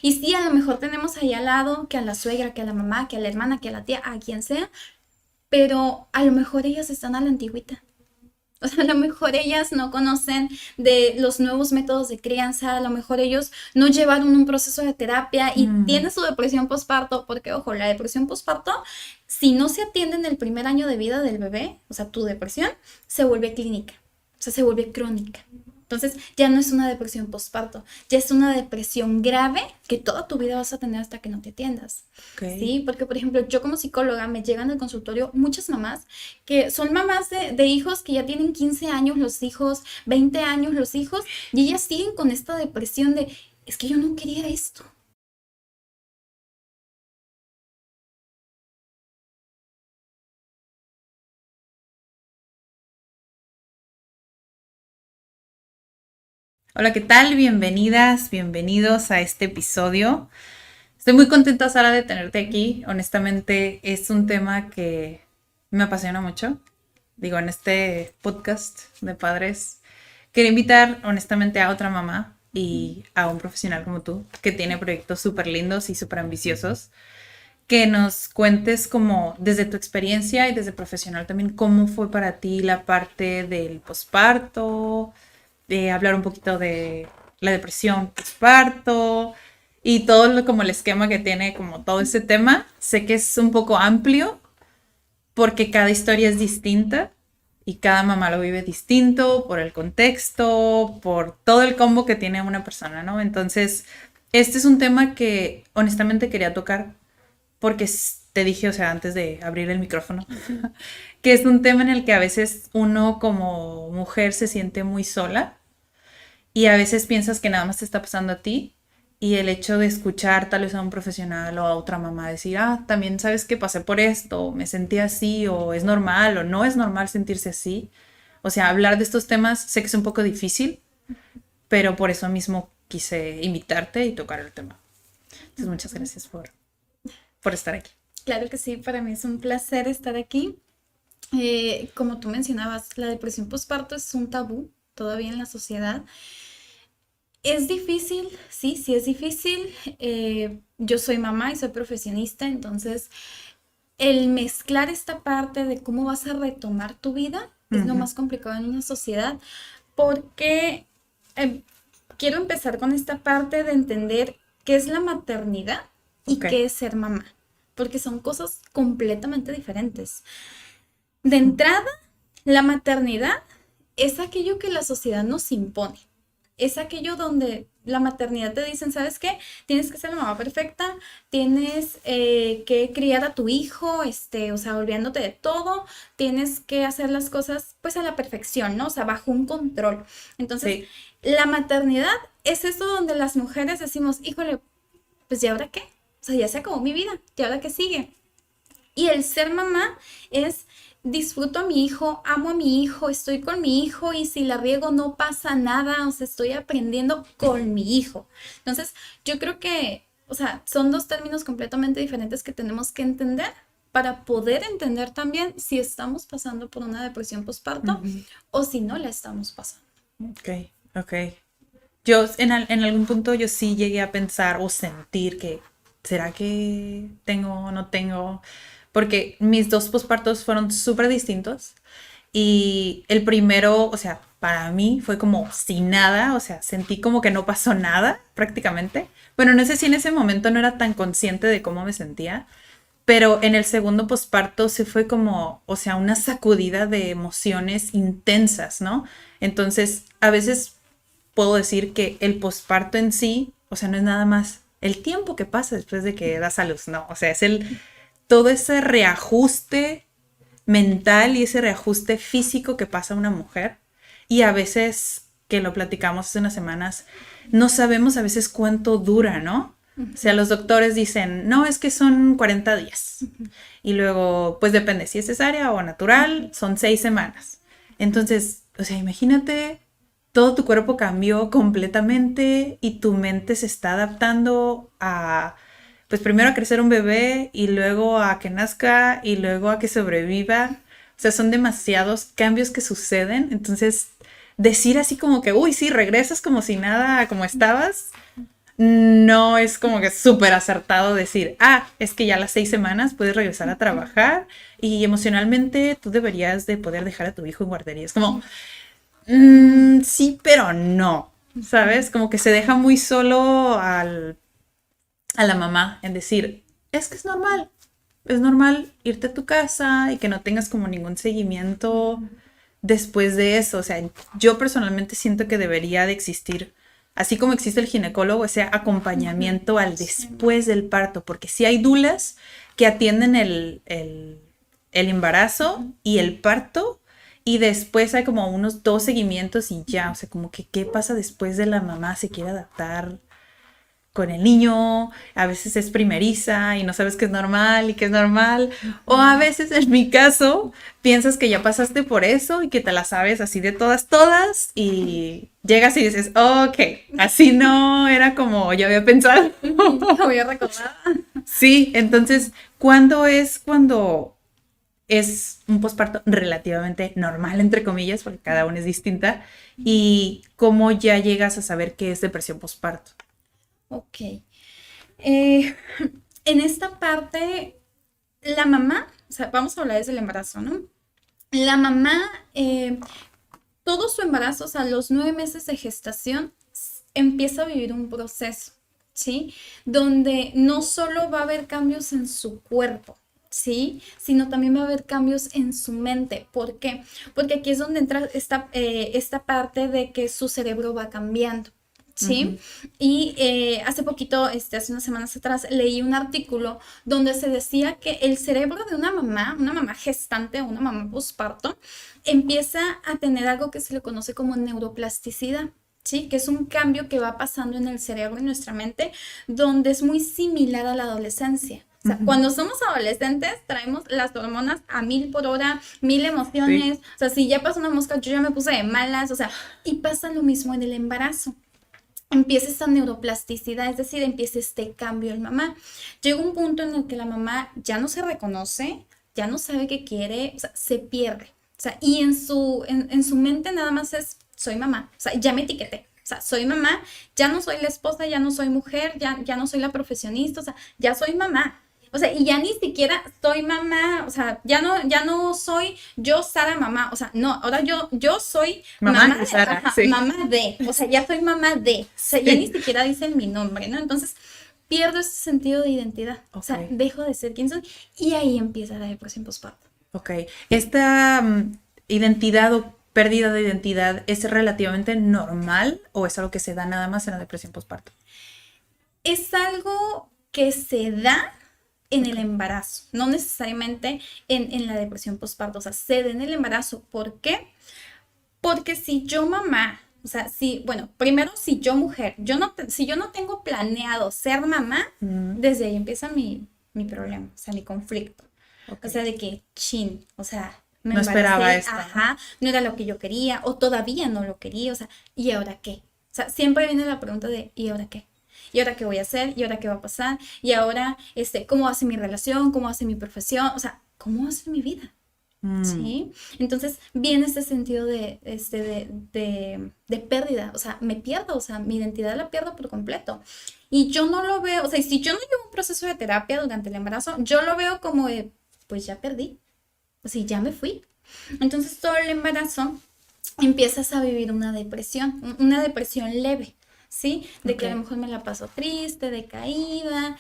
Y sí, a lo mejor tenemos ahí al lado que a la suegra, que a la mamá, que a la hermana, que a la tía, a quien sea, pero a lo mejor ellas están a la antigüita. O sea, a lo mejor ellas no conocen de los nuevos métodos de crianza, a lo mejor ellos no llevaron un proceso de terapia y tienen su depresión postparto, porque ojo, la depresión postparto, si no se atiende en el primer año de vida del bebé, o sea, tu depresión, se vuelve clínica, o sea, se vuelve crónica. Entonces ya no es una depresión postparto, ya es una depresión grave que toda tu vida vas a tener hasta que no te atiendas. Ok. Sí, porque por ejemplo, yo como psicóloga me llegan al consultorio muchas mamás que son mamás de hijos que ya tienen 15 años los hijos, 20 años los hijos, y ellas siguen con esta depresión de, es que yo no quería esto. Hola, ¿qué tal? Bienvenidas, bienvenidos a este episodio. Estoy muy contenta, Sara, de tenerte aquí. Honestamente, es un tema que me apasiona mucho. Digo, en este podcast de padres, quería invitar honestamente a otra mamá y a un profesional como tú, que tiene proyectos súper lindos y súper ambiciosos, que nos cuentes como desde tu experiencia y desde profesional también, cómo fue para ti la parte del posparto, de hablar un poquito de la depresión postparto y todo como el esquema que tiene como todo ese tema. Sé que es un poco amplio porque cada historia es distinta y cada mamá lo vive distinto por el contexto, por todo el combo que tiene una persona, ¿no? Entonces, este es un tema que honestamente quería tocar porque te dije, o sea, antes de abrir el micrófono, que es un tema en el que a veces uno como mujer se siente muy sola y a veces piensas que nada más te está pasando a ti y el hecho de escuchar tal vez a un profesional o a otra mamá decir, también sabes que pasé por esto, me sentí así, o es normal, o no es normal sentirse así. O sea, hablar de estos temas sé que es un poco difícil, pero por eso mismo quise invitarte y tocar el tema. Entonces, muchas gracias por estar aquí. Claro que sí, para mí es un placer estar aquí. Como tú mencionabas, la depresión postparto es un tabú todavía en la sociedad. Es difícil, sí, sí es difícil. Yo soy mamá y soy profesionista, entonces el mezclar esta parte de cómo vas a retomar tu vida es lo Ujú. más complicado en una sociedad, porque eh, quiero empezar con esta parte de entender qué es la maternidad y Ok. qué es ser mamá, porque son cosas completamente diferentes. De entrada, la maternidad es aquello que la sociedad nos impone. Es aquello donde la maternidad te dicen, ¿sabes qué? Tienes que ser la mamá perfecta, tienes que criar a tu hijo, o sea, olvidándote de todo, tienes que hacer las cosas pues a la perfección, ¿no? O sea, bajo un control. Entonces, Sí. la maternidad es eso donde las mujeres decimos, híjole, pues ¿y ahora qué? O sea, ya se acabó mi vida, ¿y ahora qué sigue? Y el ser mamá es disfruto a mi hijo, amo a mi hijo, estoy con mi hijo y si la riego no pasa nada, o sea, estoy aprendiendo con mi hijo. Entonces, yo creo que, o sea, son dos términos completamente diferentes que tenemos que entender para poder entender también si estamos pasando por una depresión postparto Ujú. o si no la estamos pasando. Ok, ok. Yo en algún punto yo sí llegué a pensar o sentir que, ¿será que tengo o no tengo? Porque mis dos pospartos fueron súper distintos y el primero, o sea, para mí fue como sin nada, o sea, sentí como que no pasó nada prácticamente. Bueno, no sé si en ese momento no era tan consciente de cómo me sentía, pero en el segundo posparto se fue como, o sea, una sacudida de emociones intensas, ¿no? Entonces, a veces puedo decir que el posparto en sí, o sea, no es nada más el tiempo que pasa después de que das a luz, no, o sea, es todo ese reajuste mental y ese reajuste físico que pasa una mujer y a veces, que lo platicamos hace unas semanas, no sabemos a veces cuánto dura, ¿no? O sea, los doctores dicen, no, es que son 40 días. Y luego, pues depende si es cesárea o natural, son 6 semanas. Entonces, o sea, imagínate, todo tu cuerpo cambió completamente y tu mente se está adaptando a, pues primero a crecer un bebé y luego a que nazca y luego a que sobreviva. O sea, son demasiados cambios que suceden. Entonces, decir así como que, uy, sí, regresas como si nada, como estabas, no es como que súper acertado decir, es que ya a las 6 semanas puedes regresar a trabajar y emocionalmente tú deberías de poder dejar a tu hijo en guardería. Es como, sí, pero no, ¿sabes? Como que se deja muy solo a la mamá en decir, es que es normal irte a tu casa y que no tengas como ningún seguimiento después de eso. O sea, yo personalmente siento que debería de existir, así como existe el ginecólogo, ese acompañamiento al después del parto, porque sí hay dulas que atienden el embarazo y el parto, y después hay como unos 2 seguimientos y ya, o sea, como que qué pasa después de la mamá se quiere adaptar con el niño, a veces es primeriza y no sabes que es normal y que es normal, o a veces en mi caso piensas que ya pasaste por eso y que te la sabes así de todas y llegas y dices, ok, así no era como yo había pensado. Lo había recordado. Sí, entonces, ¿cuándo es cuando es un posparto relativamente normal, entre comillas, porque cada una es distinta, y cómo ya llegas a saber qué es depresión posparto? Ok. En esta parte, la mamá, o sea, vamos a hablar desde el embarazo, ¿no? La mamá, todo su embarazo, o sea, los 9 meses de gestación, empieza a vivir un proceso, ¿sí? Donde no solo va a haber cambios en su cuerpo, ¿sí? Sino también va a haber cambios en su mente. ¿Por qué? Porque aquí es donde entra esta parte de que su cerebro va cambiando. ¿Sí? Y hace poquito, hace unas semanas atrás, leí un artículo donde se decía que el cerebro de una mamá gestante o una mamá posparto, empieza a tener algo que se le conoce como neuroplasticidad. ¿Sí? Que es un cambio que va pasando en el cerebro y nuestra mente, donde es muy similar a la adolescencia. O sea, cuando somos adolescentes traemos las hormonas a 1000 por hora, 1000 emociones. Sí. O sea, si ya pasó una mosca, yo ya me puse de malas. O sea, y pasa lo mismo en el embarazo. Empieza esta neuroplasticidad, es decir, empieza este cambio en mamá. Llega un punto en el que la mamá ya no se reconoce, ya no sabe qué quiere, o sea, se pierde. O sea, y en su mente nada más es, soy mamá, o sea, ya me etiqueté. O sea, soy mamá, ya no soy la esposa, ya no soy mujer, ya no soy la profesionista, o sea, ya soy mamá. O sea, y ya ni siquiera soy mamá, o sea, ya no soy yo Sara mamá, o sea, no, ahora yo soy Mamá de Sara, ajá, sí. mamá de, o sea, ya soy mamá de, o sea, ya ni siquiera dicen mi nombre, ¿no? Entonces, pierdo ese sentido de identidad, o sea, Ok. dejo de ser quien soy y ahí empieza la depresión postparto. Ok. ¿Esta identidad o pérdida de identidad es relativamente normal o es algo que se da nada más en la depresión postparto? Es algo que se da en el embarazo, no necesariamente en la depresión postparto, o sea, se da en el embarazo. ¿Por qué? Porque si yo mamá, o sea, bueno, primero si yo mujer, si yo no tengo planeado ser mamá, desde ahí empieza mi problema, o sea, mi conflicto. Ok. O sea, de que, chin, o sea, me No esperaba embaracé, esto, ¿no? ajá, no era lo que yo quería, o todavía no lo quería, o sea, ¿y ahora qué? O sea, siempre viene la pregunta de, ¿y ahora qué? ¿Y ahora qué voy a hacer? ¿Y ahora qué va a pasar? ¿Y ahora, ¿cómo va a ser mi relación? ¿Cómo va a ser mi profesión? O sea, ¿cómo va a ser mi vida? ¿Sí? Entonces viene este sentido de pérdida, o sea, me pierdo, o sea, mi identidad la pierdo por completo. Y yo no lo veo, o sea, si yo no llevo un proceso de terapia durante el embarazo, yo lo veo como de, pues ya perdí, o sea, ya me fui. Entonces todo el embarazo empiezas a vivir una depresión leve, ¿sí? De que a lo Ok. mejor me la paso triste, decaída,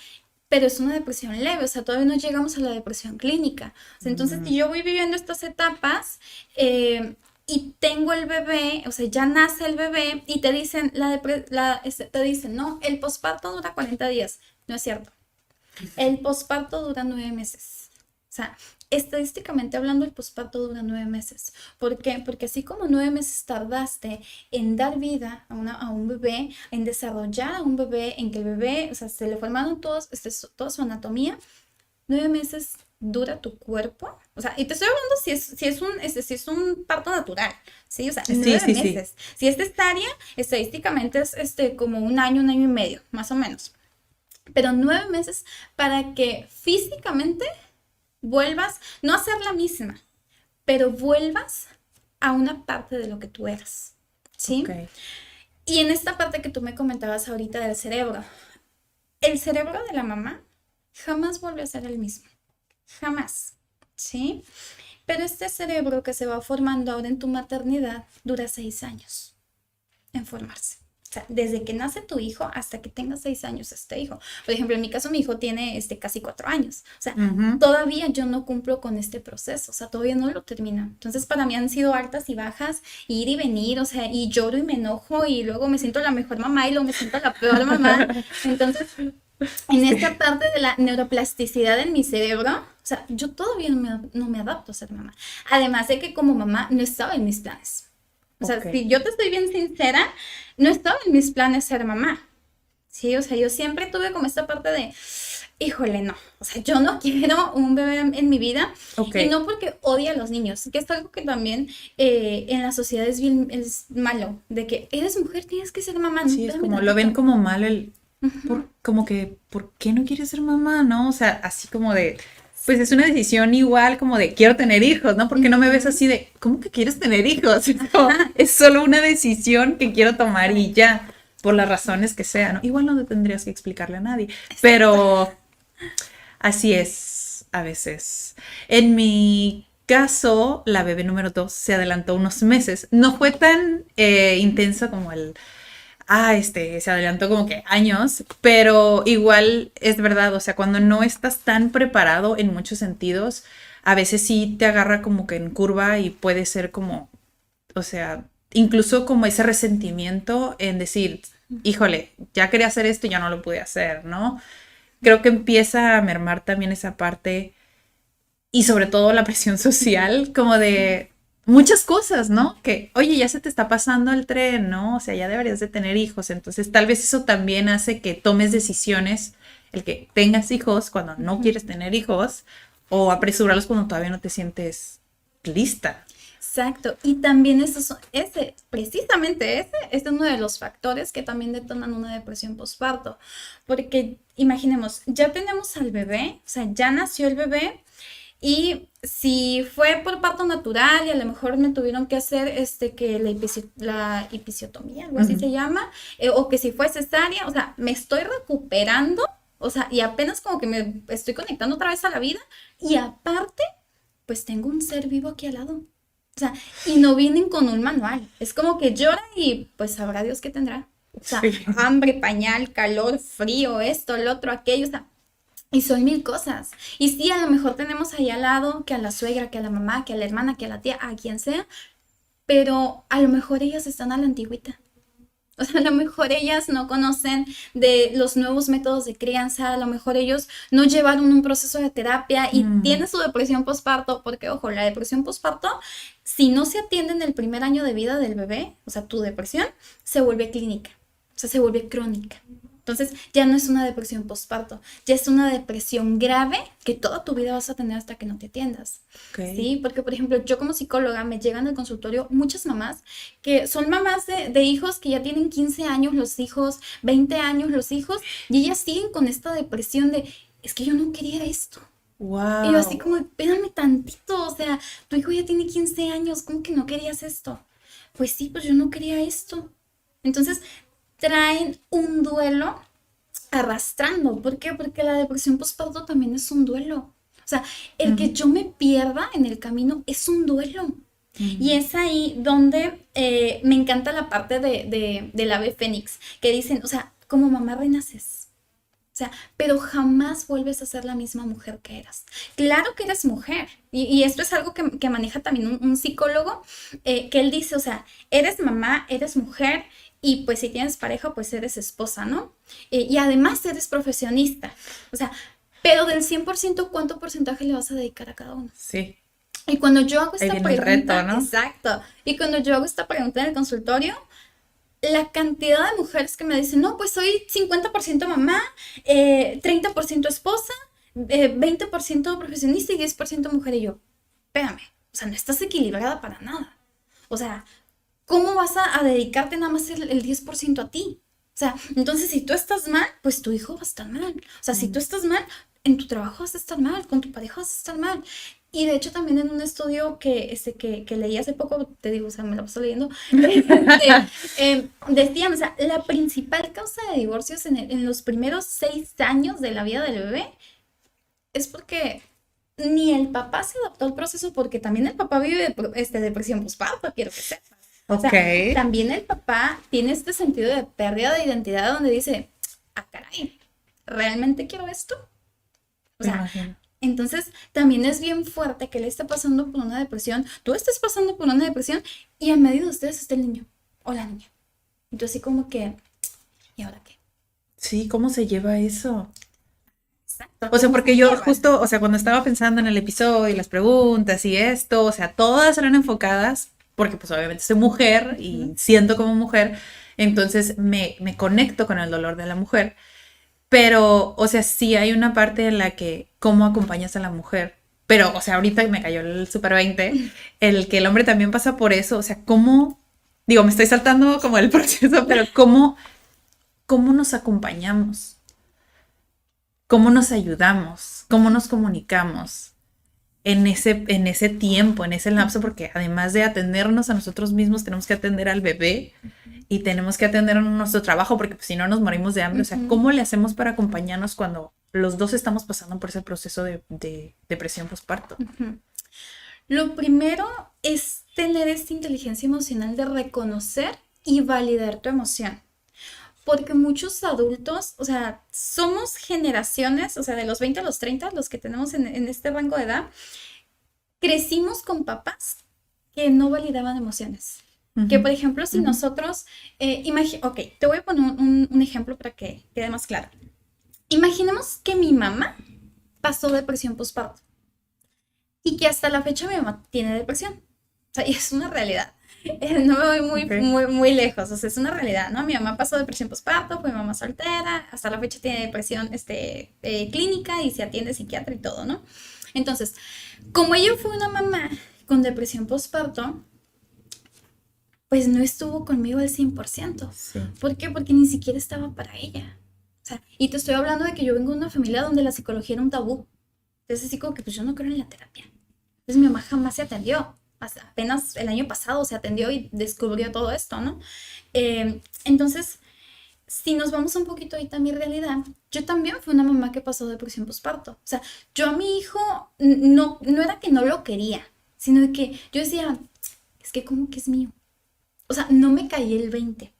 pero es una depresión leve, o sea, todavía no llegamos a la depresión clínica. O sea, entonces, si yo voy viviendo estas etapas y tengo el bebé, o sea, ya nace el bebé y te dicen, te dicen, no, el posparto dura 40 días. No es cierto. El posparto dura 9 meses. O sea, estadísticamente hablando, el posparto dura 9 meses. ¿Por qué? Porque así como 9 meses tardaste en dar vida a un bebé, en desarrollar a un bebé, en que el bebé, o sea, se le formaron toda su anatomía, 9 meses dura tu cuerpo. O sea, y te estoy hablando si es un parto natural, ¿sí? O sea, Sí, nueve sí, sí. meses. Si es cesárea, estadísticamente es como un año y medio, más o menos. Pero 9 meses para que físicamente vuelvas, no a ser la misma, pero vuelvas a una parte de lo que tú eras, ¿sí? Ok. Y en esta parte que tú me comentabas ahorita del cerebro, el cerebro de la mamá jamás vuelve a ser el mismo, jamás, ¿sí? Pero este cerebro que se va formando ahora en tu maternidad dura 6 años en formarse. O sea, desde que nace tu hijo hasta que tenga 6 años este hijo. Por ejemplo, en mi caso, mi hijo tiene casi 4 años. O sea, todavía yo no cumplo con este proceso. O sea, todavía no lo termino. Entonces, para mí han sido altas y bajas, ir y venir. O sea, y lloro y me enojo y luego me siento la mejor mamá y luego me siento la peor mamá. Entonces, en esta parte de la neuroplasticidad en mi cerebro, o sea, yo todavía no me adapto a ser mamá. Además de que como mamá no estaba en mis planes. O sea, si yo te estoy bien sincera, no estaba en mis planes ser mamá. Sí, o sea, yo siempre tuve como esta parte de, híjole, no. O sea, yo no quiero un bebé en mi vida. Y no porque odie a los niños, que es algo que también en la sociedad es malo. De que eres mujer, tienes que ser mamá. Sí, es como lo ven como malo como que, ¿por qué no quieres ser mamá, no? O sea, así como de... Pues es una decisión igual como de quiero tener hijos, ¿no? Porque no me ves así de, ¿cómo que quieres tener hijos? Es solo una decisión que quiero tomar y ya, por las razones que sean, ¿no? Igual no tendrías que explicarle a nadie, pero así es a veces. En mi caso, la bebé número 2 se adelantó unos meses. No fue tan intenso como se adelantó como que años, pero igual es verdad, o sea, cuando no estás tan preparado en muchos sentidos, a veces sí te agarra como que en curva y puede ser como, o sea, incluso como ese resentimiento en decir, híjole, ya quería hacer esto y ya no lo pude hacer, ¿no? Creo que empieza a mermar también esa parte y sobre todo la presión social, como de muchas cosas, ¿no? Que, oye, ya se te está pasando el tren, ¿no? O sea, ya deberías de tener hijos. Entonces, tal vez eso también hace que tomes decisiones, el que tengas hijos cuando no quieres tener hijos, o apresurarlos cuando todavía no te sientes lista. Exacto, y también precisamente ese es uno de los factores que también detonan una depresión postparto, porque imaginemos, ya tenemos al bebé, o sea, ya nació el bebé, y si fue por parto natural y a lo mejor me tuvieron que hacer que la episiotomía, algo así se llama, o que si fue cesárea, o sea, me estoy recuperando, o sea, y apenas como que me estoy conectando otra vez a la vida, y aparte, pues tengo un ser vivo aquí al lado. O sea, y no vienen con un manual. Es como que llora y pues sabrá Dios qué tendrá. O sea, Sí. hambre, pañal, calor, frío, esto, lo otro, aquello, o sea, y son mil cosas. Y sí, a lo mejor tenemos ahí al lado que a la suegra, que a la mamá, que a la hermana, que a la tía, a quien sea, pero a lo mejor ellas están a la antigüita. O sea, a lo mejor ellas no conocen de los nuevos métodos de crianza, a lo mejor ellos no llevaron un proceso de terapia y tienen su depresión postparto, porque ojo, la depresión postparto, si no se atiende en el primer año de vida del bebé, o sea, tu depresión, se vuelve clínica, o sea, se vuelve crónica. Entonces ya no es una depresión postparto, ya es una depresión grave que toda tu vida vas a tener hasta que no te atiendas. Okay. Sí, porque por ejemplo yo como psicóloga me llegan al consultorio muchas mamás que son mamás de hijos que ya tienen 15 años los hijos, 20 años los hijos y ellas siguen con esta depresión de es que yo no quería esto. Wow. Y yo así como, espérame tantito, o sea, tu hijo ya tiene 15 años, ¿cómo que no querías esto? Pues sí, pues yo no quería esto. Entonces traen un duelo arrastrando. ¿Por qué? Porque la depresión postparto también es un duelo. O sea, el que yo me pierda en el camino es un duelo. Y es ahí donde me encanta la parte del ave fénix, que dicen, o sea, como mamá renaces. O sea, pero jamás vuelves a ser la misma mujer que eras. Claro que eres mujer. Y esto es algo que maneja también un psicólogo, que él dice, o sea, eres mamá, eres mujer, y pues si tienes pareja, pues eres esposa, ¿no? Y además eres profesionista. O sea, pero del 100%, ¿cuánto porcentaje le vas a dedicar a cada uno? Sí. Y cuando yo hago Ahí esta viene el pregunta, reto, ¿no? exacto, y cuando yo hago esta pregunta en el consultorio, la cantidad de mujeres que me dicen, no, pues soy 50% mamá, 30% esposa, 20% profesionista y 10% mujer. Y yo, espérame, o sea, no estás equilibrada para nada. O sea, ¿cómo vas a dedicarte nada más el 10% a ti? O sea, entonces si tú estás mal, pues tu hijo va a estar mal. O sea, si tú estás mal, en tu trabajo vas a estar mal, con tu pareja vas a estar mal. Y de hecho también en un estudio que leí hace poco, te digo, o sea, me lo paso leyendo, decían, o sea, la principal causa de divorcios en los primeros 6 años de la vida del bebé es porque ni el papá se adaptó al proceso, porque también el papá vive depresión postparto, quiero que sepas. O sea, Ok. también el papá tiene este sentido de pérdida de identidad donde dice, ah, caray, ¿realmente quiero esto? O Me sea, imagino. entonces también es bien fuerte que él esté pasando por una depresión, tú estés pasando por una depresión y en medio de ustedes está el niño o la niña. Entonces así como que, ¿y ahora qué? Sí, ¿cómo se lleva eso? Exacto. O sea, ¿Cómo porque se yo lleva? justo, o sea, cuando estaba pensando en el episodio y las preguntas y esto, o sea, todas eran enfocadas, porque pues obviamente soy mujer y Ujú, siento como mujer, entonces me conecto con el dolor de la mujer, pero, o sea, sí hay una parte en la que, ¿cómo acompañas a la mujer? Pero, o sea, ahorita me cayó el super 20, el que el hombre también pasa por eso, o sea, ¿cómo? Digo, me estoy saltando como el proceso, pero ¿cómo nos acompañamos? ¿Cómo nos ayudamos? ¿Cómo nos comunicamos en ese tiempo, en ese lapso? Porque además de atendernos a nosotros mismos, tenemos que atender al bebé y tenemos que atender a nuestro trabajo, porque pues, si no nos morimos de hambre. O sea, ujú, ¿cómo le hacemos para acompañarnos cuando los dos estamos pasando por ese proceso de depresión postparto? ujú. Lo primero es tener esta inteligencia emocional de reconocer y validar tu emoción. Porque muchos adultos, o sea, somos generaciones, o sea, de los 20 a los 30, los que tenemos en este rango de edad, crecimos con papás que no validaban emociones. Que, Ujú, por ejemplo, si ujú. nosotros, ok, te voy a poner un ejemplo para que quede más claro. Imaginemos que mi mamá pasó depresión postparto y que hasta la fecha mi mamá tiene depresión. O sea, y es una realidad. No me voy Ok. muy lejos, o sea, es una realidad, ¿no? Mi mamá pasó depresión postparto, fue mamá soltera, hasta la fecha tiene depresión clínica y se atiende psiquiatra y todo, ¿no? Entonces, como ella fue una mamá con depresión postparto, pues no estuvo conmigo al 100%. Sí. ¿Por qué? Porque ni siquiera estaba para ella. O sea, y te estoy hablando de que yo vengo de una familia donde la psicología era un tabú. Entonces, así como que pues yo no creo en la terapia. Entonces, mi mamá jamás se atendió. Hasta apenas el año pasado se atendió y descubrió todo esto, ¿no? Entonces, si nos vamos un poquito ahorita a mi realidad, yo también fui una mamá que pasó depresión postparto. O sea, yo a mi hijo no era que no lo quería, sino de que yo decía, es que como que es mío. O sea, no me caí el 20.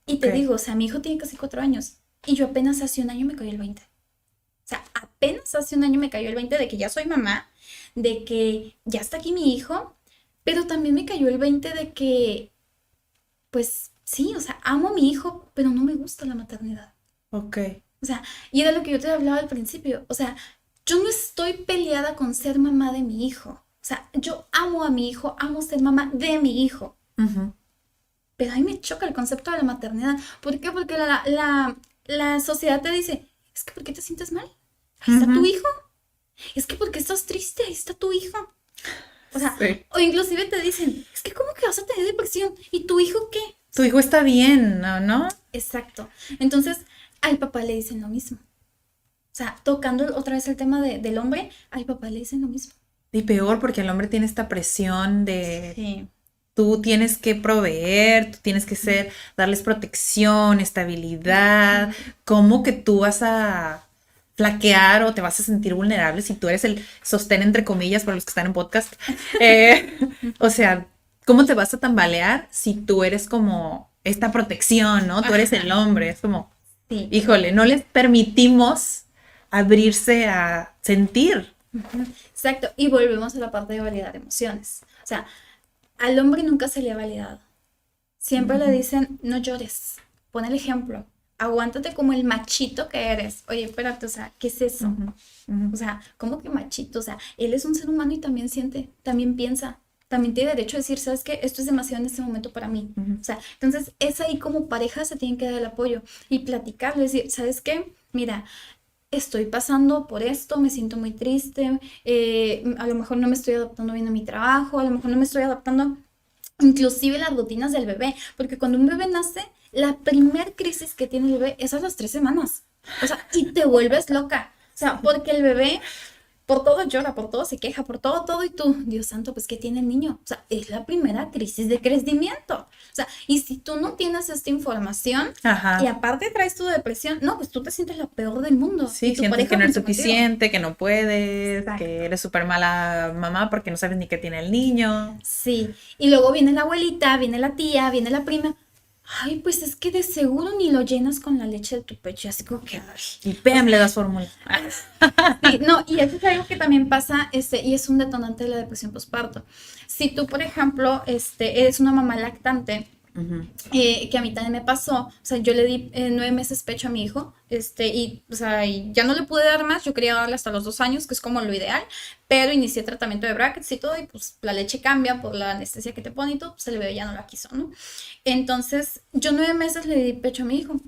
Y Ok. te digo, o sea, mi hijo tiene casi 4 años y yo apenas hace un año me caí el 20. O sea, apenas hace un año me cayó el 20 de que ya soy mamá, de que ya está aquí mi hijo, pero también me cayó el 20 de que, pues sí, o sea, amo a mi hijo, pero no me gusta la maternidad. Ok. O sea, y era lo que yo te hablaba al principio. O sea, yo no estoy peleada con ser mamá de mi hijo. O sea, yo amo a mi hijo, amo ser mamá de mi hijo. Ujú. Pero a mí me choca el concepto de la maternidad. ¿Por qué? Porque la sociedad te dice, es que ¿por qué te sientes mal? Ahí está tu Ujú. hijo. Es que porque estás triste, ahí está tu hijo. O sea, Sí. o inclusive te dicen, es que ¿cómo que vas a tener depresión? ¿Y tu hijo qué? O Tu sea, hijo está bien, ¿no? ¿No? exacto. Entonces, al papá le dicen lo mismo. O sea, tocando otra vez el tema del hombre, al papá le dicen lo mismo. Y peor porque el hombre tiene esta presión de Sí. tú tienes que proveer, tú tienes que ser, darles protección, estabilidad. ¿Cómo que tú vas a flaquear o te vas a sentir vulnerable si tú eres el sostén entre comillas para los que están en podcast? Eh, o sea, ¿cómo te vas a tambalear si tú eres como esta protección, ¿no? Tú eres el Ajá. hombre, es como, Sí. híjole, no les permitimos abrirse a sentir. Ujú. Exacto. Y volvemos a la parte de validar emociones. O sea, al hombre nunca se le ha validado. Siempre le Ujú, dicen, no llores. Pon el ejemplo. Aguántate como el machito que eres. Oye, espérate, o sea, ¿qué es eso? ujú, ujú. O sea, ¿cómo que machito? O sea, él es un ser humano y también siente, también piensa, también tiene derecho a decir, ¿sabes qué? Esto es demasiado en este momento para mí. Ujú. O sea, entonces es ahí como pareja se tienen que dar el apoyo y platicarlo, decir, ¿sabes qué? Mira, estoy pasando por esto, me siento muy triste, a lo mejor no me estoy adaptando bien a mi trabajo, a lo mejor no me estoy adaptando inclusive las rutinas del bebé, porque cuando un bebé nace, la primer crisis que tiene el bebé es a las 3 semanas. O sea, y te vuelves loca. O sea, porque el bebé por todo llora, por todo se queja, por todo, todo, y tú, Dios santo, pues, ¿qué tiene el niño? O sea, es la primera crisis de crecimiento. O sea, y si tú no tienes esta información, Ajá. y aparte traes tu depresión, no, pues tú te sientes la peor del mundo. Sí, Y tu sientes pareja que no eres junto contigo. suficiente, que no puedes, Exacto. que eres súper mala mamá porque no sabes ni qué tiene el niño. Sí, y luego viene la abuelita, viene la tía, viene la prima. Ay, pues es que de seguro ni lo llenas con la leche de tu pecho, así como que, ay. Y ¡pam! Le das fórmula. Sí, no, y eso es algo que también pasa, y es un detonante de la depresión postparto. Si tú, por ejemplo, eres una mamá lactante, Ujú. que a mí también me pasó, o sea, yo le di 9 meses pecho a mi hijo, y, o sea, y ya no le pude dar más, yo quería darle hasta los 2 años, que es como lo ideal, pero inicié tratamiento de brackets y todo, y pues la leche cambia por la anestesia que te pone y todo, pues el bebé ya no la quiso, ¿no? Entonces, yo 9 meses le di pecho a mi hijo.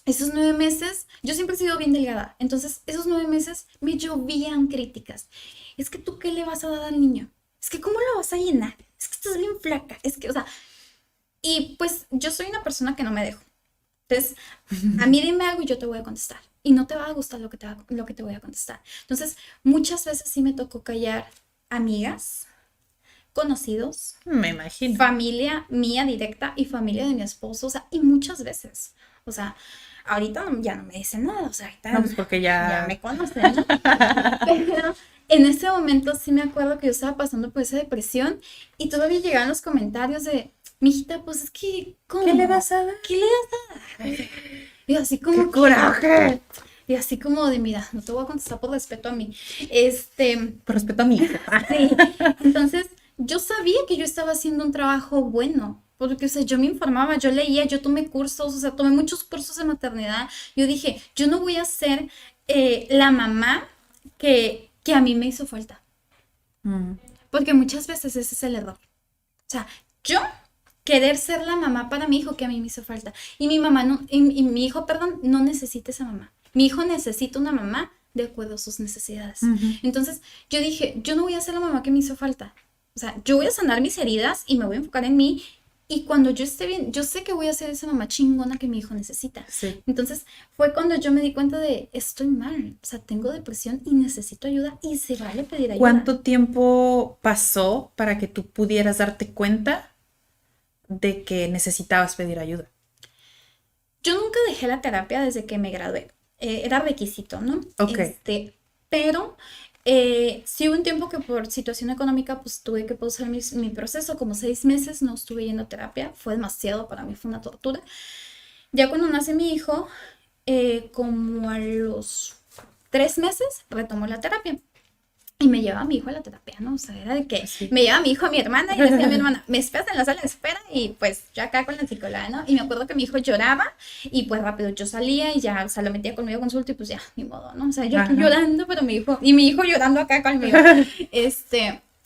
Esos 9 meses, yo siempre he sido bien delgada, entonces esos 9 meses me llovían críticas. Es que tú, ¿qué le vas a dar al niño? Es que, ¿cómo lo vas a llenar? Es que estás bien flaca, es que, o sea, y pues yo soy una persona que no me dejo. Entonces, a mí dime algo y yo te voy a contestar. Y no te va a gustar lo que te voy a contestar. Entonces, muchas veces sí me tocó callar amigas, conocidos, Me imagino. familia mía directa y familia de mi esposo, o sea, y muchas veces. O sea, ahorita ya no me dicen nada, o sea, ahorita No, pues porque ya ya. me conocen, ¿no? Pero en ese momento sí me acuerdo que yo estaba pasando por esa depresión y todavía llegaban los comentarios de, mijita, pues es que, ¿cómo? ¿Qué le vas a dar? ¿Qué le vas a dar? Y así ¡Qué como que, coraje! y así como de, mira, no te voy a contestar por respeto a mí. Por respeto a mi hijo. Sí, entonces yo sabía que yo estaba haciendo un trabajo bueno, porque, o sea, yo me informaba, yo leía, yo tomé cursos, o sea, tomé muchos cursos de maternidad. Yo dije, yo no voy a ser la mamá que a mí me hizo falta, Mm. porque muchas veces ese es el error. O sea, yo querer ser la mamá para mi hijo que a mí me hizo falta. Y mi mamá no, y mi hijo, perdón, no necesita esa mamá. Mi hijo necesita una mamá de acuerdo a sus necesidades. Ujú. Entonces, yo dije, yo no voy a ser la mamá que me hizo falta. O sea, yo voy a sanar mis heridas y me voy a enfocar en mí. Y cuando yo esté bien, yo sé que voy a ser esa mamá chingona que mi hijo necesita. Sí. Entonces, fue cuando yo me di cuenta de, estoy mal. O sea, tengo depresión y necesito ayuda y se vale pedir ayuda. ¿Cuánto tiempo pasó para que tú pudieras darte cuenta de que necesitabas pedir ayuda? Yo nunca dejé la terapia desde que me gradué. Era requisito, ¿no? Ok. Pero sí hubo un tiempo que por situación económica pues tuve que pausar mi proceso, como 6 meses no estuve yendo a terapia, fue demasiado para mí, fue una tortura. Ya cuando nace mi hijo, como a los 3 meses, retomó la terapia. Y me llevaba a mi hijo a la terapia, ¿no? O sea, era de que Sí. me llevaba a mi hijo a mi hermana y le decía a mi hermana, me esperas en la sala de espera y pues yo acá con la psicóloga, ¿no? Y me acuerdo que mi hijo lloraba y pues rápido yo salía y ya, o sea, lo metía conmigo a consulta y pues ya, ni modo, ¿no? O sea, yo aquí Ajá. llorando, pero mi hijo, y mi hijo llorando acá conmigo.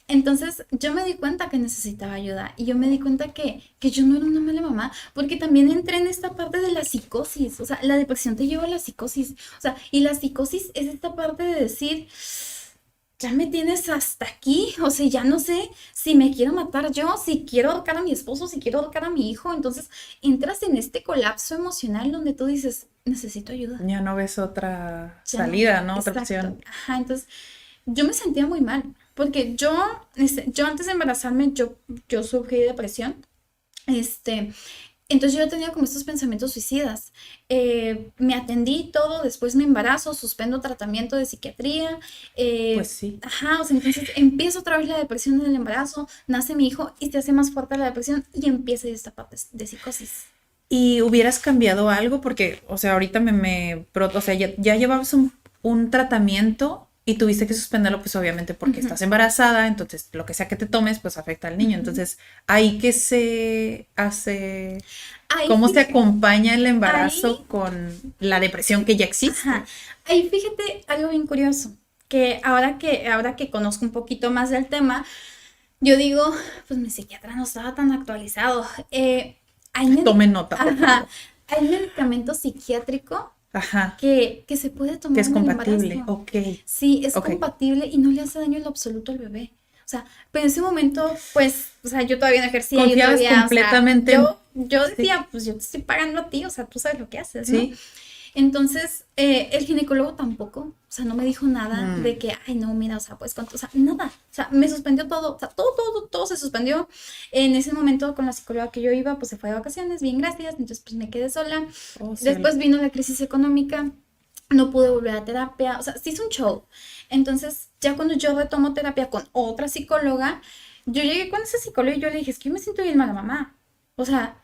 Entonces yo me di cuenta que necesitaba ayuda y yo me di cuenta que yo no era una mala mamá, porque también entré en esta parte de la psicosis, o sea, la depresión te lleva a la psicosis, o sea, y la psicosis es esta parte de decir, ya me tienes hasta aquí, o sea, ya no sé si me quiero matar yo, si quiero ahorcar a mi esposo, si quiero ahorcar a mi hijo, entonces entras en este colapso emocional donde tú dices, necesito ayuda. Ya no ves otra Ya no, salida, ¿no? Otra exacto. opción. Ajá, entonces yo me sentía muy mal, porque yo antes de embarazarme, yo sufrí depresión, este, entonces yo tenía como estos pensamientos suicidas. Me atendí todo, después me embarazo, suspendo tratamiento de psiquiatría. Pues sí. Ajá, o sea, entonces empieza otra vez la depresión en el embarazo, nace mi hijo y te hace más fuerte la depresión y empieza esta parte de psicosis. ¿Y hubieras cambiado algo? Porque, o sea, ahorita o sea, ya llevabas un tratamiento y tuviste que suspenderlo, pues obviamente porque estás embarazada, entonces lo que sea que te tomes, pues afecta al niño. Entonces, ¿ahí qué se hace? Ahí, ¿Cómo se fíjate, acompaña el ahí, embarazo con la depresión que ya existe? ajá, ahí fíjate algo bien curioso, que ahora que conozco un poquito más del tema, yo digo, pues mi psiquiatra no estaba tan actualizado. Hay, Tome nota, por ajá, favor. hay medicamento psiquiátrico Ajá, que se puede que tomar es en el compatible. embarazo. Ok, Sí, es ok. compatible y no le hace daño en lo absoluto al bebé. O sea, pero en ese momento, pues, o sea, yo todavía no ejercía, yo Confiabas todavía, o sea, completamente yo sí, decía, pues yo te estoy pagando a ti, o sea, tú sabes lo que haces, ¿no? sí. Entonces, el ginecólogo tampoco, o sea, no me dijo nada de que, ay, no, mira, o sea, pues, o sea, nada, o sea, me suspendió todo, o sea, todo se suspendió. En ese momento, con la psicóloga que yo iba, pues se fue de vacaciones, bien, gracias, entonces, pues me quedé sola. Oh, cielo. Después vino la crisis económica, no pude volver a terapia, o sea, sí hice un show. Entonces, ya cuando yo retomo terapia con otra psicóloga, yo llegué con esa psicóloga y yo le dije, es que yo me siento bien mala mamá. O sea,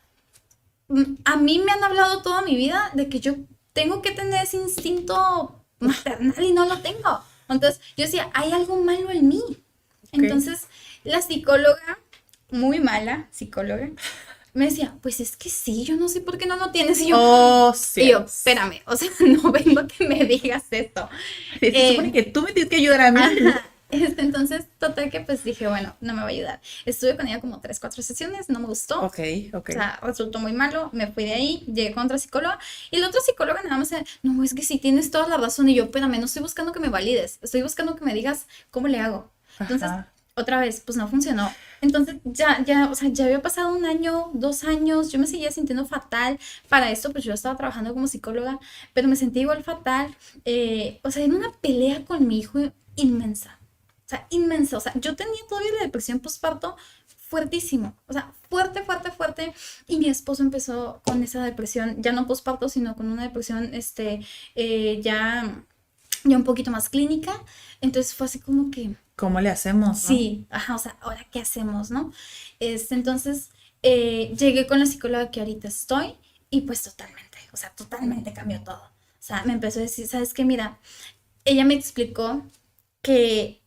a mí me han hablado toda mi vida de que yo tengo que tener ese instinto maternal y no lo tengo. Entonces, yo decía, hay algo malo en mí. Ok. Entonces, la psicóloga, muy mala psicóloga, me decía, pues es que sí, yo no sé por qué no lo tienes. Oh, Y yo, cielos. espérame, o sea, no vengo a que me digas esto. Se supone que tú me tienes que ayudar a mí. Ajá. Entonces, total que pues dije, bueno, no me va a ayudar. Estuve con ella como 3, 4 sesiones, no me gustó. Ok, ok. O sea, resultó muy malo, me fui de ahí, llegué con otra psicóloga y la otra psicóloga nada más decía, no, es que sí tienes toda la razón y yo, espérame, no estoy buscando que me valides, estoy buscando que me digas cómo le hago. Entonces, Ajá. otra vez, pues no funcionó. Entonces, o sea, ya había pasado 1 año, 2 años, yo me seguía sintiendo fatal para esto, pues yo estaba trabajando como psicóloga, pero me sentí igual fatal. O sea, en una pelea con mi hijo inmensa. O sea, inmensa. O sea, yo tenía todavía la depresión postparto fuertísimo. O sea, fuerte, fuerte, fuerte. Y mi esposo empezó con esa depresión, ya no postparto, sino con una depresión, ya un poquito más clínica. Entonces fue así como que, ¿Cómo le hacemos, no? sí, ajá, o sea, ahora qué hacemos, ¿no? Entonces, llegué con la psicóloga que ahorita estoy y pues totalmente, o sea, totalmente cambió todo. O sea, me empezó a decir, ¿sabes qué? Mira, ella me explicó que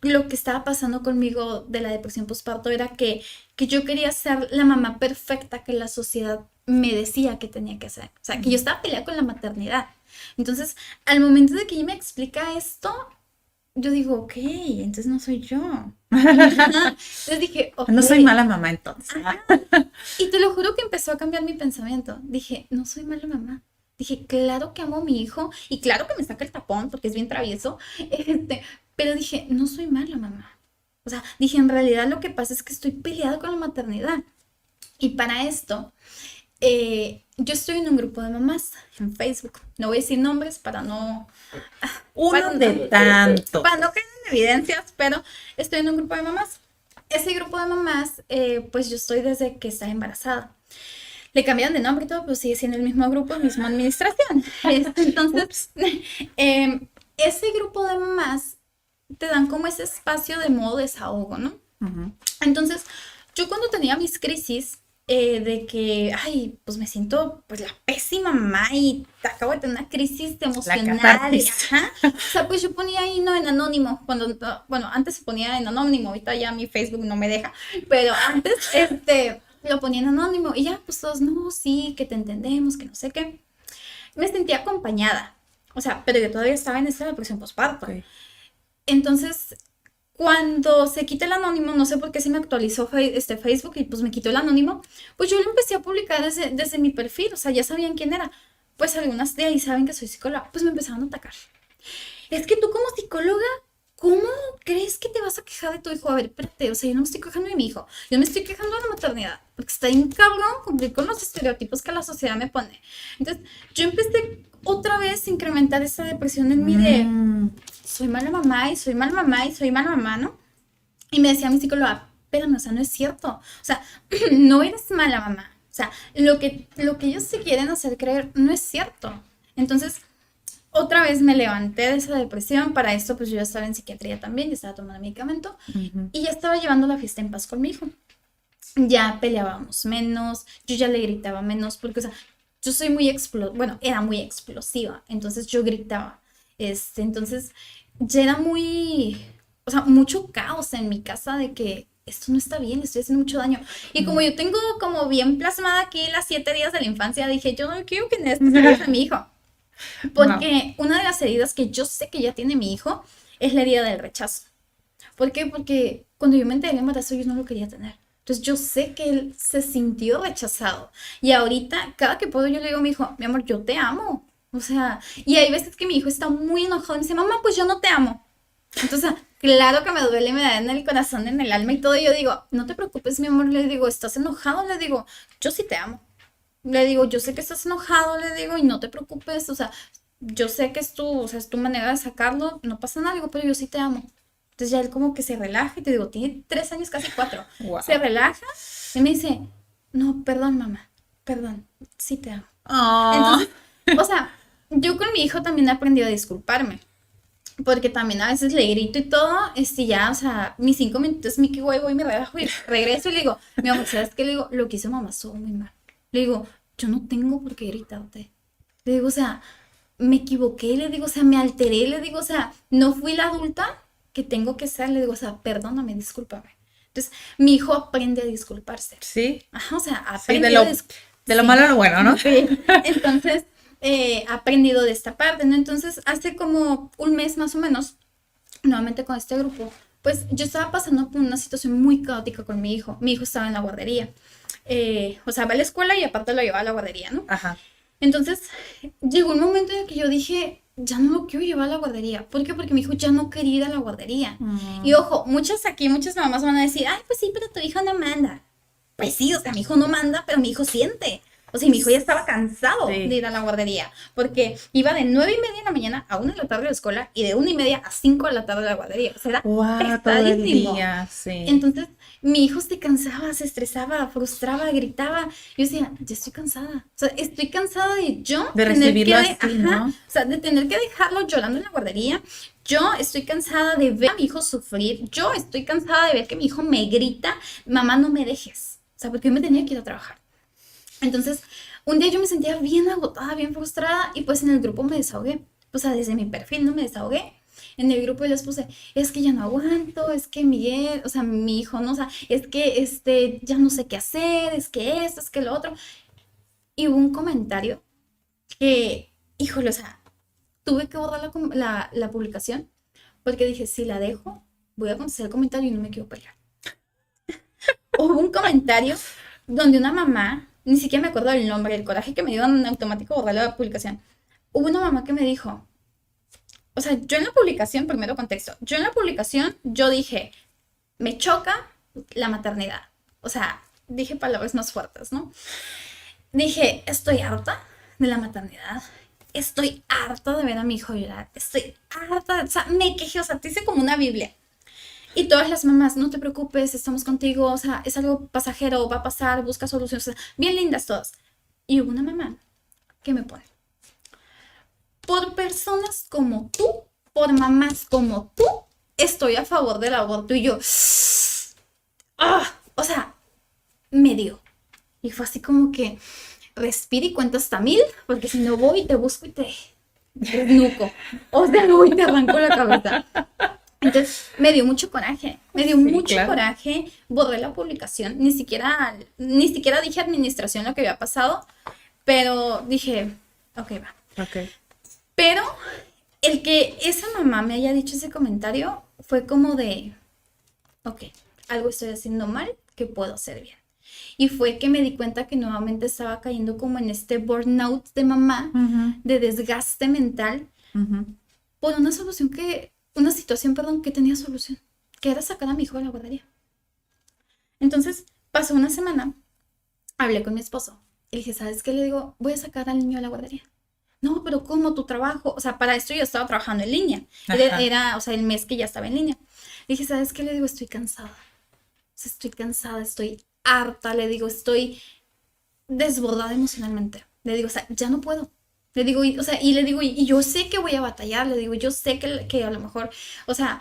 lo que estaba pasando conmigo de la depresión postparto era que yo quería ser la mamá perfecta que la sociedad me decía que tenía que ser. O sea, que yo estaba peleada con la maternidad. Entonces, al momento de que ella me explica esto, yo digo, ok, entonces no soy yo. Entonces dije, ok. No soy mala mamá entonces. Ajá. Y te lo juro que empezó a cambiar mi pensamiento. Dije, no soy mala mamá. Dije, claro que amo a mi hijo y claro que me saca el tapón porque es bien travieso. Pero dije, no soy mala mamá. O sea, dije, en realidad lo que pasa es que estoy peleada con la maternidad. Y para esto, yo estoy en un grupo de mamás en Facebook. No voy a decir nombres Uno de tanto. para no caer en evidencias, pero estoy en un grupo de mamás. Ese grupo de mamás, pues yo estoy desde que está embarazada. Le cambiaron de nombre y todo, pero sigue siendo el mismo grupo, misma administración. Entonces, ese grupo de mamás te dan como ese espacio de modo desahogo, ¿no? Ujú. Entonces, yo cuando tenía mis crisis de que, ay, pues me siento pues la pésima mamá y acabo de tener una crisis emocional, catarsis. ajá. O sea, pues yo ponía ahí, no, en anónimo, bueno, antes se ponía en anónimo, ahorita ya mi Facebook no me deja, pero antes, lo ponía en anónimo y ya, pues todos, no, sí, que te entendemos, que no sé qué. Me sentía acompañada, o sea, pero yo todavía estaba en esta depresión postparto. Ok. Entonces, cuando se quita el anónimo, no sé por qué se me actualizó Facebook y pues me quitó el anónimo, pues yo lo empecé a publicar desde mi perfil, o sea, ya sabían quién era. Pues algunas de ahí saben que soy psicóloga, pues me empezaron a atacar. Es que tú como psicóloga, ¿cómo crees que te vas a quejar de tu hijo? A ver, espérate, o sea, yo no me estoy quejando de mi hijo, yo me estoy quejando de la maternidad, porque está bien cabrón cumplir con los estereotipos que la sociedad me pone. Entonces, yo empecé otra vez a incrementar esa depresión en mí de Mm, soy mala mamá y soy mala mamá y soy mala mamá, ¿no? Y me decía mi psicóloga, espérame, o sea, no es cierto. O sea, no eres mala mamá. O sea, lo que ellos se quieren hacer creer no es cierto. Entonces, otra vez me levanté de esa depresión. Para esto, pues yo ya estaba en psiquiatría también, ya estaba tomando medicamento ujú. y ya estaba llevando la fiesta en paz con mi hijo. Ya peleábamos menos, yo ya le gritaba menos, porque, o sea, yo soy bueno, era muy explosiva, entonces yo gritaba. Entonces, ya era o sea, mucho caos en mi casa de que esto no está bien, le estoy haciendo mucho daño. Y como yo tengo como bien plasmada aquí las 7 días de la infancia, dije, yo no quiero que en este a mi hijo. Wow. Porque una de las heridas que yo sé que ya tiene mi hijo es la herida del rechazo. ¿Por qué? Porque cuando yo me enteré del embarazo yo no lo quería tener. Entonces yo sé que él se sintió rechazado. Y ahorita, cada que puedo, yo le digo a mi hijo, mi amor, yo te amo. O sea, y hay veces que mi hijo está muy enojado y me dice, mamá, pues yo no te amo. Entonces, claro que me duele, me da en el corazón, en el alma y todo. Y yo digo, no te preocupes, mi amor, le digo, ¿estás enojado? Le digo, yo sí te amo. Le digo, yo sé que estás enojado, le digo, y no te preocupes, o sea, yo sé que es tu, o sea, es tu manera de sacarlo, no pasa nada, digo, pero yo sí te amo. Entonces ya él como que se relaja y te digo, tiene 3 años, casi 4. Wow. Se relaja y me dice, no, perdón, mamá, perdón, sí te amo. Oh. Entonces, o sea, yo con mi hijo también he aprendido a disculparme. Porque también a veces le grito y todo, ya, o sea, mis 5 minutos, mi que voy, me relajo y regreso y le digo, mi amor, ¿sabes qué? Le digo, lo que hizo mamá estuvo muy mal. Le digo, yo no tengo por qué gritarte. Le digo, o sea, me equivoqué, le digo, o sea, me alteré, le digo, o sea, no fui la adulta que tengo que ser, le digo, o sea, perdóname, discúlpame. Entonces, mi hijo aprende a disculparse. Sí. Ajá, o sea, Sí, aprende de lo malo a lo bueno, ¿no? Sí. Entonces, he aprendido de esta parte, ¿no? Entonces, hace como un mes más o menos, nuevamente con este grupo, pues yo estaba pasando por una situación muy caótica con mi hijo. Mi hijo estaba en la guardería. O sea, va a la escuela y aparte lo lleva a la guardería, ¿no? Ajá. Entonces, llegó un momento en el que yo dije, ya no lo quiero llevar a la guardería. ¿Por qué? Porque mi hijo ya no quería ir a la guardería. Y ojo, muchas mamás van a decir, ay, pues sí, pero tu hijo no manda. Pues sí, o sea, mi hijo no manda, pero mi hijo siente. O sea, mi hijo ya estaba cansado Sí. de ir a la guardería, porque iba de 9:30 de la mañana a 1 de la tarde a la escuela y de 1:30 a 5 de la tarde a la guardería. O sea, era Wow, todo el pesadísimo. día, sí. Entonces, mi hijo se cansaba, se estresaba, frustraba, gritaba. Yo decía, ya estoy cansada. O sea, estoy cansada de yo De tener recibirlo que, así, ¿no? o sea, de tener que dejarlo llorando en la guardería. Yo estoy cansada de ver a mi hijo sufrir. Yo estoy cansada de ver que mi hijo me grita, mamá, no me dejes. O sea, porque yo me tenía que ir a trabajar. Entonces, un día yo me sentía bien agotada, bien frustrada y pues en el grupo me desahogué. O sea, desde mi perfil no me desahogué. En el grupo les puse, es que ya no aguanto, es que Miguel, o sea, mi hijo, no, o sea, es que ya no sé qué hacer, es que esto, es que lo otro. Y hubo un comentario que, híjole, o sea, tuve que borrar la publicación porque dije, si la dejo, voy a contestar el comentario y no me quiero pelear. Hubo un comentario donde una mamá, ni siquiera me acuerdo del nombre, el coraje que me dio en automático borrar la publicación. Hubo una mamá que me dijo, o sea, yo en la publicación, primero contexto, yo en la publicación, yo dije, me choca la maternidad. O sea, dije palabras más fuertes, ¿no? Dije, estoy harta de la maternidad. Estoy harta de ver a mi hijo llorar. Estoy harta, o sea, me quejé, o sea, te hice como una Biblia. Y todas las mamás, no te preocupes, estamos contigo, o sea, es algo pasajero, va a pasar, busca soluciones, o sea, bien lindas todas. Y hubo una mamá que me pone, por personas como tú, por mamás como tú, estoy a favor del aborto. Y yo, o sea, me dio. Y fue así como que, respira y cuenta hasta 1000, porque si no voy, te busco y te desnuco. O sea, voy y te arranco la cabeza. Entonces, me dio mucho coraje, Claro. coraje, borré la publicación, ni siquiera dije a administración lo que había pasado, pero dije, ok, va. Ok. Pero el que esa mamá me haya dicho ese comentario fue como de, ok, algo estoy haciendo mal, que puedo hacer bien. Y fue que me di cuenta que nuevamente estaba cayendo como en este burnout de mamá, de desgaste mental, por una situación, que tenía solución, que era sacar a mi hijo de la guardería. Entonces, pasó una semana, hablé con mi esposo, y le dije, ¿sabes qué? Le digo, voy a sacar al niño de la guardería. No, pero ¿cómo tu trabajo? O sea, para esto yo estaba trabajando en línea. Era, o sea, el mes que ya estaba en línea. Le dije, ¿sabes qué? Le digo, estoy cansada. O sea, estoy cansada, estoy harta, le digo, estoy desbordada emocionalmente. Le digo, o sea, ya no puedo. Le digo, y yo sé que voy a batallar, le digo, yo sé que a lo mejor, o sea,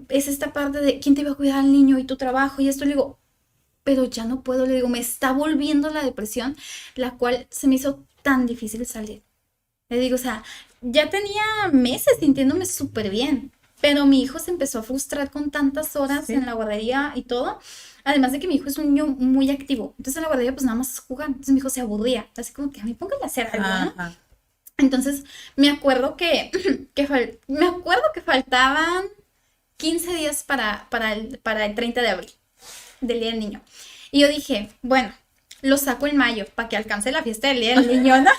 es esta parte de quién te va a cuidar al niño y tu trabajo y esto, le digo, pero ya no puedo, le digo, me está volviendo la depresión, la cual se me hizo tan difícil salir. Le digo, o sea, ya tenía meses sintiéndome súper bien, pero mi hijo se empezó a frustrar con tantas horas en la guardería y todo. Además de que mi hijo es un niño muy activo. Entonces en la guardería pues nada más es jugar. Entonces mi hijo se aburría. Así como que a mí póngale a hacer algo, ¿no? Entonces me acuerdo que faltaban 15 días para el 30 de abril, del Día del Niño. Y yo dije, bueno, lo saco en mayo para que alcance la fiesta del Día del Niño, ¿no?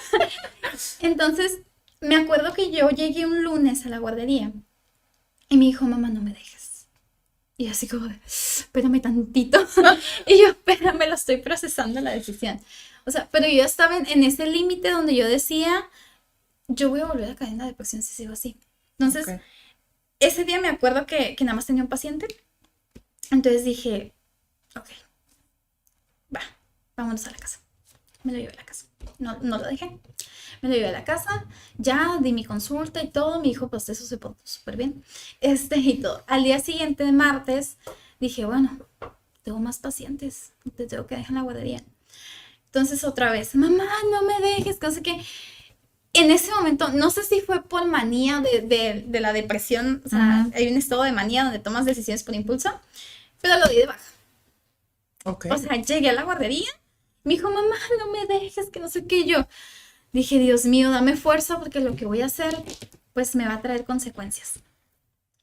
Entonces, me acuerdo que yo llegué un lunes a la guardería y me dijo, mamá, no me dejes. Y yo así como de, espérame tantito. Y yo, espérame, lo estoy procesando la decisión. O sea, pero yo estaba en ese límite donde yo decía, yo voy a volver a caer en la depresión si sigo así. Entonces, Ok. ese día me acuerdo que nada más tenía un paciente. Entonces dije, ok, va, vámonos a la casa. Me lo llevé a la casa. No, no lo dejé. Me lo llevé a la casa, ya di mi consulta y todo. Mi hijo, pues eso se portó súper bien. Y todo. Al día siguiente, de martes, dije, bueno, tengo más pacientes. Te tengo que dejar en la guardería. Entonces, otra vez, mamá, no me dejes. No sé qué. En ese momento, no sé si fue por manía de la depresión. O sea, Ujú. hay un estado de manía donde tomas decisiones por impulso. Pero lo di de baja. Ok. O sea, llegué a la guardería. Me dijo, mamá, no me dejes, que no sé qué. Yo dije, Dios mío, dame fuerza porque lo que voy a hacer, pues me va a traer consecuencias.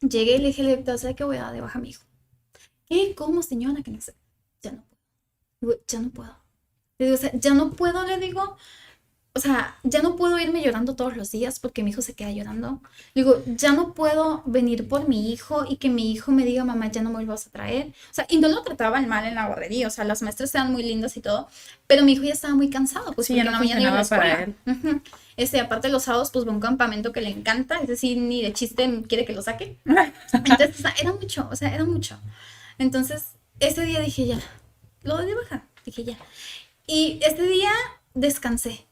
Llegué y le dije al director, ¿sabe qué voy a dar de baja a mi hijo? ¿Qué? ¿Cómo, señora? Que no sé. Ya no puedo. Digo, ya no puedo. Le digo, o sea, ya no puedo, le digo. O sea, ya no puedo irme llorando todos los días porque mi hijo se queda llorando. Digo, ya no puedo venir por mi hijo y que mi hijo me diga, mamá, ya no me vuelvas a traer. O sea, y no lo trataban mal en la guardería. O sea, las maestras eran muy lindas y todo. Pero mi hijo ya estaba muy cansado, pues Sí, porque ya en no la mañana iba a la funcionaba para escuela. él. Ujú. Aparte los sábados, pues va a un campamento que le encanta. Es decir, ni de chiste quiere que lo saque. Entonces, o sea, era mucho, o sea, era mucho. Entonces, ese día dije, ya, lo doy de baja. Dije, ya. Y este día descansé.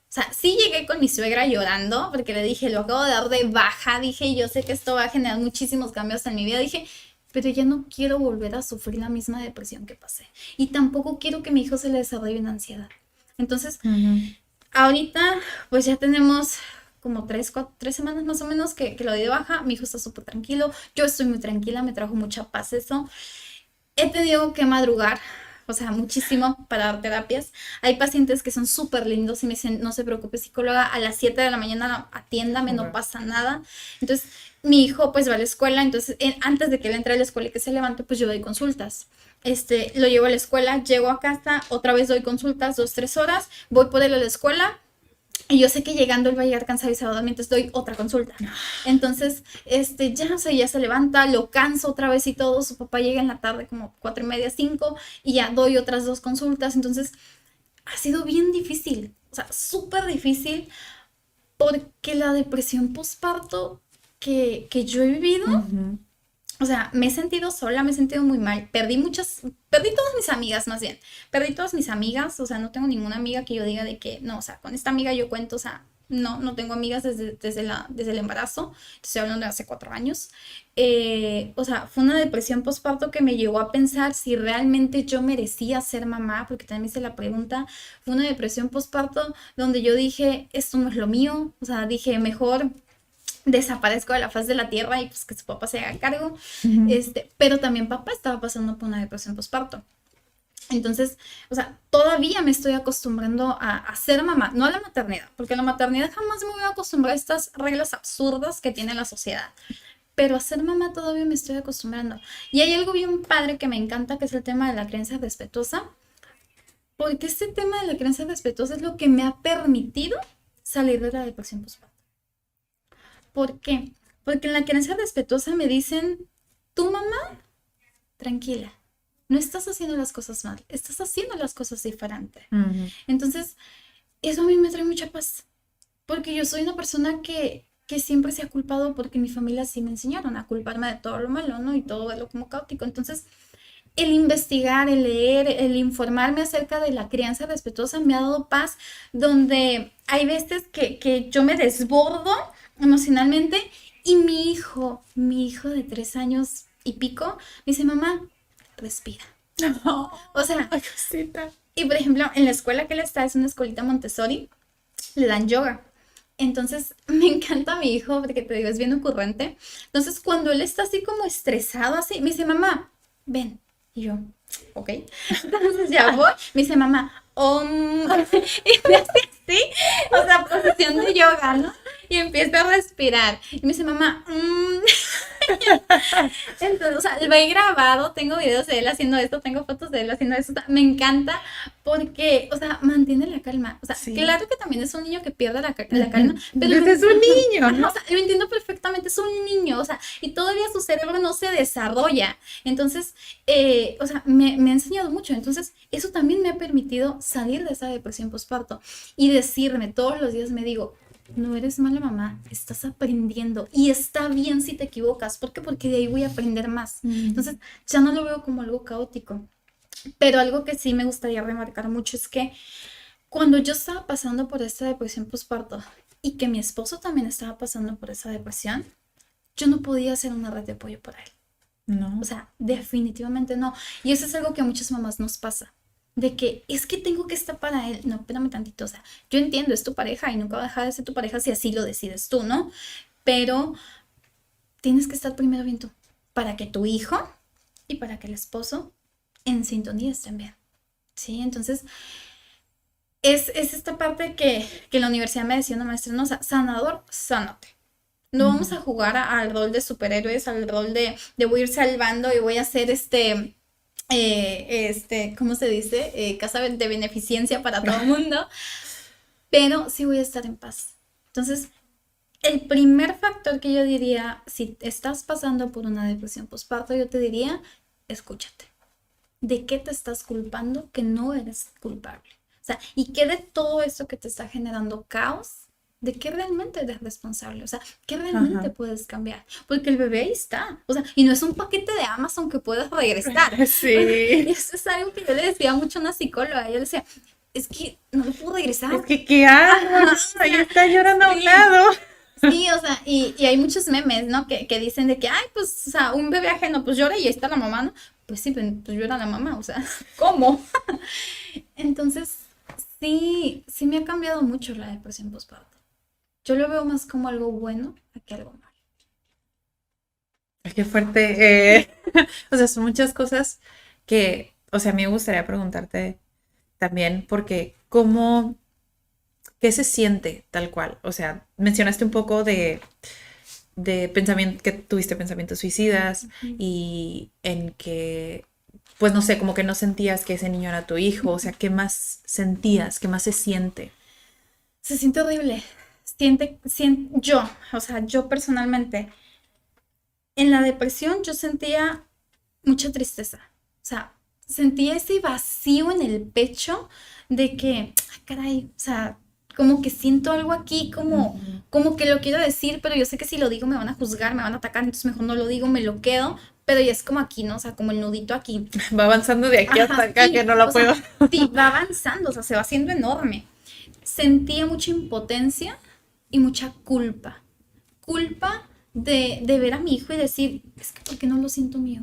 O sea, sí llegué con mi suegra llorando porque le dije, lo acabo de dar de baja. Dije, yo sé que esto va a generar muchísimos cambios en mi vida. Dije, pero ya no quiero volver a sufrir la misma depresión que pasé. Y tampoco quiero que mi hijo se le desarrolle una ansiedad. Entonces, Ujú. ahorita, pues ya tenemos como 3 semanas más o menos que lo di de baja. Mi hijo está súper tranquilo. Yo estoy muy tranquila, me trajo mucha paz eso. He tenido que madrugar, o sea, muchísimo para dar terapias. Hay pacientes que son súper lindos y me dicen, no se preocupe, psicóloga, a las 7 de la mañana atiéndame, no Ok. pasa nada. Entonces, mi hijo pues va a la escuela, entonces antes de que él entre a la escuela y que se levante, pues yo doy consultas. Lo llevo a la escuela, llego a casa, otra vez doy consultas, 2, 3 horas, voy por él a la escuela, y yo sé que llegando él va a llegar cansado y se va a dormir, entonces doy otra consulta. Entonces, ya, o sea, ya se levanta, lo canso otra vez y todo. Su papá llega en la tarde como 4:30, 5, y ya doy otras 2 consultas. Entonces, ha sido bien difícil, o sea, súper difícil, porque la depresión postparto que yo he vivido, Ujú. o sea, me he sentido sola, me he sentido muy mal. Perdí todas mis amigas más bien. Perdí todas mis amigas, o sea, no tengo ninguna amiga que yo diga de que, no, o sea, con esta amiga yo cuento, o sea, no, no tengo amigas desde el embarazo. Estoy hablando de hace 4 años. O sea, fue una depresión postparto que me llevó a pensar si realmente yo merecía ser mamá, porque también me hice la pregunta. Fue una depresión postparto donde yo dije, esto no es lo mío, o sea, dije, mejor desaparezco de la faz de la tierra y pues que su papá se haga cargo. Ujú. Pero también papá estaba pasando por una depresión postparto. Entonces, o sea, todavía me estoy acostumbrando a ser mamá, no a la maternidad, porque a la maternidad jamás me voy a acostumbrar a estas reglas absurdas que tiene la sociedad. Pero a ser mamá todavía me estoy acostumbrando. Y hay algo bien padre que me encanta, que es el tema de la crianza respetuosa, porque este tema de la crianza respetuosa es lo que me ha permitido salir de la depresión postparto. ¿Por qué? Porque en la crianza respetuosa me dicen, tu mamá, tranquila, no estás haciendo las cosas mal, estás haciendo las cosas diferente. Ujú. Entonces, eso a mí me trae mucha paz, porque yo soy una persona que siempre se ha culpado porque mi familia sí me enseñaron a culparme de todo lo malo, ¿no? Y todo lo como caótico. Entonces, el investigar, el leer, el informarme acerca de la crianza respetuosa me ha dado paz, donde hay veces que yo me desbordo emocionalmente y mi hijo de 3 años y pico, me dice, mamá, respira. O sea, Ay, cosita. y por ejemplo, en la escuela que él está, es una escuelita Montessori, le dan yoga. Entonces, me encanta mi hijo porque te digo, es bien ocurrente. Entonces, cuando él está así como estresado, así, me dice, mamá, ven. Y yo, ok. Entonces ya voy, me dice, mamá, y me hace así, o sea, posición de yoga, ¿no? Y empieza a respirar. Y me dice, mamá, Entonces, o sea, lo he grabado, tengo videos de él haciendo esto, tengo fotos de él haciendo esto. O sea, me encanta porque, o sea, mantiene la calma. O sea, Sí. claro que también es un niño que pierde la calma, pero Es un niño, ajá, ¿no? o sea, lo entiendo perfectamente, es un niño, o sea, y todavía su cerebro no se desarrolla. Entonces, o sea, me ha enseñado mucho. Entonces, eso también me ha permitido salir de esa depresión postparto y decirme todos los días, me digo, no eres mala mamá, estás aprendiendo y está bien si te equivocas. ¿Por qué? Porque de ahí voy a aprender más. Entonces, ya no lo veo como algo caótico. Pero algo que sí me gustaría remarcar mucho es que cuando yo estaba pasando por esta depresión postparto y que mi esposo también estaba pasando por esa depresión, yo no podía hacer una red de apoyo para él. No. O sea, definitivamente no. Y eso es algo que a muchas mamás nos pasa. De que es que tengo que estar para él. No, espérame tantito. O sea, yo entiendo, es tu pareja y nunca va a dejar de ser tu pareja si así lo decides tú, ¿no? Pero tienes que estar primero bien tú. Para que tu hijo y para que el esposo en sintonía estén bien. ¿Sí? Entonces, es esta parte que en la universidad me decía una maestra, no, o sea, sanador, sánate. No vamos a jugar al rol de superhéroes, al rol de voy a ir salvando y voy a hacer ¿cómo se dice? Casa de beneficencia para todo el mundo, pero sí voy a estar en paz. Entonces, el primer factor que yo diría, si estás pasando por una depresión postparto, yo te diría, escúchate. ¿De qué te estás culpando que no eres culpable? O sea, ¿y qué de todo esto que te está generando caos? ¿De qué realmente eres responsable? O sea, ¿qué realmente Ajá. puedes cambiar? Porque el bebé ahí está. O sea, y no es un paquete de Amazon que puedes regresar. Sí. Eso es algo que yo le decía mucho a una psicóloga. Yo le decía, es que no lo puedo regresar. Es que, ¿qué hago? Ajá, o Ahí sea, está llorando a un sí. lado. Sí, o sea, y hay muchos memes, ¿no? Que dicen de que, ay, pues, o sea, un bebé ajeno, pues llora y ahí está la mamá, ¿no? Pues sí, pues llora la mamá, o sea, ¿cómo? Entonces, sí, sí me ha cambiado mucho la depresión postparto. Yo lo veo más como algo bueno que algo malo. Qué fuerte. O sea, son muchas cosas que, o sea, a mí me gustaría preguntarte también, porque ¿cómo, qué se siente tal cual? O sea, mencionaste un poco de pensamiento, que tuviste pensamientos suicidas Ujú. y en que, pues no sé, como que no sentías que ese niño era tu hijo, o sea, ¿qué más sentías? ¿Qué más se siente? Se siente horrible. Yo, o sea, yo personalmente, en la depresión yo sentía mucha tristeza. O sea, sentía ese vacío en el pecho de que, "Ay, caray, o sea, como que siento algo aquí, Ujú. como que lo quiero decir, pero yo sé que si lo digo me van a juzgar, me van a atacar, entonces mejor no lo digo, me lo quedo, pero ya es como aquí, ¿no? O sea, como el nudito aquí. Va avanzando de aquí hasta Ajá, acá que sí, no lo o sea, puedo. sí, va avanzando, o sea, se va haciendo enorme. Sentía mucha impotencia y mucha culpa. Culpa de ver a mi hijo y decir, es que ¿por qué no lo siento mío?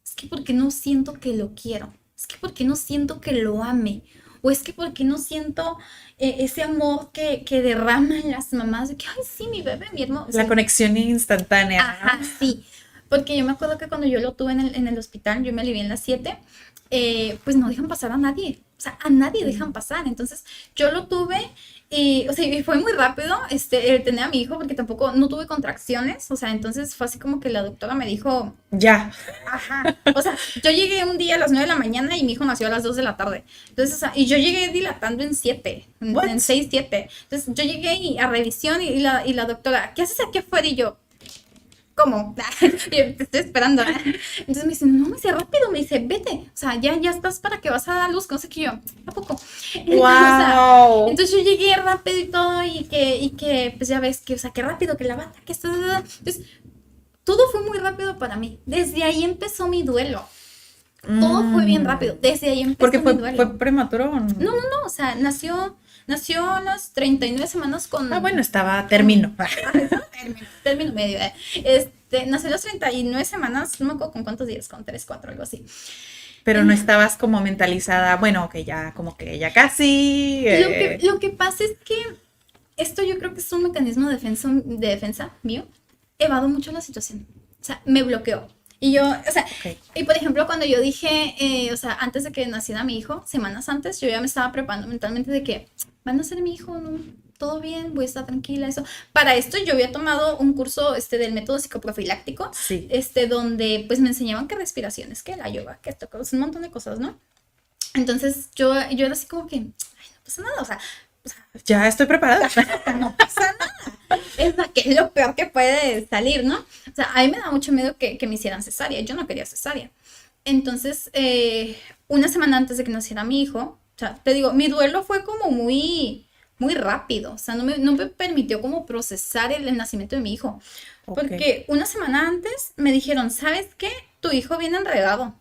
Es que porque no siento que lo quiero, es que porque no siento que lo ame, o es que porque no siento ese amor que derraman las mamás, de que, ay, sí, mi bebé, mi hermano, o La sea, conexión instantánea, ajá, sí, porque yo me acuerdo que cuando yo lo tuve en el hospital, yo me alivié en las 7, pues no dejan pasar a nadie, o sea, a nadie dejan ¿no? pasar, entonces yo lo tuve y, o sea, y fue muy rápido el tener a mi hijo porque tampoco, no tuve contracciones, o sea, entonces fue así como que la doctora me dijo, Ya. ajá, o sea, yo llegué un día a las 9 de la mañana y mi hijo nació a las 2 de la tarde. Entonces, o sea, y yo llegué dilatando en 7, en What? 6 7. Entonces, yo llegué a revisión y la doctora, ¿qué haces aquí afuera? Y yo, ¿cómo? Te estoy esperando. Entonces me dice, no, me dice, rápido, me dice, vete. O sea, ya estás para que vas a dar luz, no sé qué yo, ¿a poco? Entonces, o sea, Wow. entonces yo llegué rápido y todo y que, pues ya ves que, o sea, que rápido, que la bata, que esto. Entonces, todo fue muy rápido para mí. Desde ahí empezó mi duelo. Todo fue bien rápido. Desde ahí Porque empezó mi fue duelo. prematuro. ¿O No, no? no, no. O sea, nació a las 39 semanas Ah, bueno, con. estaba con termino. eso, término medio. Nació a las 39 semanas, no me acuerdo con cuántos días, con 3 4 algo así. Pero no En- estabas como mentalizada, bueno, que ya, como que ya casi. lo que pasa es que esto yo creo que es un mecanismo de defensa mío. Evado mucho la situación. O sea, me bloqueó. Y yo, o sea, Ok. y por ejemplo, cuando yo dije, o sea, antes de que naciera mi hijo, semanas antes, yo ya me estaba preparando mentalmente de que van a ser mi hijo, ¿no? todo bien, voy a estar tranquila, eso. Para esto yo había tomado un curso del método psicoprofiláctico, Sí. donde pues me enseñaban que respiraciones, que la yoga, que esto, un montón de cosas, ¿no? Entonces yo era así como que, ay, no pasa nada, o sea, Ya estoy preparada. no pasa nada. Que es lo peor que puede salir, ¿no? O sea, a mí me da mucho miedo que me hicieran cesárea. Yo no quería cesárea. Entonces, una semana antes de que naciera mi hijo, o sea, te digo, mi duelo fue como muy, muy rápido. O sea, no me permitió como procesar el nacimiento de mi hijo. Ok. Porque una semana antes me dijeron, ¿sabes qué? Tu hijo viene enredado.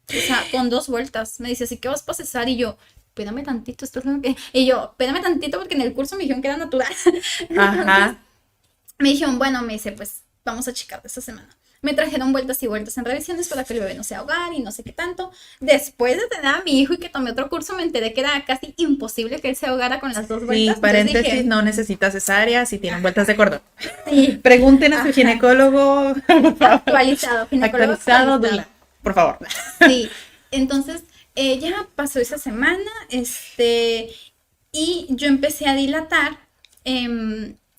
O sea, con 2 vueltas. Me dice, así que vas a cesar. Y yo, espérame tantito, esto es lo que... Y yo, espérame tantito porque en el curso me dijeron que era natural. Ajá. Me dijeron, bueno, me dice, pues vamos a checar esta semana. Me trajeron vueltas y vueltas en revisiones para que el bebé no se ahogara y no sé qué tanto. Después de tener a mi hijo y que tomé otro curso, me enteré que era casi imposible que él se ahogara con las 2 Sí, vueltas. Entonces paréntesis, dije, no necesitas cesárea si tienen vueltas de cordón. sí, Pregunten a su ajá, ginecólogo, por favor. actualizado, ginecólogo Actualizado, actualizado. Dula, por favor. Sí, entonces ya pasó esa semana, y yo empecé a dilatar.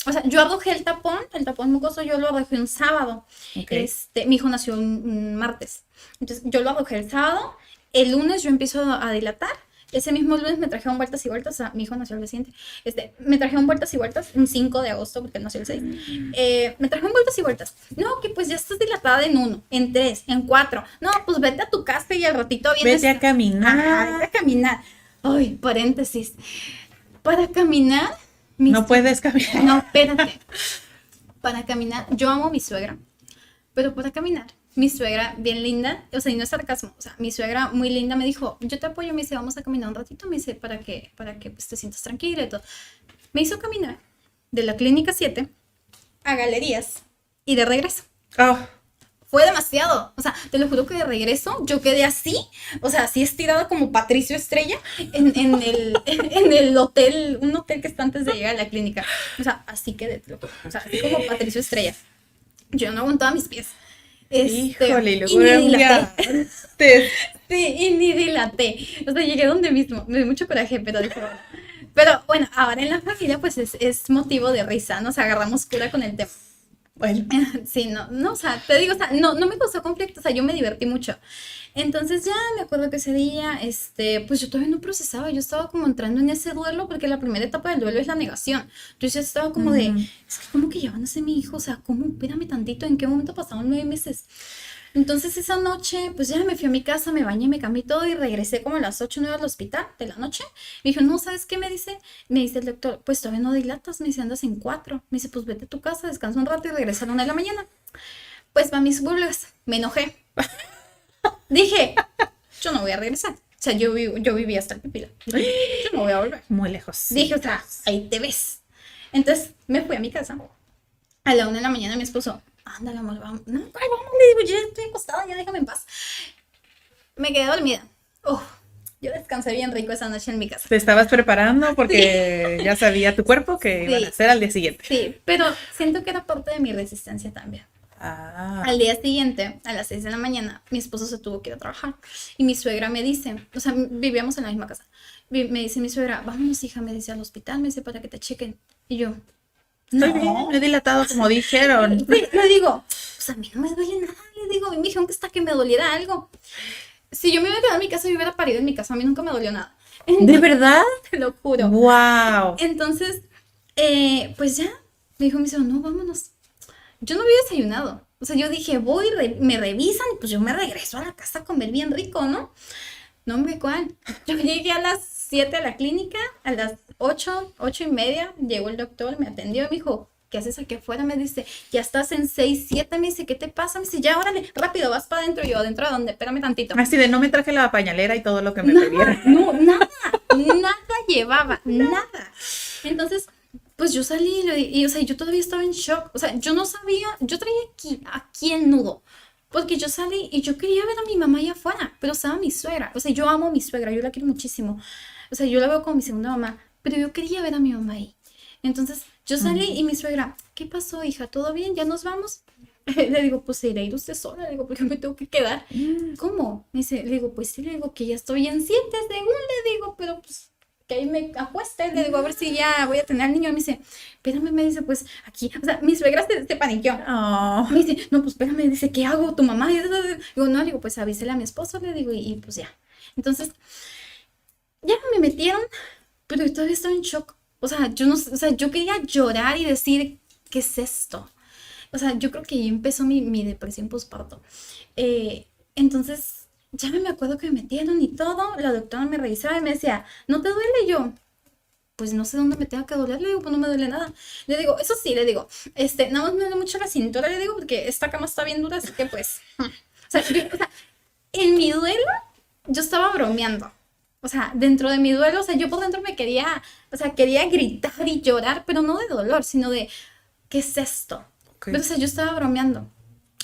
O sea, yo arrojé el tapón mucoso yo lo arrojé un sábado. Ok. Mi hijo nació un martes. Entonces, yo lo arrojé el sábado. El lunes yo empiezo a dilatar. Ese mismo lunes me trajeron vueltas y vueltas. O sea, mi hijo nació el día siguiente. Me trajeron vueltas y vueltas, un 5 de agosto, porque él nació el 6. Me trajeron vueltas y vueltas. No, que pues ya estás dilatada en 1, en 3, en 4. No, pues vete a tu casa y al ratito vienes. Vete a caminar. Ajá, vete a caminar. Ay, paréntesis. Para caminar. No puedes caminar. No, espérate. Para caminar, yo amo a mi suegra, pero para caminar, mi suegra, bien linda, o sea, y no es sarcasmo, o sea, mi suegra muy linda me dijo, yo te apoyo, me dice, vamos a caminar un ratito, me dice, para que pues, te sientas tranquila y todo. Me hizo caminar de la clínica 7 a Galerías y de regreso. Oh, Fue demasiado, o sea, te lo juro que de regreso yo quedé así, o sea, así estirada como Patricio Estrella en el hotel, un hotel que está antes de llegar a la clínica. O sea, así quedé, te lo juro, o sea, así como Patricio Estrella. Yo no aguantaba mis pies. híjole, y Y ni luego dilaté. te- Sí, y ni dilaté. O sea, llegué donde mismo. Me dio mucho coraje, pero dije, bueno. Pero bueno, ahora en la familia pues es motivo de risa, nos agarramos cura con el tema. Bueno, Sí, no, o sea, te digo, o sea, no me causó conflicto, o sea, yo me divertí mucho. Entonces ya me acuerdo que ese día, pues yo todavía no procesaba, yo estaba como entrando en ese duelo, porque la primera etapa del duelo es la negación. Yo ya estaba como de, ujú. es que como que ya van a ser mi hijo, o sea, ¿cómo? Espérame tantito, ¿en qué momento pasaron 9 meses? Entonces esa noche, pues ya me fui a mi casa, me bañé, me cambié todo y regresé como a las 8 o 9 al hospital de la noche. Me dijo, no, ¿sabes qué me dice? Me dice el doctor, pues todavía no dilatas, me dice, andas en 4. Me dice, pues vete a tu casa, descansa un rato y regresa a la 1 de la mañana. Pues va mis burlas, me enojé. Dije, yo no voy a regresar. O sea, yo viví hasta el pipila. Dije, yo no voy a volver. Muy lejos. Dije, o sea, ahí te ves. Entonces me fui a mi casa. A la 1 de la mañana mi esposo, ándale, amor, vamos. No, ¿cuál vamos? Le digo, ya estoy acostada, ya déjame en paz. Me quedé dormida. Uf, yo descansé bien rico esa noche en mi casa. Te estabas preparando porque ya sabía tu cuerpo que iban a Sí. hacer al día siguiente. Sí, pero siento que era parte de mi resistencia también. Ah, Al día siguiente, a las 6 de la mañana, mi esposo se tuvo que ir a trabajar. Y mi suegra me dice, o sea, vivíamos en la misma casa. Me dice mi suegra, vámonos, hija, me dice, al hospital, me dice, para que te chequen. Y yo, estoy bien, he dilatado como dijeron. Sí, le digo, pues a mí no me duele nada. Le digo, me dijeron que hasta que me doliera algo. Si yo me hubiera quedado en mi casa, yo hubiera parido en mi casa. A mí nunca me dolió nada. ¿De verdad? Te lo juro. Wow. Entonces, pues ya, me dijo mi suegra, no, vámonos. Yo no había desayunado. O sea, yo dije, voy, me revisan y pues yo me regreso a la casa a comer bien rico, ¿no? No, hombre, ¿cuál? Yo llegué a las 7 a la clínica, a las 8, 8:30, llegó el doctor, me atendió y me dijo, ¿qué haces aquí afuera? Me dice, ya estás en 6, 7, me dice, ¿qué te pasa? Me dice, ya, órale, rápido, vas para adentro. Y yo, ¿adentro de dónde? Espérame tantito. Así de no me traje la pañalera y todo lo que me pidieron. Nada, llevaba, nada. Entonces, pues yo salí y, o sea, yo todavía estaba en shock. O sea, yo no sabía, yo traía aquí el nudo. Porque yo salí y yo quería ver a mi mamá allá afuera, pero estaba mi suegra. O sea, yo amo a mi suegra, yo la quiero muchísimo. O sea, yo la veo como mi segunda mamá, pero yo quería ver a mi mamá ahí. Entonces, yo salí y mi suegra, ¿qué pasó, hija? ¿Todo bien? ¿Ya nos vamos? Le digo, pues se irá a ir usted sola, le digo, porque me tengo que quedar. ¿Cómo? Me dice, le digo, pues sí, le digo que ya estoy en 7 según le digo, pero pues que ahí me acueste, le digo, a ver si ya voy a tener al niño. Y me dice, espérame, me dice, pues aquí, o sea, mi suegra se paniqueó. Oh. Me dice, no, pues espérame, dice, ¿qué hago? ¿Tu mamá? Y digo, no, le digo, pues avísele a mi esposo, le digo, y pues ya. Entonces, ya me metieron, pero yo todavía estaba en shock. O sea, yo no, o sea, yo quería llorar y decir, ¿qué es esto? O sea, yo creo que ahí empezó mi depresión postparto. Entonces, ya me acuerdo que me metieron y todo, la doctora me revisaba y me decía, ¿no te duele? Y yo, pues no sé dónde me tenga que doler, le digo, pues no me duele nada. Le digo, eso sí, le digo, nada más me duele mucho la cintura, le digo, porque esta cama está bien dura, así que pues, o sea, o sea, en mi duelo, yo estaba bromeando. O sea, dentro de mi duelo, o sea, yo por dentro me quería, o sea, quería gritar y llorar, pero no de dolor, sino de, ¿qué es esto? Okay. Pero, o sea, yo estaba bromeando.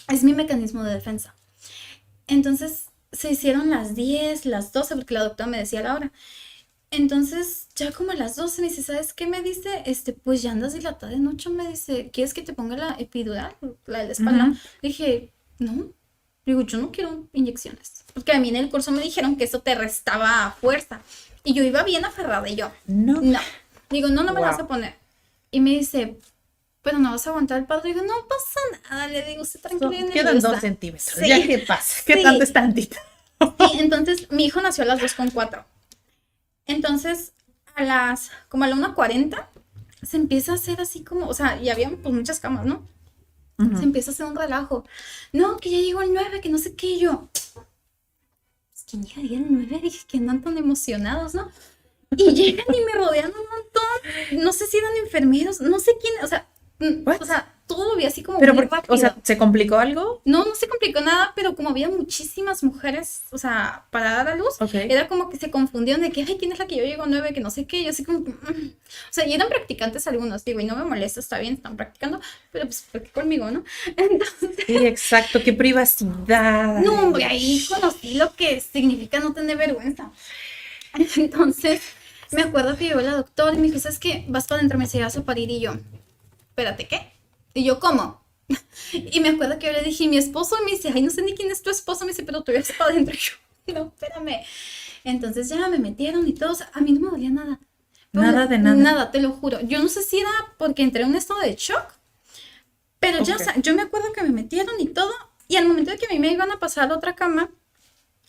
Es mi mecanismo de defensa. Entonces, se hicieron las 10, las 12, porque la doctora me decía la hora. Entonces, ya como a las 12 me dice, ¿sabes qué? Me dice, pues ya andas dilatada de noche, me dice, ¿quieres que te ponga la epidural, la de la espalda? Dije, no. Digo, yo no quiero inyecciones. Porque a mí en el curso me dijeron que eso te restaba fuerza. Y yo iba bien aferrada y yo, no. Digo, no me la vas a poner. Y me dice, pero no vas a aguantar el parto. Digo, no pasa nada. Le digo, usted tranquila. Quedan 2 centímetros. Sí. ¿Ya qué pasa? ¿Qué tanto es tantito? Sí, entonces mi hijo nació a las 2:04. Entonces, como a la 1:40, se empieza a hacer así como, o sea, y había pues muchas camas, ¿no? Se empieza a hacer un relajo. No, que ya llegó el 9, que no sé qué. Y yo, pues ¿quién llegaría el 9? Dije que andan tan emocionados, ¿no? Y llegan y me rodean un montón. No sé si eran enfermeros, no sé quién, o sea, todo lo vi así como pero muy rápido. O sea, ¿se complicó algo? No se complicó nada, pero como había muchísimas mujeres, o sea, para dar a luz, era como que se confundieron de que, ay, ¿quién es la que yo llego 9? Que no sé qué, yo así como, o sea, y eran practicantes algunos, digo, y no me molesta, está bien, están practicando, pero pues, ¿por qué conmigo, no? Entonces... Sí, exacto, qué privacidad. No, hombre, ahí conocí lo que significa no tener vergüenza. Entonces, me acuerdo que llegó la doctora y me dijo, ¿sabes qué? Vas para adentro, me dice, vas a parir, y yo, espérate, ¿qué? Y yo, ¿cómo? Y me acuerdo que yo le dije, mi esposo, y me dice, ay, no sé ni quién es tu esposo, me dice, pero tú vas para adentro. Y yo, no, espérame. Entonces ya me metieron y todo, o sea, a mí no me dolía nada. Nada de nada. Nada, te lo juro. Yo no sé si era porque entré en un estado de shock, pero ya, o sea, yo me acuerdo que me metieron y todo, y al momento de que a mí me iban a pasar a la otra cama,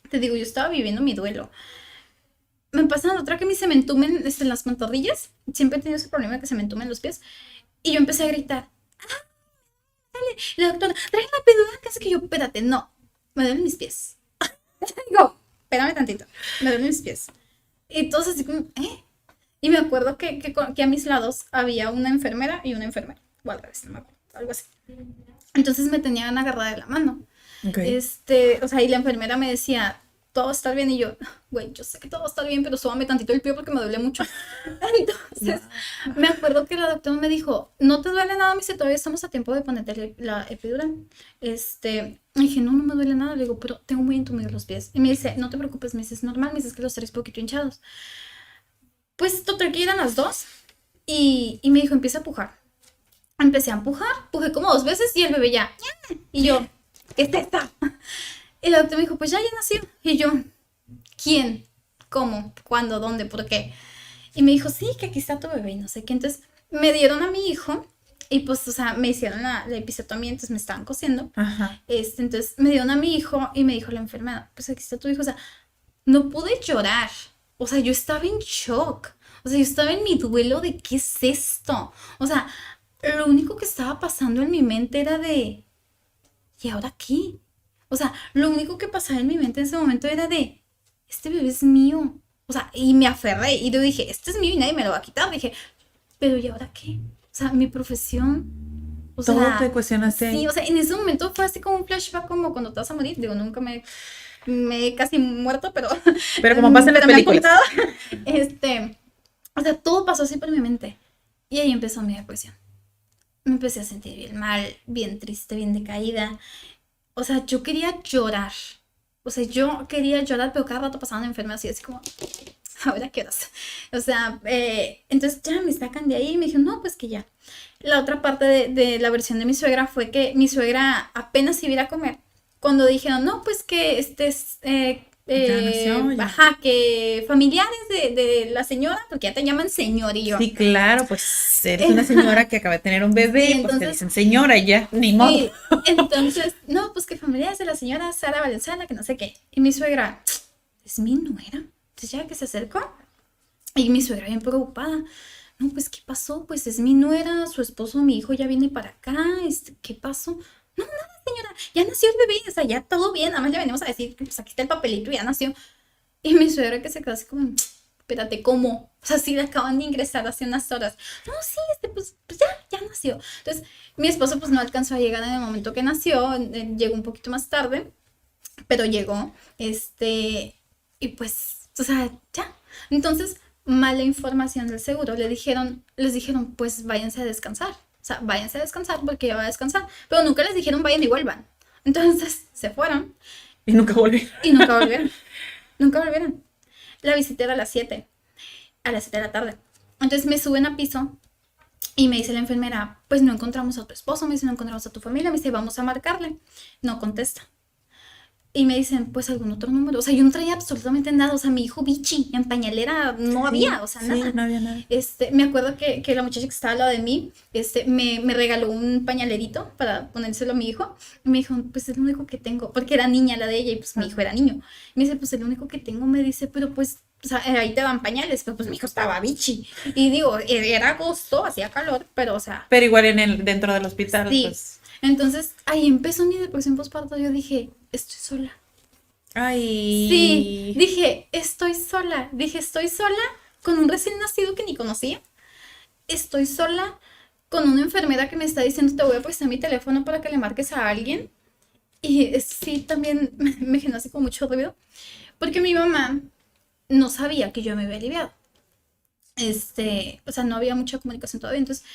te digo, yo estaba viviendo mi duelo. Me pasan a la otra que se me entumen las pantorrillas, siempre he tenido ese problema de que se me entumen los pies, y yo empecé a gritar, y la doctora, trae la epidural, que hace que yo, espérate, no, me duelen mis pies. Digo, espérame tantito, me duelen mis pies. Y todos así como, Y me acuerdo que a mis lados había una enfermera y una enfermera, o al revés, no me acuerdo, algo así. Entonces me tenían agarrada de la mano. Okay. O sea, y la enfermera me decía, todo va a estar bien, y yo, güey, yo sé que todo va a estar bien, pero súbame tantito el pie porque me duele mucho. Entonces, me acuerdo que la doctora me dijo, no te duele nada, me dice, todavía estamos a tiempo de ponerte la epidural. Me dije, no me duele nada, le digo, pero tengo muy entumidos los pies. Y me dice, no te preocupes, me dice, es normal, me dice, es que los traes poquito hinchados. Pues total que eran las 2 y me dijo, empieza a pujar. Empecé a empujar, pujé como 2 veces y el bebé ya. Y yo, ¿qué es esto? Y la doctora me dijo, pues ya nació. Y yo, ¿quién? ¿Cómo? ¿Cuándo? ¿Dónde? ¿Por qué? Y me dijo, sí, que aquí está tu bebé y no sé qué. Entonces me dieron a mi hijo y pues, o sea, me hicieron la episiotomía, entonces me estaban cosiendo. Ajá. Entonces me dieron a mi hijo y me dijo la enfermera, pues aquí está tu hijo. O sea, no pude llorar. O sea, yo estaba en shock. O sea, yo estaba en mi duelo de ¿qué es esto? O sea, lo único que estaba pasando en mi mente era de ¿y ahora qué? O sea, lo único que pasaba en mi mente en ese momento era de este bebé es mío. O sea, y me aferré y yo dije, este es mío y nadie me lo va a quitar. Dije, pero ¿y ahora qué? O sea, mi profesión. O todo sea, te cuestionaste. Sí, o sea, en ese momento fue así como un flashback como cuando te vas a morir. Digo, nunca me he casi muerto, pero como pasa en las películas. O sea, todo pasó así por mi mente. Y ahí empezó mi depresión. Me empecé a sentir bien mal, bien triste, bien decaída. O sea, yo quería llorar. O sea, yo quería llorar, pero cada rato pasaba una enferma así como, ¿ahora qué horas? O sea, entonces ya me sacan de ahí y me dijeron, no, pues que ya. La otra parte de la versión de mi suegra fue que mi suegra apenas iba a ir a comer. Cuando dijeron, no, pues que Ya nació, ya. Ajá, que familiares de la señora, porque ya te llaman señor y yo. Sí, claro, pues eres una señora que acaba de tener un Sí, bebé, pues te entonces, dicen señora y ya, ni modo. sí, entonces, no, pues que familiares de la señora Sara Valenzuela, que no sé qué. Y mi suegra, es mi nuera. Entonces ya que se acercó, y mi suegra bien preocupada. No, pues, ¿qué pasó? Pues es mi nuera, su esposo, mi hijo ya viene para acá. ¿Qué pasó? No, nada, señora, ya nació el bebé, o sea, ya todo bien. Nada más le venimos a decir que pues aquí está el papelito, ya nació. Y mi suegra que se quedó así como, espérate, ¿cómo? O sea, sí le acaban de ingresar hace unas horas. No, sí, pues ya nació. Entonces, mi esposo pues no alcanzó a llegar en el momento que nació, llegó un poquito más tarde, pero llegó, y pues, o sea, ya. Entonces, mala información del seguro, les dijeron, pues váyanse a descansar. O sea, váyanse a descansar porque ya va a descansar. Pero nunca les dijeron vayan y vuelvan. Entonces, se fueron Y nunca volví. y nunca volvieron. Nunca volvieron. La visita era a las 7 de la tarde. Entonces me suben a piso y me dice la enfermera, pues no encontramos a tu esposo, me dice, no encontramos a tu familia, me dice, vamos a marcarle. No contesta. Y me dicen, pues algún otro número. O sea, yo no traía absolutamente nada. O sea, mi hijo bichi en pañalera no había, o sea, Sí, nada. no había nada. Me acuerdo que la muchacha que estaba al lado de mí, me regaló un pañalerito para ponérselo a mi hijo. Y me dijo, pues es lo único que tengo, porque era niña la de ella y pues mi hijo era niño. Y me dice, pues es lo único que tengo, me dice, pero pues, o sea, ahí te dan pañales, pero pues mi hijo estaba bichi. Y digo, era agosto, hacía calor, pero o sea, Pero igual dentro del hospital, sí. pues. Entonces, ahí empezó mi depresión postparto. Yo dije, estoy sola. Sí, Ay. dije, estoy sola. Dije, estoy sola con un recién nacido que ni conocía. Estoy sola con una enfermera que me está diciendo, te voy a prestar mi teléfono para que le marques a alguien. Y sí, también me generó así como mucho ruido. Porque mi mamá no sabía que yo me había aliviado. O sea, no había mucha comunicación todavía. Entonces,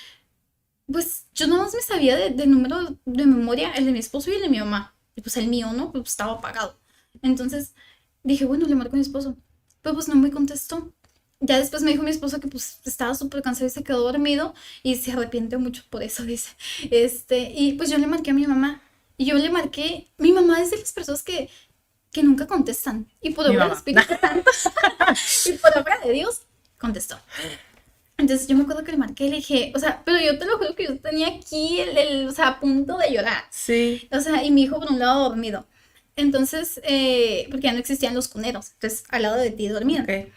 pues yo nada más me sabía del número de memoria, el de mi esposo y el de mi mamá. Y pues el mío, ¿no? Pues estaba apagado. Entonces dije, bueno, le marco a mi esposo. Pero pues no me contestó. Ya después me dijo mi esposo que pues estaba súper cansado y se quedó dormido y se arrepiente mucho por eso, dice. Y pues yo le marqué a mi mamá. Y yo le marqué, mi mamá es de las personas que nunca contestan. Y por Mi obra del mamá. Espíritu Santo y por obra de Dios, contestó. Entonces yo me acuerdo que le marqué y le dije, o sea, pero yo te lo juro que yo tenía aquí o sea, a punto de llorar. Sí. O sea, y mi hijo por un lado dormido. Entonces, porque ya no existían los cuneros, entonces al lado de ti dormían. Ok.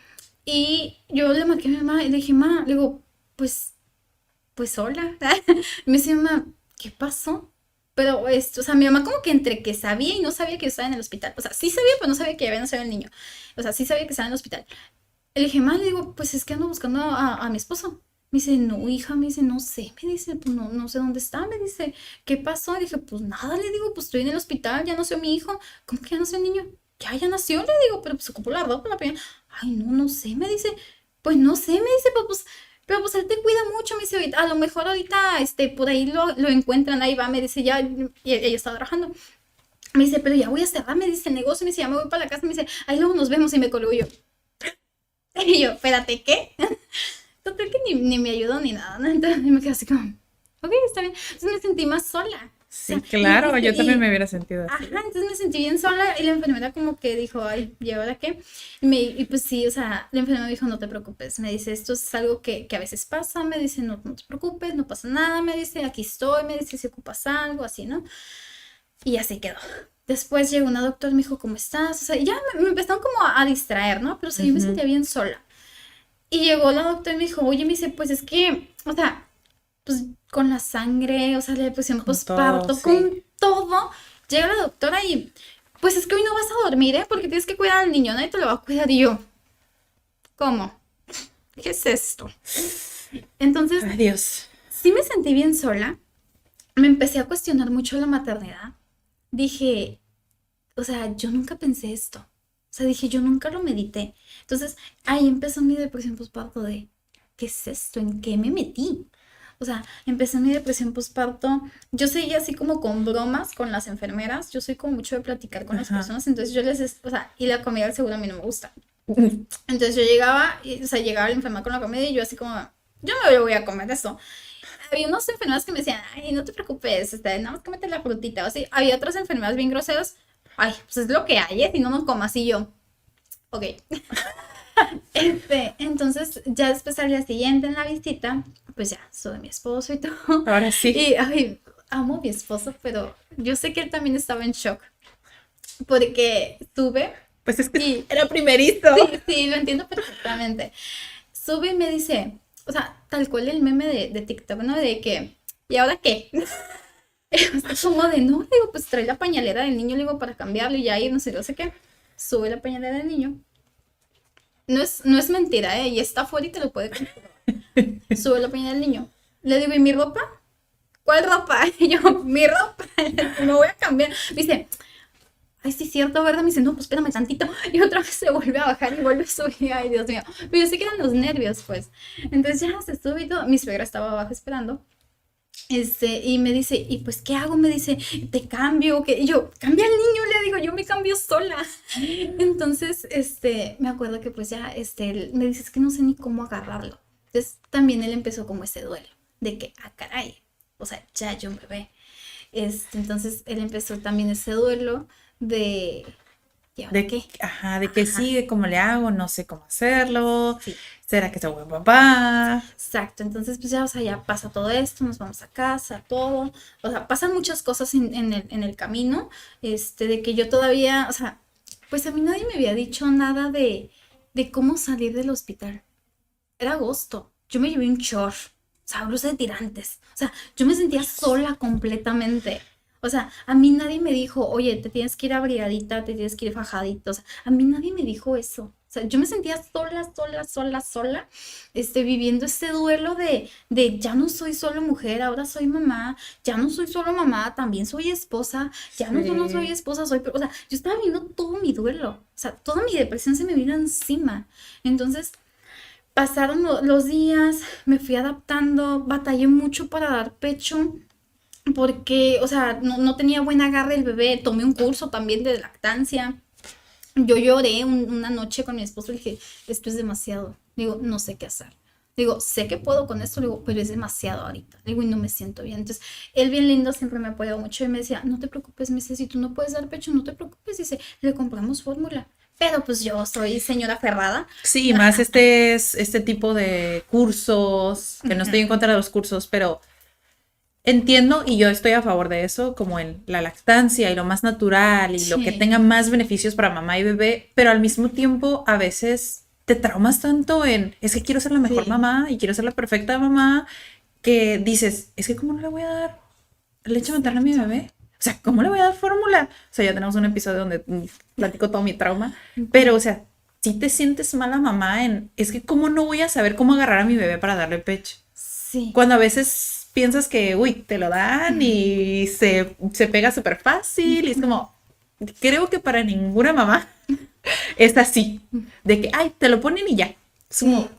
Y yo le marqué a mi mamá y le dije, ma, le digo, pues hola. Me dice, mamá, ¿qué pasó? Pero o sea, mi mamá como que entre que sabía y no sabía que yo estaba en el hospital. O sea, sí sabía, pero no sabía que había nacido el niño. O sea, sí sabía que estaba en el hospital. Le dije, ma, le digo, pues es que ando buscando a mi esposo. Me dice, no, hija, me dice, no sé, me dice, pues no sé dónde está, me dice, ¿qué pasó? Le dije, pues nada, le digo, pues estoy en el hospital, ya nació mi hijo. ¿Cómo que ya nació el niño? Ya nació, le digo, pero pues ocupó la ropa, la piel. Ay, no sé, me dice, pues no sé, me dice, pero pues él te cuida mucho, me dice, a lo mejor ahorita, por ahí lo encuentran, ahí va, me dice, ya, y ella está trabajando. Me dice, pero ya voy a cerrar, me dice, el negocio, me dice, ya me voy para la casa, me dice, ahí luego nos vemos y me colgó yo. Y yo, espérate, ¿qué? Total que ni me ayudó ni nada, ¿no? Entonces me quedé así como, ok, está bien. Entonces me sentí más sola. O Sí, sea, claro, yo también me hubiera sentido ajá, así. entonces me sentí bien sola y la enfermera como que dijo, ay, ¿y ahora qué? Y pues sí, o sea, la enfermera me dijo, no te preocupes, me dice, esto es algo que a veces pasa, me dice, no te preocupes, no pasa nada, me dice, aquí estoy, me dice, si ocupas algo, así, ¿no? Y así quedó. Después llegó una doctora y me dijo, ¿cómo estás? O sea, ya me empezaron como a distraer, ¿no? Pero o sea, yo me Ujú. sentía bien sola. Y llegó la doctora y me dijo, oye, me dice, pues es que, o sea, pues con la sangre, o sea, la depresión Con todo, postparto, sí. con todo. Llega la doctora y, pues es que hoy no vas a dormir, ¿eh? Porque tienes que cuidar al niño, nadie te lo va a cuidar. Y yo, ¿cómo? ¿Qué es esto? Entonces, Ay, Dios. sí me sentí bien sola. Me empecé a cuestionar mucho la maternidad. Dije, o sea, yo nunca pensé esto. O sea, dije, yo nunca lo medité. Entonces, ahí empezó mi depresión postparto de, ¿qué es esto? ¿En qué me metí? O sea, empecé mi depresión postparto. Yo seguía así como con bromas con las enfermeras. Yo soy como mucho de platicar con las Ajá. personas. Entonces o sea, y la comida al seguro a mí no me gusta. Entonces yo llegaba, o sea, llegaba la enfermera con la comida y yo así como, yo me lo voy a comer eso. Había unos enfermeras que me decían, ay, no te preocupes, nada más cómete la frutita. O así, había otras enfermeras bien groseras, ay, pues es lo que hay, ¿eh? Si no, no comas. Y yo, Ok. Entonces, ya después al día siguiente en la visita, pues ya, sube mi esposo y todo. Ahora sí. Y, ay, amo a mi esposo, pero yo sé que él también estaba en shock, porque sube Pues es que y era primerito. sí, sí, lo entiendo perfectamente. Sube y me dice, o sea, tal cual el meme de TikTok, ¿no? De que, ¿y ahora qué? Es como de, no, le digo, pues trae la pañalera del niño, le digo, para cambiarlo y ya ir, no sé qué. Sube la pañalera del niño. No es mentira, ¿eh? Y está afuera y te lo puede comprobar. Sube la pañalera del niño. Le digo, ¿y mi ropa? ¿Cuál ropa? Y yo, mi ropa, me voy a cambiar. Me dice, ay, sí, cierto, ¿verdad? Me dice, no, pues espérame tantito. Y otra vez se vuelve a bajar y vuelve a subir. Ay, Dios mío. Pero yo sé que eran los nervios, pues. Entonces ya se sube y todo. Mi suegra estaba abajo esperando. Y me dice, ¿y pues qué hago? Me dice, te cambio, que y yo, cambia al niño, le digo, yo me cambio sola. Entonces, me acuerdo que pues ya, él me dice, es que no sé ni cómo agarrarlo. Entonces, también él empezó como ese duelo, de que, ah, caray, o sea, ya yo un bebé. Entonces, él empezó también ese duelo de, ¿y ahora De, qué? ajá, de que Ajá, sigue, ¿cómo le hago? No sé cómo hacerlo. sí. ¿Será que soy buen papá? Exacto, entonces pues ya, o sea, ya pasa todo esto, nos vamos a casa, todo, o sea, pasan muchas cosas en el camino, de que yo todavía, o sea, pues a mí nadie me había dicho nada de cómo salir del hospital. Era agosto, yo me llevé un short, o sea, blusa de tirantes, o sea, yo me sentía sola completamente. O sea, a mí nadie me dijo, oye, te tienes que ir abrigadita, te tienes que ir fajadita. O sea, a mí nadie me dijo eso. O sea, yo me sentía sola, sola, sola, sola, viviendo este duelo de ya no soy solo mujer, ahora soy mamá, ya no soy solo mamá, también soy esposa, ya no solo soy Sí. esposa, o sea, yo estaba viendo todo mi duelo, o sea, toda mi depresión se me vino encima. Entonces, pasaron los días, me fui adaptando, batallé mucho para dar pecho, porque, o sea, no tenía buen agarre el bebé, tomé un curso también de lactancia. Yo lloré una noche con mi esposo y dije, esto es demasiado. Digo, no sé qué hacer. Digo, sé que puedo con esto, digo, pero es demasiado ahorita. Digo, y no me siento bien. Entonces, él bien lindo siempre me apoyó mucho y me decía, no te preocupes, me dice, si tú no puedes dar pecho, no te preocupes. Dice, le compramos fórmula. Pero pues yo soy señora ferrada. Sí, más este tipo de cursos, que no estoy en contra de los cursos, pero entiendo y yo estoy a favor de eso, como en la lactancia y lo más natural y lo que Sí, tenga más beneficios para mamá y bebé, pero al mismo tiempo a veces te traumas tanto en, es que quiero ser la mejor sí, mamá y quiero ser la perfecta mamá, que dices, es que ¿cómo no le voy a dar leche materna a mi exacto. bebé? O sea, ¿cómo le voy a dar fórmula? O sea, ya tenemos un episodio donde platico todo mi trauma, Ujú. pero o sea, si te sientes mala mamá en, es que ¿cómo no voy a saber cómo agarrar a mi bebé para darle pecho? Sí, Cuando a veces piensas que, uy, te lo dan y se pega súper fácil y es como, creo que para ninguna mamá es así, de que, ay, te lo ponen y ya. Es como, sí,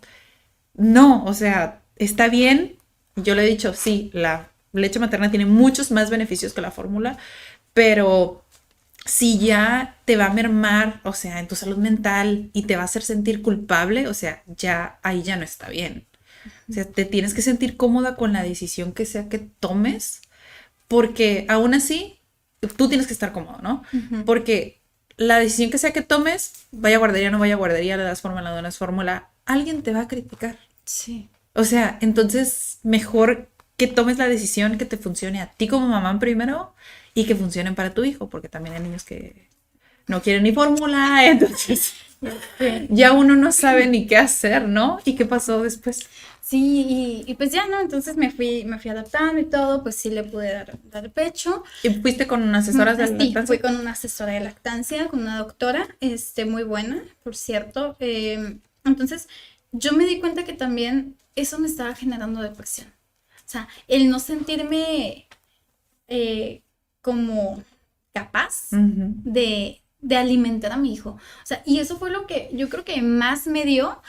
no, o sea, está bien. Yo le he dicho, sí, la leche materna tiene muchos más beneficios que la fórmula, pero si ya te va a mermar, o sea, en tu salud mental y te va a hacer sentir culpable, o sea, ya ahí ya no está bien. O sea, te tienes que sentir cómoda con la decisión que sea que tomes, porque aún así tú tienes que estar cómodo, ¿no? ujú, Porque la decisión que sea que tomes, vaya guardería, no vaya guardería, le das fórmula, no le das fórmula, alguien te va a criticar. sí, O sea, entonces mejor que tomes la decisión que te funcione a ti como mamá primero y que funcionen para tu hijo, porque también hay niños que no quieren ni fórmula, entonces sí. ya uno no sabe ni qué hacer, ¿no? ¿Y qué pasó después? Sí, y pues ya, ¿no? Entonces me fui adaptando y todo, pues sí le pude dar pecho. ¿Y fuiste con asesoras de Sí, fui lactancia? con una asesora de lactancia, con una doctora, muy buena, por cierto. Entonces, yo me di cuenta que también eso me estaba generando depresión. O sea, el no sentirme eh, como capaz Ujú. de alimentar a mi hijo. O sea, y eso fue lo que yo creo que más me dio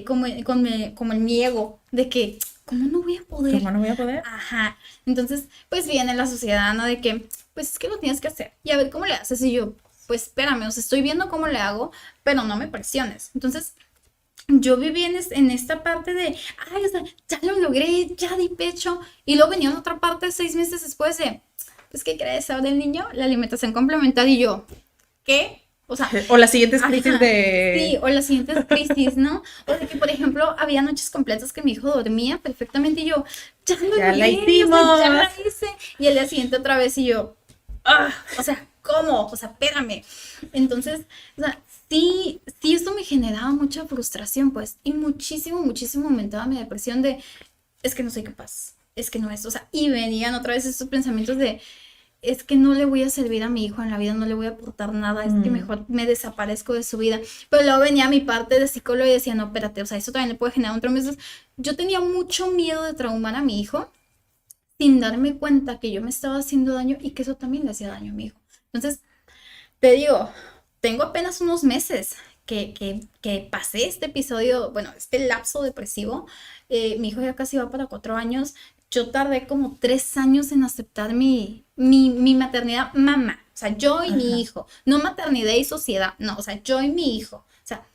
como el miedo de que, ¿cómo no voy a poder? ¿Cómo no voy a poder? Ajá. Entonces, pues viene la sociedad, ¿no? De que, pues es que lo tienes que hacer. Y a ver cómo le haces. Y yo, pues espérame, o sea, estoy viendo cómo le hago, pero no me presiones. Entonces, yo viví en esta parte de, ay, o sea, ya lo logré, ya di pecho. Y luego venía otra parte 6 meses después de, pues, ¿qué crees? Ahora el niño, la alimentación complementaria. Y yo, ¿qué? O sea, O las siguientes crisis ajá, de... sí, o las siguientes crisis, ¿no? O sea, que por ejemplo, había noches completas que mi hijo dormía perfectamente y yo, ya lo Ya la logré, o sea, ya hicimos. la hice. Y el día siguiente otra vez y yo, o sea, ¿cómo? O sea, espérame. Entonces, o sea, sí, sí, esto me generaba mucha frustración, pues, y muchísimo, muchísimo aumentaba mi depresión de, es que no soy capaz, es que no es, o sea, y venían otra vez estos pensamientos de, es que no le voy a servir a mi hijo en la vida, no le voy a aportar nada, es que mejor me desaparezco de su vida. Pero luego venía mi parte de psicólogo y decía, no, espérate, o sea, eso también le puede generar un trauma. Entonces, yo tenía mucho miedo de traumar a mi hijo sin darme cuenta que yo me estaba haciendo daño y que eso también le hacía daño a mi hijo. Entonces, te digo, tengo apenas unos meses que pasé este episodio, bueno, este lapso depresivo. Mi hijo ya casi va para 4 años. Yo tardé como 3 años en aceptar mi maternidad mamá. O sea, yo y mi Ajá. hijo. No maternidad y sociedad. No, o sea, yo y mi hijo. O sea,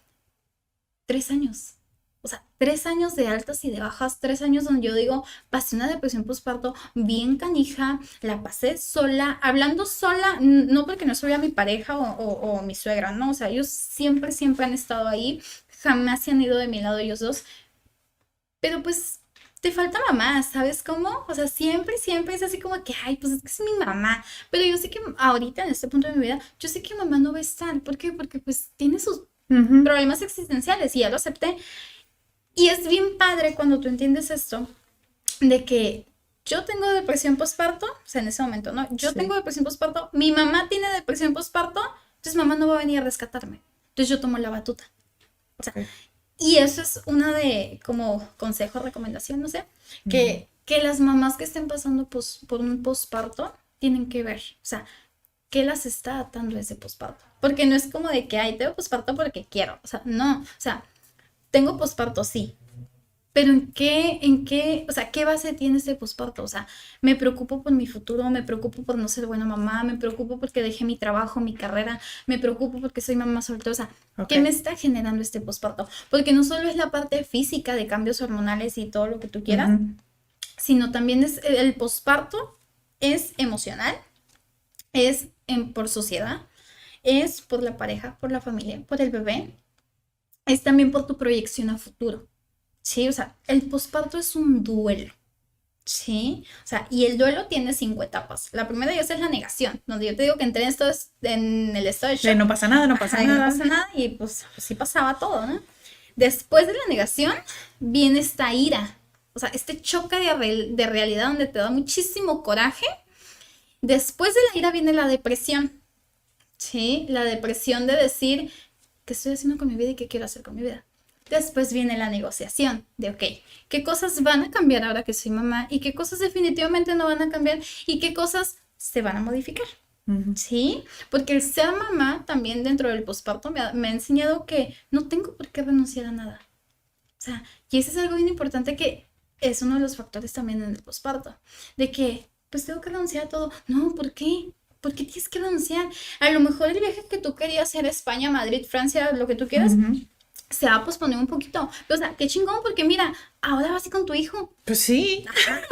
3 años. O sea, 3 años de altas y de bajas, 3 años donde yo digo, pasé una depresión postparto bien canija, la pasé sola, hablando sola, no porque no soy a mi pareja o mi suegra, no, o sea, ellos siempre, siempre han estado ahí, jamás se han ido de mi lado ellos dos, pero pues te falta mamá, ¿sabes cómo? O sea, siempre, siempre es así como que, ay, pues es que es mi mamá, pero yo sé que ahorita, en este punto de mi vida, yo sé que mamá no va a estar, ¿por qué? Porque pues tiene sus Ujú. problemas existenciales y ya lo acepté. Y es bien padre cuando tú entiendes esto, de que yo tengo depresión postparto, o sea, en ese momento, ¿no? Yo Sí. tengo depresión postparto, mi mamá tiene depresión postparto, entonces mamá no va a venir a rescatarme. Entonces yo tomo la batuta. O sea, Ok. y eso es una de, como consejo, recomendación, no sé, Ujú. que las mamás que estén pasando por un postparto tienen que ver, o sea, qué las está atando ese postparto. Porque no es como de que, ay, tengo postparto porque quiero, o sea, no, o sea, tengo postparto, sí, pero o sea, qué base tiene este posparto? O sea, me preocupo por mi futuro, me preocupo por no ser buena mamá, me preocupo porque dejé mi trabajo, mi carrera, me preocupo porque soy mamá soltera. O sea, Ok. ¿qué me está generando este posparto? Porque no solo es la parte física de cambios hormonales y todo lo que tú quieras, Ujú. sino también es el posparto, es emocional, por sociedad, es por la pareja, por la familia, por el bebé, es también por tu proyección a futuro. Sí, o sea, el posparto es un duelo. Sí, o sea, y el duelo tiene 5 etapas. La primera de ellas es la negación, donde yo te digo que entré en el estado de De shock, no pasa nada, no pasa ajá, y no nada. pasa nada, y pues sí pasaba todo, ¿no? Después de la negación viene esta ira, o sea, este choque de realidad donde te da muchísimo coraje. Después de la ira viene la depresión, ¿sí? La depresión de decir, ¿qué estoy haciendo con mi vida y qué quiero hacer con mi vida? Después viene la negociación de, ok, ¿qué cosas van a cambiar ahora que soy mamá y qué cosas definitivamente no van a cambiar y qué cosas se van a modificar? Ujú. ¿Sí? Porque el ser mamá también dentro del posparto me ha enseñado que no tengo por qué renunciar a nada. O sea, y ese es algo bien importante que es uno de los factores también en el posparto, de que pues tengo que renunciar a todo. No, ¿por qué? ¿Por qué tienes que renunciar? A lo mejor el viaje que tú querías hacer a España, Madrid, Francia, lo que tú quieras, Ujú. se va a posponer un poquito. Pero, o sea, qué chingón, porque mira, ahora vas a ir con tu hijo. Pues sí.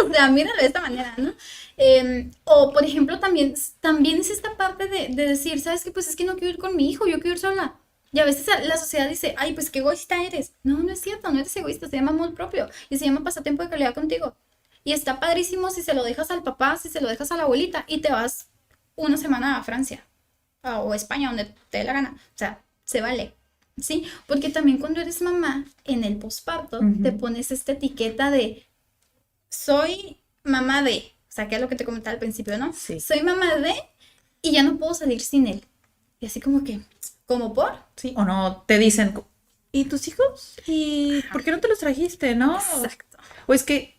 O sea, míralo de esta manera, ¿no? O, por ejemplo, también es esta parte de decir, ¿sabes qué? Pues es que no quiero ir con mi hijo, yo quiero ir sola. Y a veces la sociedad dice, ay, pues qué egoísta eres. No, no es cierto, no eres egoísta, se llama amor propio y se llama pasatiempo de calidad contigo. Y está padrísimo si se lo dejas al papá, si se lo dejas a la abuelita y te vas una semana a Francia o España, donde te dé la gana. O sea, se vale. ¿Sí? Porque también cuando eres mamá, en el posparto, te Ujú. pones esta etiqueta de soy mamá de, o sea, que es lo que te comentaba al principio, ¿no? Sí. Soy mamá de y ya no puedo salir sin él. Y así como que, ¿como por? Sí. O no, te dicen, ¿y tus hijos? ¿Y por qué no te los trajiste, no? Exacto. O es que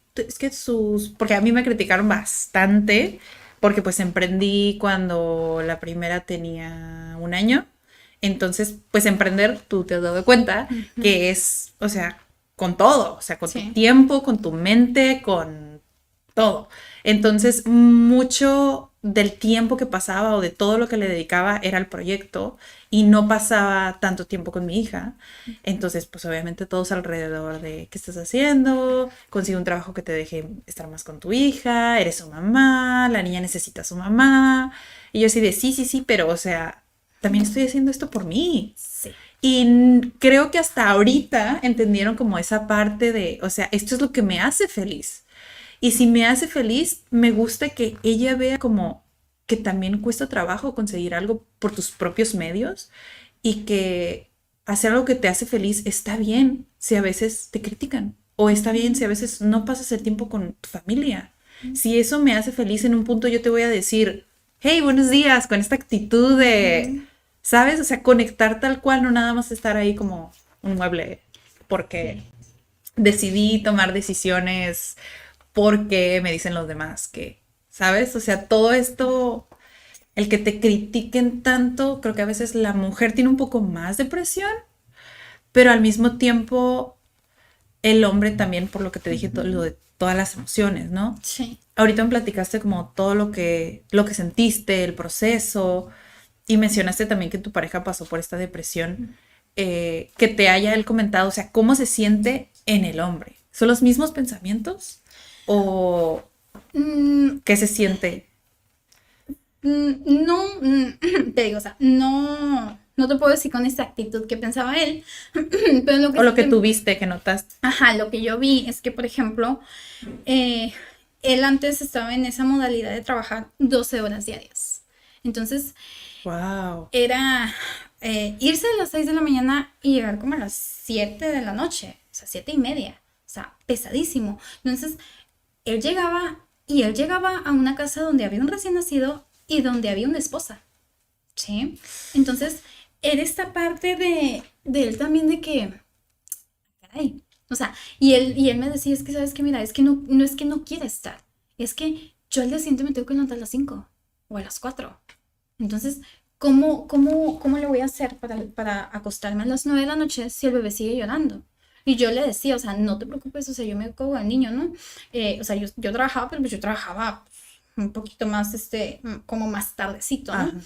sus, porque a mí me criticaron bastante, porque pues emprendí cuando la primera tenía 1 año. Entonces, pues emprender, tú te has dado cuenta Ujú. que es, o sea, con todo, o sea, con tu Sí. tiempo, con tu mente, con todo. Entonces, mucho del tiempo que pasaba o de todo lo que le dedicaba era al proyecto y no pasaba tanto tiempo con mi hija. Entonces, pues obviamente todos alrededor de qué estás haciendo, consigue un trabajo que te deje estar más con tu hija, eres su mamá, la niña necesita a su mamá. Y yo así de sí, sí, sí, pero o sea, también estoy haciendo esto por mí. Sí. Y creo que hasta ahorita entendieron como esa parte de, o sea, esto es lo que me hace feliz. Y si me hace feliz, me gusta que ella vea como que también cuesta trabajo conseguir algo por tus propios medios y que hacer algo que te hace feliz está bien si a veces te critican o está bien si a veces no pasas el tiempo con tu familia. Si eso me hace feliz, en un punto yo te voy a decir, hey, buenos días, con esta actitud de, ¿sabes? O sea, conectar tal cual, no nada más estar ahí como un mueble porque decidí tomar decisiones porque me dicen los demás que, ¿sabes? O sea, todo esto, el que te critiquen tanto, creo que a veces la mujer tiene un poco más de presión, pero al mismo tiempo el hombre también, por lo que te dije, todo lo de todas las emociones, ¿no? Sí. Ahorita me platicaste como todo lo que sentiste, el proceso, y mencionaste también que tu pareja pasó por esta depresión, que te haya él comentado, o sea, ¿cómo se siente en el hombre? ¿Son los mismos pensamientos? ¿O Mm, qué se siente? no, te digo, o sea, no te puedo decir con esa actitud que pensaba él, pero lo que ¿O lo sí que tuviste, que notaste? ajá, lo que yo vi es que, por ejemplo, eh, él antes estaba en esa modalidad de trabajar 12 horas diarias. Entonces, Wow. era irse a las 6 de la mañana y llegar como a las 7 de la noche, o sea, 7:30, o sea, pesadísimo. Entonces, él llegaba a una casa donde había un recién nacido y donde había una esposa, ¿sí? Entonces, era esta parte de él también de que, caray, o sea, y él me decía, es que, ¿sabes qué? Mira, es que no es que no quiera estar, es que yo al día siguiente me tengo que levantar a las 5 o a las 4. Entonces, ¿cómo le voy a hacer para acostarme a las 9 de la noche si el bebé sigue llorando? Y yo le decía, o sea, no te preocupes, o sea, yo me ocupo del niño, ¿no? O sea, yo trabajaba, pero pues yo trabajaba un poquito más, como más tardecito, ¿no? Ajá.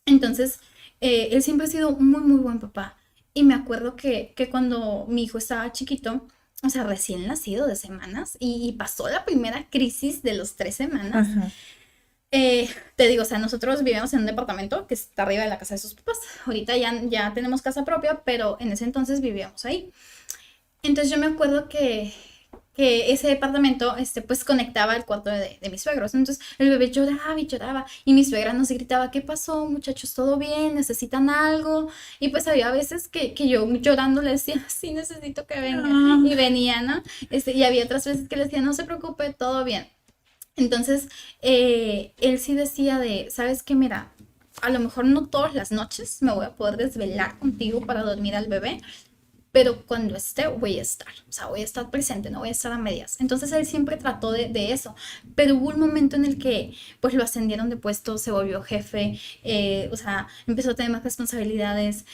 Entonces, él siempre ha sido un muy, muy buen papá. Y me acuerdo que cuando mi hijo estaba chiquito, o sea, recién nacido de semanas, y pasó la primera crisis de los 3 semanas, Ajá. te digo, o sea, nosotros vivíamos en un departamento que está arriba de la casa de sus papás. Ahorita ya tenemos casa propia, pero en ese entonces vivíamos ahí. Entonces yo me acuerdo que ese departamento, pues conectaba al cuarto de mis suegros. Entonces el bebé lloraba y lloraba y mi suegra nos gritaba, ¿qué pasó, muchachos? ¿Todo bien? ¿Necesitan algo? Y pues había veces que yo llorando le decía, sí, necesito que venga. Ah, Y venía, ¿no? Y había otras veces que le decía, no se preocupe, todo bien. Entonces, él sí decía ¿sabes qué? Mira, a lo mejor no todas las noches me voy a poder desvelar contigo para dormir al bebé, pero cuando esté voy a estar, o sea, voy a estar presente, no voy a estar a medias. Entonces él siempre trató de eso, pero hubo un momento en el que pues lo ascendieron de puesto, se volvió jefe, o sea, empezó a tener más responsabilidades,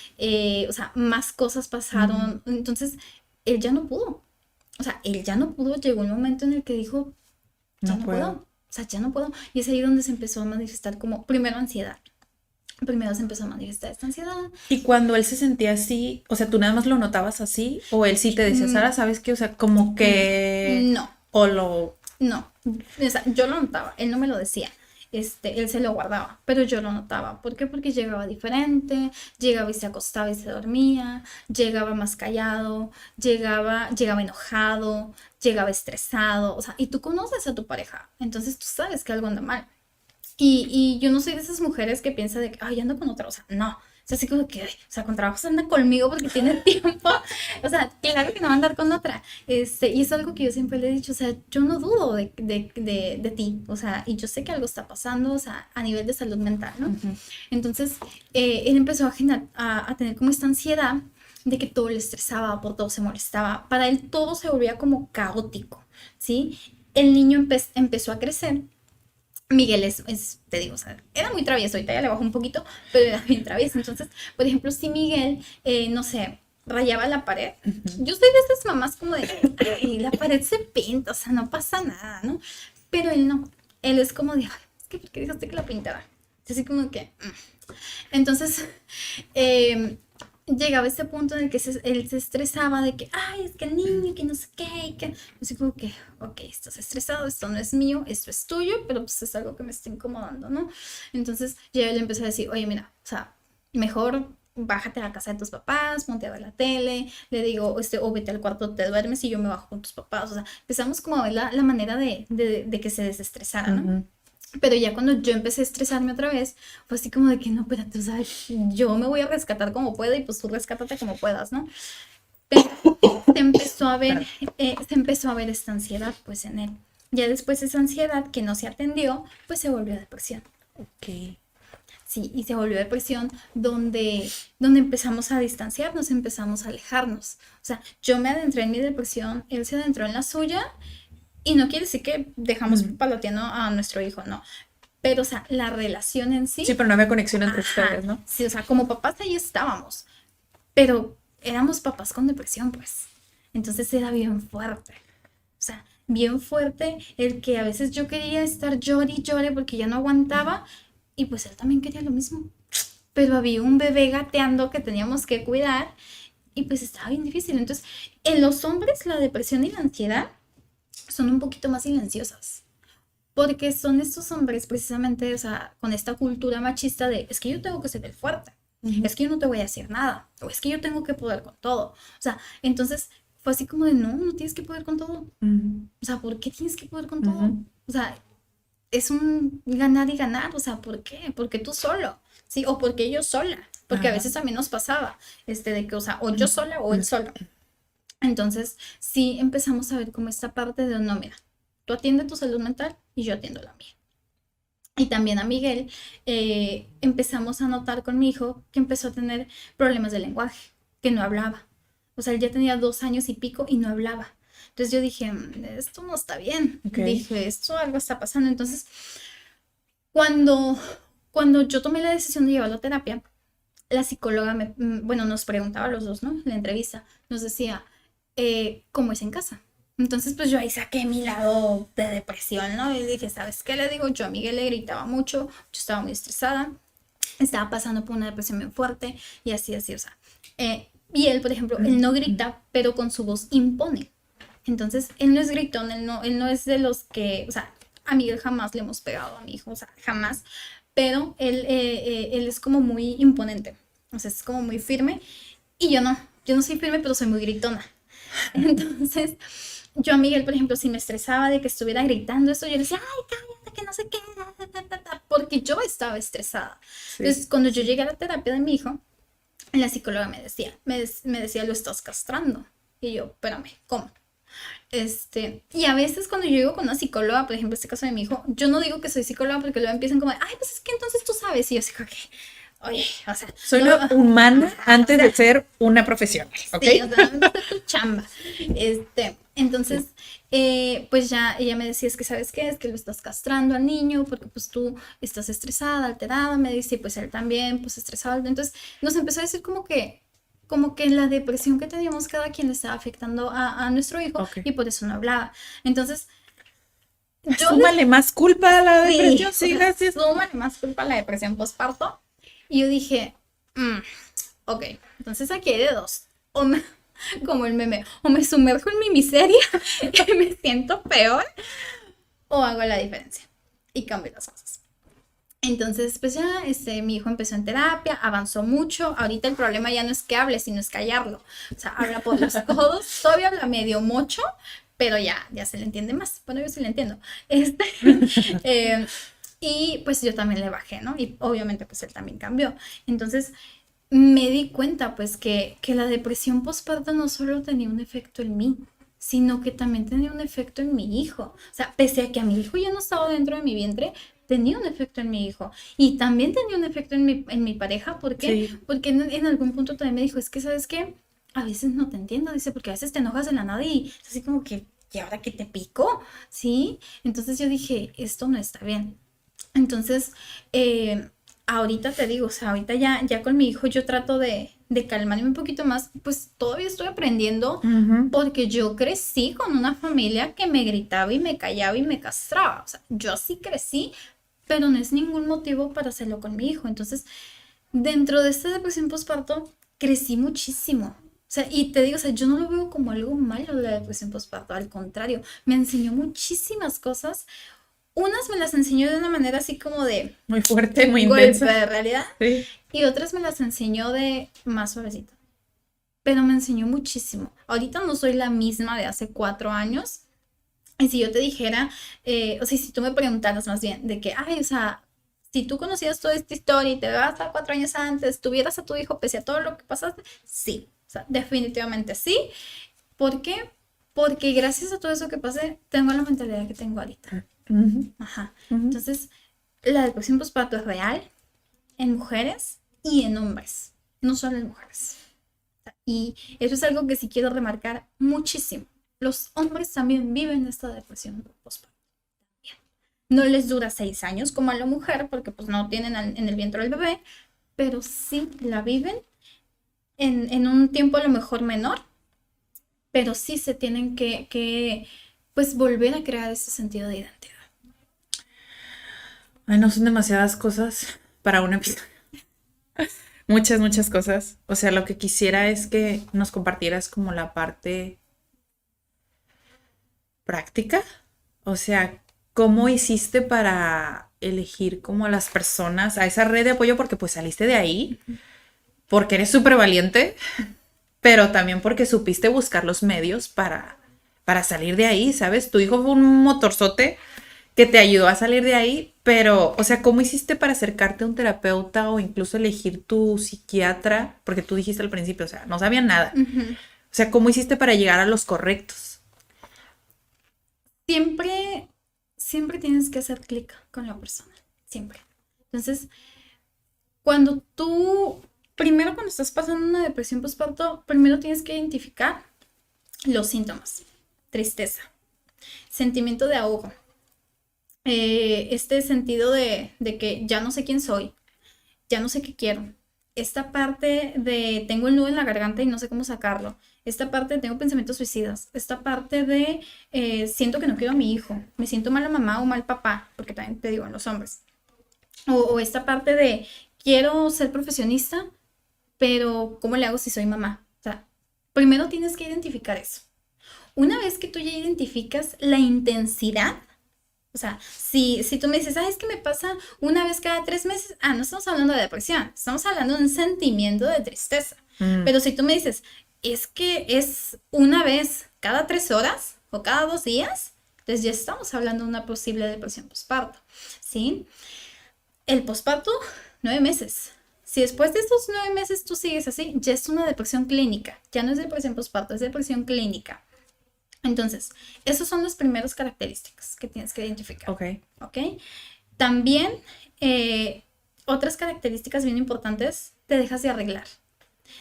o sea, más cosas pasaron, entonces él ya no pudo, o sea, él ya no pudo, llegó un momento en el que dijo, ya no no puedo. puedo. O sea, ya no puedo. Y es ahí donde se empezó a manifestar como, primero ansiedad. Primero se empezó a manifestar esta ansiedad. Y cuando él se sentía así, o sea, ¿tú nada más lo notabas así? ¿O él sí te decía, Mm, Sara, ¿sabes qué? O sea, como que... no, O lo... no. O sea, yo lo notaba, él no me lo decía. Él se lo guardaba, pero yo lo notaba. ¿Por qué? Porque llegaba diferente, llegaba y se acostaba y se dormía, llegaba más callado, llegaba enojado, llegaba estresado, o sea, y tú conoces a tu pareja, entonces tú sabes que algo anda mal. Y yo no soy de esas mujeres que piensa de que, ay, ando con otra, o sea, no. O sea, así como que, o sea, con trabajos anda conmigo porque tiene tiempo. O sea, claro que no va a andar con otra. Y es algo que yo siempre le he dicho, o sea, yo no dudo de ti, o sea, y yo sé que algo está pasando, o sea, a nivel de salud mental, ¿no? Ujú. Entonces, él empezó a tener como esta ansiedad de que todo le estresaba, por todo se molestaba. Para él todo se volvía como caótico, ¿sí? El niño empezó a crecer. Miguel te digo, o sea, era muy travieso, ahorita ya le bajó un poquito, pero era bien travieso. Entonces, por ejemplo, si Miguel, no sé, rayaba la pared, yo soy de esas mamás como de, ay, la pared se pinta, o sea, no pasa nada, ¿no? Pero él no, él es como de, ay, es que ¿por qué dejaste que la pintara? Así como que, entonces, eh, llegaba ese punto en el que él se estresaba de que, ay, es que el niño, que no sé qué, y que, así como que, ok, estás estresado, esto no es mío, esto es tuyo, pero pues es algo que me está incomodando, ¿no? Entonces, ya yo le empecé a decir, oye, mira, o sea, mejor bájate a la casa de tus papás, ponte a ver la tele, le digo, o vete al cuarto, te duermes y yo me bajo con tus papás. O sea, empezamos como a ver la manera de que se desestresara, ¿no? Ujú. Pero ya cuando yo empecé a estresarme otra vez, fue así como de que no, espérate, o sea, yo me voy a rescatar como pueda y pues tú rescátate como puedas, ¿no? Pero se empezó a ver, se empezó a ver esta ansiedad pues en él. Ya después esa ansiedad que no se atendió, pues se volvió depresión. Ok. Sí, y se volvió depresión donde empezamos a distanciarnos, empezamos a alejarnos. O sea, yo me adentré en mi depresión, él se adentró en la suya, y no quiere decir que dejamos paloteando a nuestro hijo, no. Pero, o sea, la relación en sí, Sí, pero no había conexión entre ajá, ustedes, ¿no? sí, o sea, como papás ahí estábamos, pero éramos papás con depresión, pues. Entonces era bien fuerte. O sea, bien fuerte el que a veces yo quería estar llore y llore porque ya no aguantaba y pues él también quería lo mismo. Pero había un bebé gateando que teníamos que cuidar y pues estaba bien difícil. Entonces, en los hombres la depresión y la ansiedad son un poquito más silenciosas. Porque son estos hombres precisamente, o sea, con esta cultura machista de, es que yo tengo que ser el fuerte, es que yo no te voy a decir nada, o es que yo tengo que poder con todo. O sea, entonces fue así como de, no, no tienes que poder con todo. Ujú. O sea, ¿por qué tienes que poder con todo? Ujú. O sea, es un ganar y ganar. O sea, ¿por qué? Porque tú solo, ¿sí? O porque yo sola. Porque a Ajá. veces a mí nos pasaba, de que, o sea, o yo sola o él solo. Entonces, sí empezamos a ver como esta parte de, no, mira, tú atiende tu salud mental y yo atiendo la mía. Y también a Miguel empezamos a notar con mi hijo que empezó a tener problemas de lenguaje, que no hablaba. O sea, él ya tenía 2 años y pico y no hablaba. Entonces yo dije, esto no está bien. Ok. Dije, esto algo está pasando. Entonces, cuando, cuando yo tomé la decisión de llevarlo a terapia, la psicóloga bueno, nos preguntaba a los dos, ¿no? En la entrevista, nos decía, ¿cómo es en casa? Entonces, pues yo ahí saqué mi lado de depresión, ¿no? Y dije, ¿sabes qué le digo? Yo a Miguel le gritaba mucho, yo estaba muy estresada, estaba pasando por una depresión muy fuerte y así, así, o sea. Y él, por ejemplo, él no grita, pero con su voz impone. Entonces, él no es gritón, él no es de los que, o sea, a Miguel jamás le hemos pegado a mi hijo, o sea, jamás, pero él es como muy imponente, o sea, es como muy firme y yo no soy firme, pero soy muy gritona. Entonces, yo a Miguel, por ejemplo, si me estresaba de que estuviera gritando eso, yo le decía, ay, cállate, que no sé qué, porque yo estaba estresada. Sí. Entonces, cuando yo llegué a la terapia de mi hijo, la psicóloga me decía, lo estás castrando. Y yo, espérame, ¿cómo? Y a veces cuando yo digo con una psicóloga, por ejemplo, este caso de mi hijo, yo no digo que soy psicóloga porque luego empiezan como, ay, pues es que entonces tú sabes. Y yo así como que, oye, o sea, Soy no, una humana antes de ser una profesional, ¿ok? sí, o sea, no es tu chamba. Entonces, pues ya ella me decía, es que sabes qué, es que lo estás castrando al niño porque pues tú estás estresada, alterada, me dice, y pues él también, pues estresado. Entonces nos empezó a decir como que la depresión que teníamos cada quien le estaba afectando a nuestro hijo Ok. y por eso no hablaba. Entonces, yo Súmale más culpa a la sí, depresión, o sí, sea, gracias. súmale más culpa a la depresión postparto. Y yo dije, ok, entonces aquí hay de dos. Como el meme, o me sumerjo en mi miseria y me siento peor, o hago la diferencia y cambio las cosas. Entonces, pues ya, mi hijo empezó en terapia, avanzó mucho. Ahorita el problema ya no es que hable, sino es callarlo. O sea, habla por los codos, todavía habla medio mocho, pero ya se le entiende más. Bueno, yo sí le entiendo. Eh, y pues yo también le bajé, ¿no? Y obviamente pues él también cambió. Entonces me di cuenta pues que la depresión postparto no solo tenía un efecto en mí, sino que también tenía un efecto en mi hijo. O sea, pese a que a mi hijo ya no estaba dentro de mi vientre, tenía un efecto en mi hijo. Y también tenía un efecto en mi pareja. ¿Por qué? Sí. Porque en algún punto también me dijo, es que, ¿sabes qué? A veces no te entiendo, dice, porque a veces te enojas de la nada y es así como que, ¿y ahora qué te pico? ¿Sí? Entonces yo dije, esto no está bien. Entonces, ahorita te digo, o sea, ahorita ya con mi hijo yo trato de calmarme un poquito más, pues todavía estoy aprendiendo Ujú. porque yo crecí con una familia que me gritaba y me callaba y me castraba. O sea, yo sí crecí, pero no es ningún motivo para hacerlo con mi hijo. Entonces, dentro de esta depresión postparto, crecí muchísimo. O sea, y te digo, o sea, yo no lo veo como algo malo la depresión postparto, al contrario, me enseñó muchísimas cosas Unas me las enseñó de una manera así como de Muy fuerte, muy golpe intensa. de realidad, Sí. y otras me las enseñó de más suavecito. Pero me enseñó muchísimo. Ahorita no soy la misma de hace 4 años. Y si yo te dijera, o sea, si tú me preguntaras más bien de que, ay, o sea, si tú conocías toda esta historia y te vas a 4 años antes, tuvieras a tu hijo pese a todo lo que pasaste, sí, o sea, definitivamente sí. ¿Por qué? Porque gracias a todo eso que pasé, tengo la mentalidad que tengo ahorita. Ujú, Ajá. ujú. Entonces, la depresión postparto es real en mujeres y en hombres, no solo en mujeres. Y eso es algo que sí quiero remarcar muchísimo. Los hombres también viven esta depresión postparto. No les dura 6 años como a la mujer, porque pues no tienen en el vientre el bebé, pero sí la viven en un tiempo a lo mejor menor, pero sí se tienen que pues volver a crear ese sentido de identidad. Ay, no, son demasiadas cosas para un episodio. Muchas, muchas cosas. O sea, lo que quisiera es que nos compartieras como la parte práctica. O sea, ¿cómo hiciste para elegir como a las personas, a esa red de apoyo? Porque pues saliste de ahí, porque eres súper valiente, pero también porque supiste buscar los medios para salir de ahí, ¿sabes? Tu hijo fue un motorzote que te ayudó a salir de ahí, pero, o sea, ¿cómo hiciste para acercarte a un terapeuta o incluso elegir tu psiquiatra? Porque tú dijiste al principio, o sea, no sabían nada. Ujú. O sea, ¿cómo hiciste para llegar a los correctos? Siempre, siempre tienes que hacer clic con la persona, siempre. Entonces, primero cuando estás pasando una depresión postparto, primero tienes que identificar los síntomas. Tristeza, sentimiento de ahogo, este sentido de que ya no sé quién soy, ya no sé qué quiero. Esta parte de tengo el nudo en la garganta y no sé cómo sacarlo. Esta parte de tengo pensamientos suicidas. Esta parte de siento que no quiero a mi hijo. Me siento mala mamá o mal papá, porque también te digo en los hombres. O esta parte de quiero ser profesionista, pero ¿cómo le hago si soy mamá? O sea, primero tienes que identificar eso. Una vez que tú ya identificas la intensidad, o sea, si tú me dices, es que me pasa una vez cada 3 meses, no estamos hablando de depresión, estamos hablando de un sentimiento de tristeza. Pero si tú me dices, es que es una vez cada 3 horas o cada 2 días, entonces ya estamos hablando de una posible depresión postparto, ¿sí? El postparto, 9 meses. Si después de estos 9 meses tú sigues así, ya es una depresión clínica. Ya no es depresión postparto, es depresión clínica. Entonces, esas son las primeras características que tienes que identificar. Ok. ¿Ok? También, otras características bien importantes, te dejas de arreglar.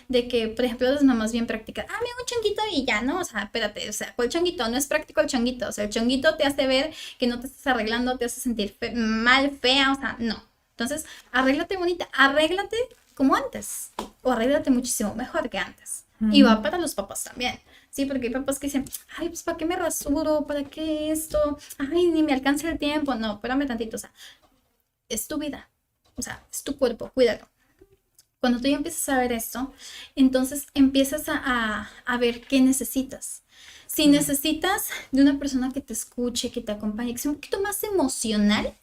De que, por ejemplo, las mamás bien prácticas, me hago un chonguito y ya, ¿no? O sea, espérate, o sea, ¿cuál chonguito? No es práctico el chonguito. O sea, el chonguito te hace ver que no te estás arreglando, te hace sentir mal, fea, o sea, no. Entonces, arréglate bonita, arréglate como antes. O arréglate muchísimo mejor que antes. Y va para los papás también. Sí, porque hay papás que dicen, pues ¿para qué me rasuro? ¿Para qué esto? Ni me alcanza el tiempo. No, espérame tantito, o sea, es tu vida. O sea, es tu cuerpo, cuídalo. Cuando tú ya empiezas a ver esto, entonces empiezas a ver qué necesitas. Si necesitas de una persona que te escuche, que te acompañe, que sea un poquito más emocional,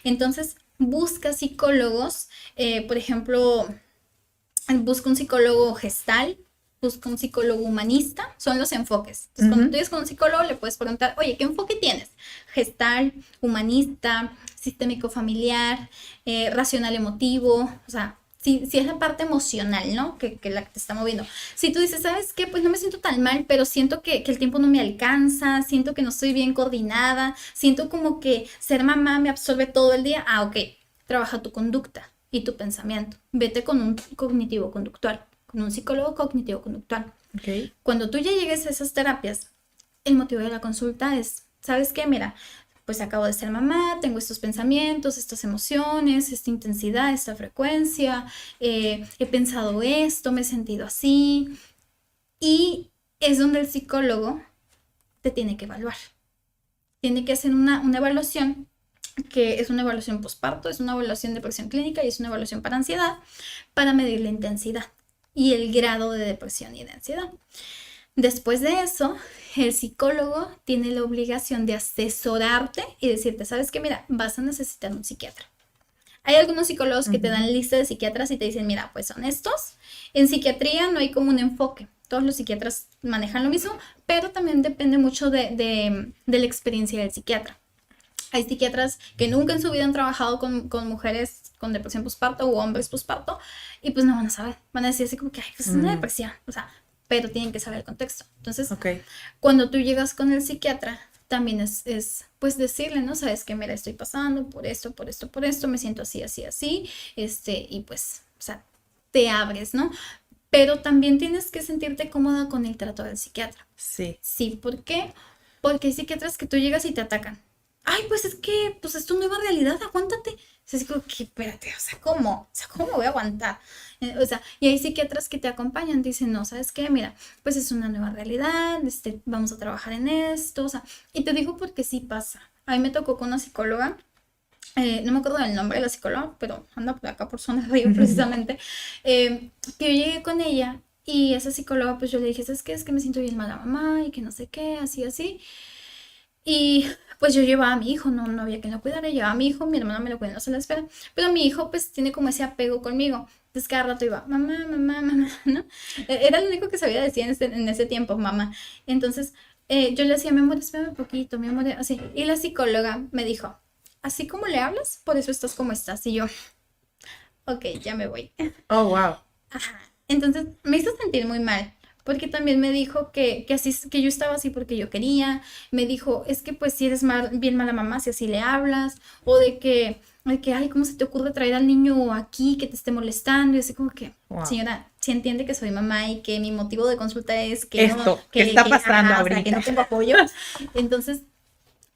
entonces busca psicólogos, por ejemplo, busca un psicólogo gestal, busca un psicólogo humanista, son los enfoques. Entonces, cuando tú llegas con un psicólogo, le puedes preguntar, oye, ¿qué enfoque tienes? Gestal, humanista, sistémico familiar, racional emotivo, o sea, si es la parte emocional, ¿no? Que la que te está moviendo. Si tú dices, ¿sabes qué? Pues no me siento tan mal, pero siento que el tiempo no me alcanza, siento que no estoy bien coordinada, siento como que ser mamá me absorbe todo el día. Ok, trabaja tu conducta y tu pensamiento. Vete con un cognitivo conductual, con un psicólogo cognitivo conductual. Ok. Cuando tú ya llegues a esas terapias, el motivo de la consulta es, ¿sabes qué? Mira, pues acabo de ser mamá, tengo estos pensamientos, estas emociones, esta intensidad, esta frecuencia, he pensado esto, me he sentido así. Y es donde el psicólogo te tiene que evaluar. Tiene que hacer una evaluación, que es una evaluación postparto, es una evaluación de depresión clínica y es una evaluación para ansiedad, para medir la intensidad y el grado de depresión y de ansiedad. Después de eso, el psicólogo tiene la obligación de asesorarte y decirte, ¿sabes qué? Mira, vas a necesitar un psiquiatra. Hay algunos psicólogos que te dan lista de psiquiatras y te dicen, mira, pues son estos. En psiquiatría no hay como un enfoque. Todos los psiquiatras manejan lo mismo, pero también depende mucho de la experiencia del psiquiatra. Hay psiquiatras que nunca en su vida han trabajado con mujeres con depresión postparto o hombres postparto y pues no van a saber. Van a decir así como que, ay, pues es una depresión. O sea, pero tienen que saber el contexto. Entonces, cuando tú llegas con el psiquiatra, también es pues decirle, ¿no? Sabes que, mira, estoy pasando por esto, por esto, por esto, me siento así, así, así, y pues, o sea, te abres, ¿no? Pero también tienes que sentirte cómoda con el trato del psiquiatra. Sí. Sí, ¿por qué? Porque hay psiquiatras que tú llegas y te atacan. Ay, pues es que, pues es tu nueva realidad, aguántate. Es como que, espérate, o sea, ¿cómo? O sea, ¿cómo voy a aguantar? O sea, y hay psiquiatras que te acompañan, dicen, no, ¿sabes qué? Mira, pues es una nueva realidad, vamos a trabajar en esto, o sea, y te digo porque sí pasa. A mí me tocó con una psicóloga, no me acuerdo del nombre de la psicóloga, pero anda por acá por Zona Río precisamente, que yo llegué con ella y esa psicóloga, pues yo le dije, ¿sabes qué? Es que me siento bien mala mamá y que no sé qué, así, así. Y pues yo llevaba a mi hijo, no había quien lo cuidara, llevaba a mi hijo, mi hermana me lo cuida en la sala de espera, pero mi hijo pues tiene como ese apego conmigo. Entonces cada rato iba, mamá, mamá, mamá, ¿no? Era lo único que sabía decir en ese tiempo, mamá. Entonces yo le decía, mi amor, espérame un poquito, mi amor, así. Y la psicóloga me dijo, así como le hablas, por eso estás como estás. Y yo, ok, ya me voy. Oh, wow. Ajá. Entonces me hizo sentir muy mal, porque también me dijo que así, que yo estaba así porque yo quería. Me dijo, es que pues si eres bien mala mamá si así le hablas, o de que, ay, ¿cómo se te ocurre traer al niño aquí que te esté molestando? Y así como que, Wow. señora, si entiende que soy mamá y que mi motivo de consulta es que Esto, no, ¿qué está pasando ajá, o sea, ahorita? que no tengo apoyo. Entonces,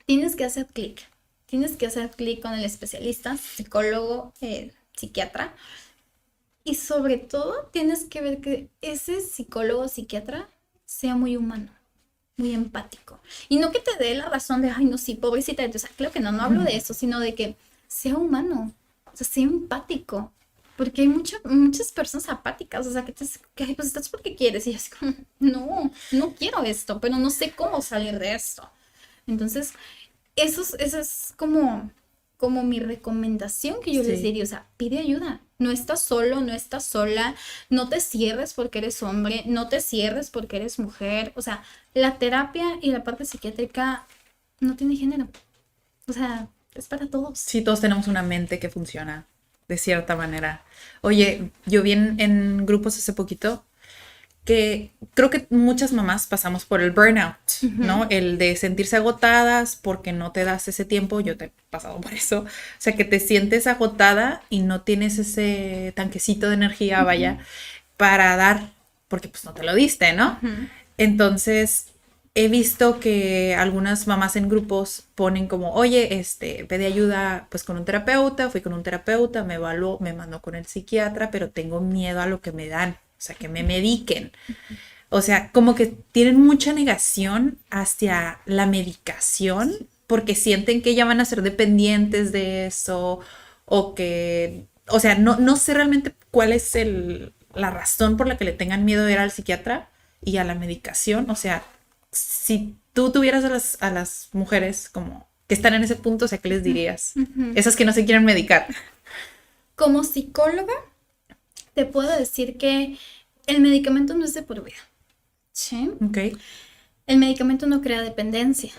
tienes que hacer clic. Tienes que hacer clic con el especialista, psicólogo, psiquiatra, y sobre todo tienes que ver que ese psicólogo o psiquiatra sea muy humano, muy empático. Y no que te dé la razón de, ay, no, sí, pobrecita. O sea, creo que no hablo de eso, sino de que sea humano, o sea, sea empático. Porque hay muchas personas apáticas, o sea, que ay, pues estás porque quieres. Y es como, no quiero esto, pero no sé cómo salir de esto. Entonces, eso es como mi recomendación que yo les Sí. diría, o sea, pide ayuda. No estás solo, no estás sola, no te cierres porque eres hombre, no te cierres porque eres mujer. O sea, la terapia y la parte psiquiátrica no tiene género. O sea, es para todos. Sí, todos tenemos una mente que funciona de cierta manera. Oye, yo vi en grupos hace poquito que creo que muchas mamás pasamos por el burnout, ¿no? El de sentirse agotadas porque no te das ese tiempo. Yo te he pasado por eso. O sea, que te sientes agotada y no tienes ese tanquecito de energía, vaya, para dar, porque pues no te lo diste, ¿no? Entonces, he visto que algunas mamás en grupos ponen como, oye, pedí ayuda pues con un terapeuta, fui con un terapeuta, me evaluó, me mandó con el psiquiatra, pero tengo miedo a lo que me dan, o sea, que me mediquen. O sea, como que tienen mucha negación hacia la medicación porque sienten que ya van a ser dependientes de eso o que, o sea, no sé realmente cuál es la razón por la que le tengan miedo de ir al psiquiatra y a la medicación. O sea, si tú tuvieras a las mujeres como que están en ese punto, o sea, ¿qué les dirías? Esas que no se quieren medicar. Como psicóloga, te puedo decir que el medicamento no es de por vida. ¿Sí? Ok. El medicamento no crea dependencia.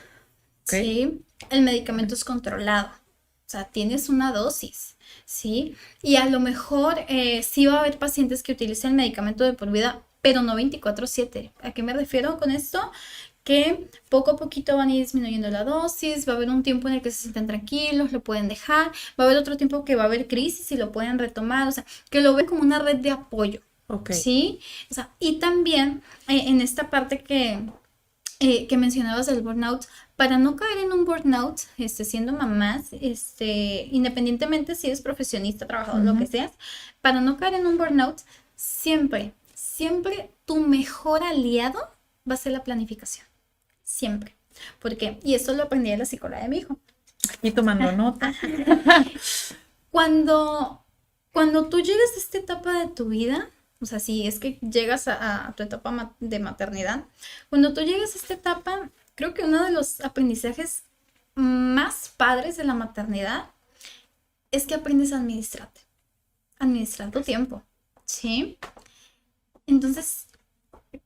Ok. ¿Sí? El medicamento es controlado. O sea, tienes una dosis. ¿Sí? Y a lo mejor sí va a haber pacientes que utilicen el medicamento de por vida, pero no 24/7. ¿A qué me refiero con esto? Que poco a poquito van a ir disminuyendo la dosis, va a haber un tiempo en el que se sienten tranquilos, lo pueden dejar, va a haber otro tiempo que va a haber crisis y lo pueden retomar, o sea, que lo ven como una red de apoyo. Ok. ¿Sí? O sea, y también en esta parte que mencionabas del burnout, para no caer en un burnout, siendo mamás, independientemente si eres profesionista, trabajador, lo que seas, para no caer en un burnout, siempre tu mejor aliado va a ser la planificación. Siempre. ¿Por qué? Y esto lo aprendí de la psicóloga de mi hijo. Aquí tomando nota. Cuando tú llegues a esta etapa de tu vida, o sea, si es que llegas a tu etapa de maternidad, cuando tú llegas a esta etapa, creo que uno de los aprendizajes más padres de la maternidad es que aprendes a administrar tu tiempo, ¿sí? Entonces,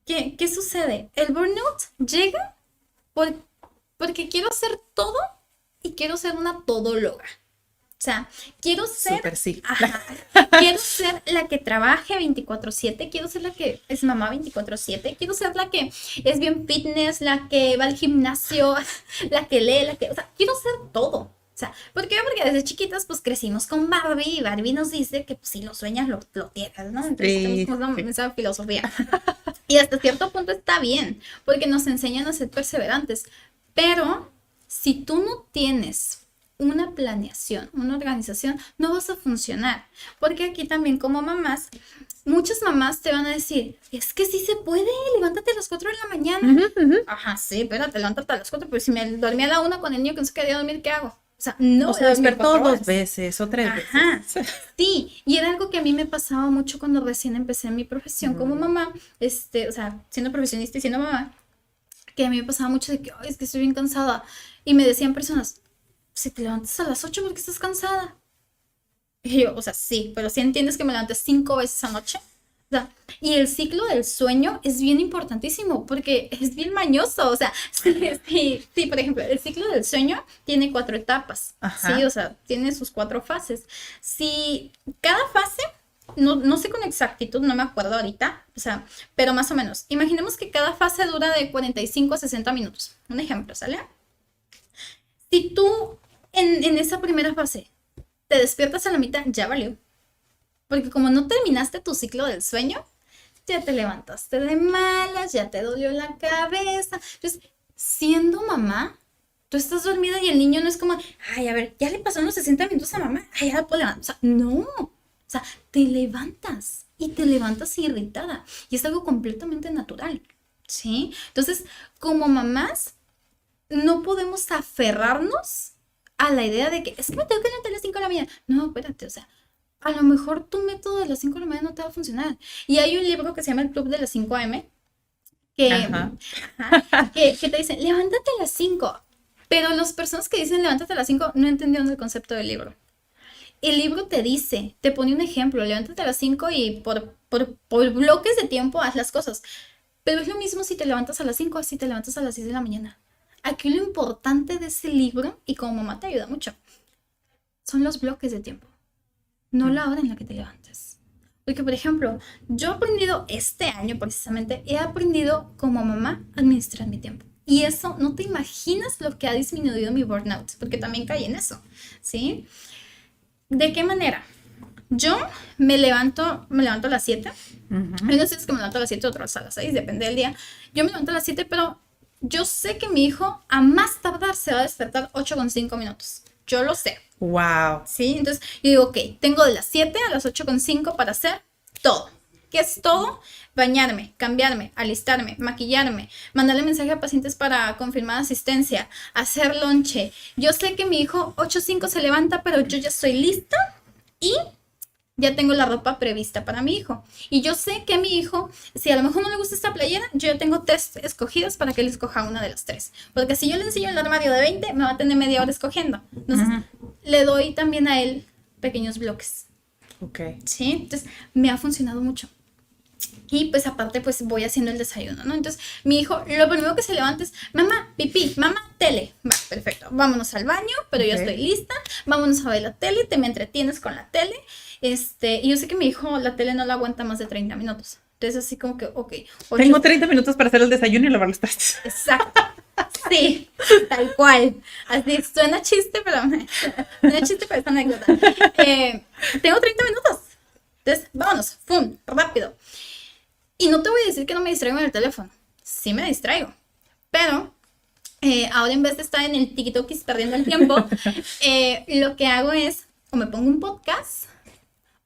¿qué sucede? El burnout llega porque quiero hacer todo y quiero ser una todóloga. O sea, quiero ser, Súper sí. ajá, quiero ser la que trabaje 24/7, quiero ser la que es mamá 24/7, quiero ser la que es bien fitness, la que va al gimnasio, la que lee, o sea, quiero ser todo. O sea, ¿por qué? Porque desde chiquitas pues crecimos con Barbie y Barbie nos dice que pues, si lo sueñas lo tienes, ¿no? Entonces tenemos esa filosofía. Y hasta cierto punto está bien, porque nos enseñan a ser perseverantes. Pero si tú no tienes una planeación, una organización, no vas a funcionar. Porque aquí también como mamás, muchas mamás te van a decir, es que sí se puede, levántate a las 4 de la mañana. Ajá, sí, espérate, levántate a las 4, pero si me dormí a la 1 con el niño que no se quería dormir, ¿qué hago? O sea, no. O se despertó 2 veces o 3 veces. Sí, y era algo que a mí me pasaba mucho cuando recién empecé mi profesión como mamá, o sea, siendo profesionista y siendo mamá, que a mí me pasaba mucho de que, ay, es que estoy bien cansada. Y me decían personas, si te levantas a las 8 porque estás cansada. Y yo, o sea, sí, pero si entiendes que me levantes 5 veces anoche. O sea, y el ciclo del sueño es bien importantísimo porque es bien mañoso. O sea, sí, por ejemplo, el ciclo del sueño tiene 4 etapas. Ajá. Sí, o sea, tiene sus 4 fases. Si cada fase, no sé con exactitud, no me acuerdo ahorita, o sea, pero más o menos. Imaginemos que cada fase dura de 45 a 60 minutos. Un ejemplo, ¿sale? Si tú en esa primera fase te despiertas a la mitad, ya valió. Porque como no terminaste tu ciclo del sueño, ya te levantaste de malas, ya te dolió la cabeza. Entonces, siendo mamá, tú estás dormida y el niño no es como, ay, a ver, ya le pasaron los 60 minutos a mamá, ay, ya la puedo levantar. O sea, no. O sea, te levantas y te levantas irritada. Y es algo completamente natural, ¿sí? Entonces, como mamás, no podemos aferrarnos a la idea de que es que me tengo que levantar a las 5 de la mañana. No, espérate, o sea, a lo mejor tu método de las 5 de la mañana no te va a funcionar. Y hay un libro que se llama El Club de las 5 AM que te dicen, levántate a las 5. Pero las personas que dicen levántate a las 5 no entendieron el concepto del libro. El libro te dice, te pone un ejemplo, levántate a las 5 y por bloques de tiempo haz las cosas. Pero es lo mismo si te levantas a las 5 o si te levantas a las 6 de la mañana. Aquí lo importante de ese libro, y como mamá te ayuda mucho, son los bloques de tiempo, no la hora en la que te levantes. Porque, por ejemplo, yo he aprendido este año precisamente, he aprendido como mamá a administrar mi tiempo. Y eso, no te imaginas lo que ha disminuido mi burnout, porque también caí en eso, ¿sí? ¿De qué manera? Yo me levanto a las 7. Hay unos días que me levanto a las 7, otros a las 6, depende del día. Yo me levanto a las 7, pero yo sé que mi hijo a más tardar se va a despertar 8:05. Yo lo sé. Wow. ¿Sí? Entonces yo digo, ok, tengo de las 7 a las 8:05 para hacer todo. ¿Qué es todo? Bañarme, cambiarme, alistarme, maquillarme, mandarle mensaje a pacientes para confirmar asistencia, hacer lonche. Yo sé que mi hijo 8:05 se levanta, pero yo ya estoy lista y ya tengo la ropa prevista para mi hijo. Y yo sé que a mi hijo, si a lo mejor no le gusta esta playera, yo ya tengo 3 escogidas para que él escoja una de las 3. Porque si yo le enseño el armario de 20, me va a tener media hora escogiendo. Entonces, le doy también a él pequeños bloques. Ok. ¿Sí? Entonces, me ha funcionado mucho. Y pues aparte pues voy haciendo el desayuno, ¿no? Entonces mi hijo, lo primero que se levanta es, mamá, pipí, mamá, tele. Va, perfecto, vámonos al baño, pero ya estoy lista, vámonos a ver la tele, te me entretienes con la tele. Y yo sé que mi hijo la tele no la aguanta más de 30 minutos. Entonces así como que, ok. Tengo 30 minutos para hacer el desayuno y lavar los trastes. Exacto. Sí, tal cual. Así suena chiste, pero es anécdota. Tengo 30 minutos. Entonces, vámonos, ¡fum! Rápido. Y no te voy a decir que no me distraigo en el teléfono. Sí me distraigo. Pero ahora en vez de estar en el TikTok perdiendo el tiempo, lo que hago es o me pongo un podcast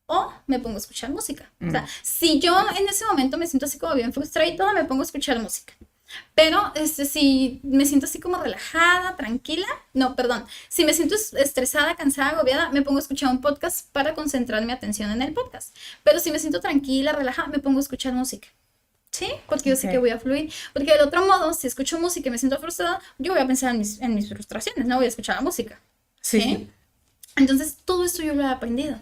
o me pongo a escuchar música. O sea, si yo en ese momento me siento así como bien frustrada y todo, me pongo a escuchar música. Pero si me siento así como relajada, tranquila, no, perdón, si me siento estresada, cansada, agobiada, me pongo a escuchar un podcast para concentrar mi atención en el podcast. Pero si me siento tranquila, relajada, me pongo a escuchar música. ¿Sí? Porque yo sé que voy a fluir. Porque del otro modo, si escucho música y me siento frustrada, yo voy a pensar en mis frustraciones, no voy a escuchar la música. ¿Sí? Entonces, todo esto yo lo he aprendido.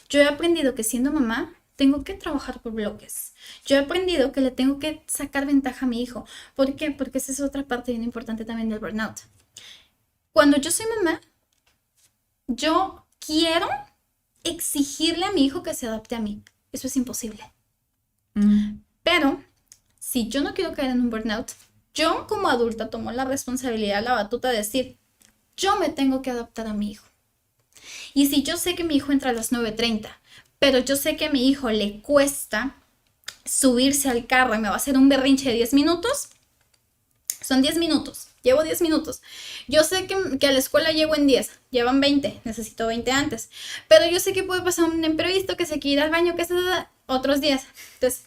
Yo he aprendido que siendo mamá, tengo que trabajar por bloques. Yo he aprendido que le tengo que sacar ventaja a mi hijo. ¿Por qué? Porque esa es otra parte bien importante también del burnout. Cuando yo soy mamá, yo quiero exigirle a mi hijo que se adapte a mí. Eso es imposible. Pero si yo no quiero caer en un burnout, yo como adulta tomo la responsabilidad, la batuta de decir, yo me tengo que adaptar a mi hijo. Y si yo sé que mi hijo entra a las 9:30, pero yo sé que a mi hijo le cuesta subirse al carro y me va a hacer un berrinche de 10 minutos, son 10 minutos, llevo 10 minutos. Yo sé que a la escuela llego en 10, llevan 20, necesito 20 antes. Pero yo sé que puede pasar un imprevisto, que se quiere ir al baño, que se da otros 10. Entonces,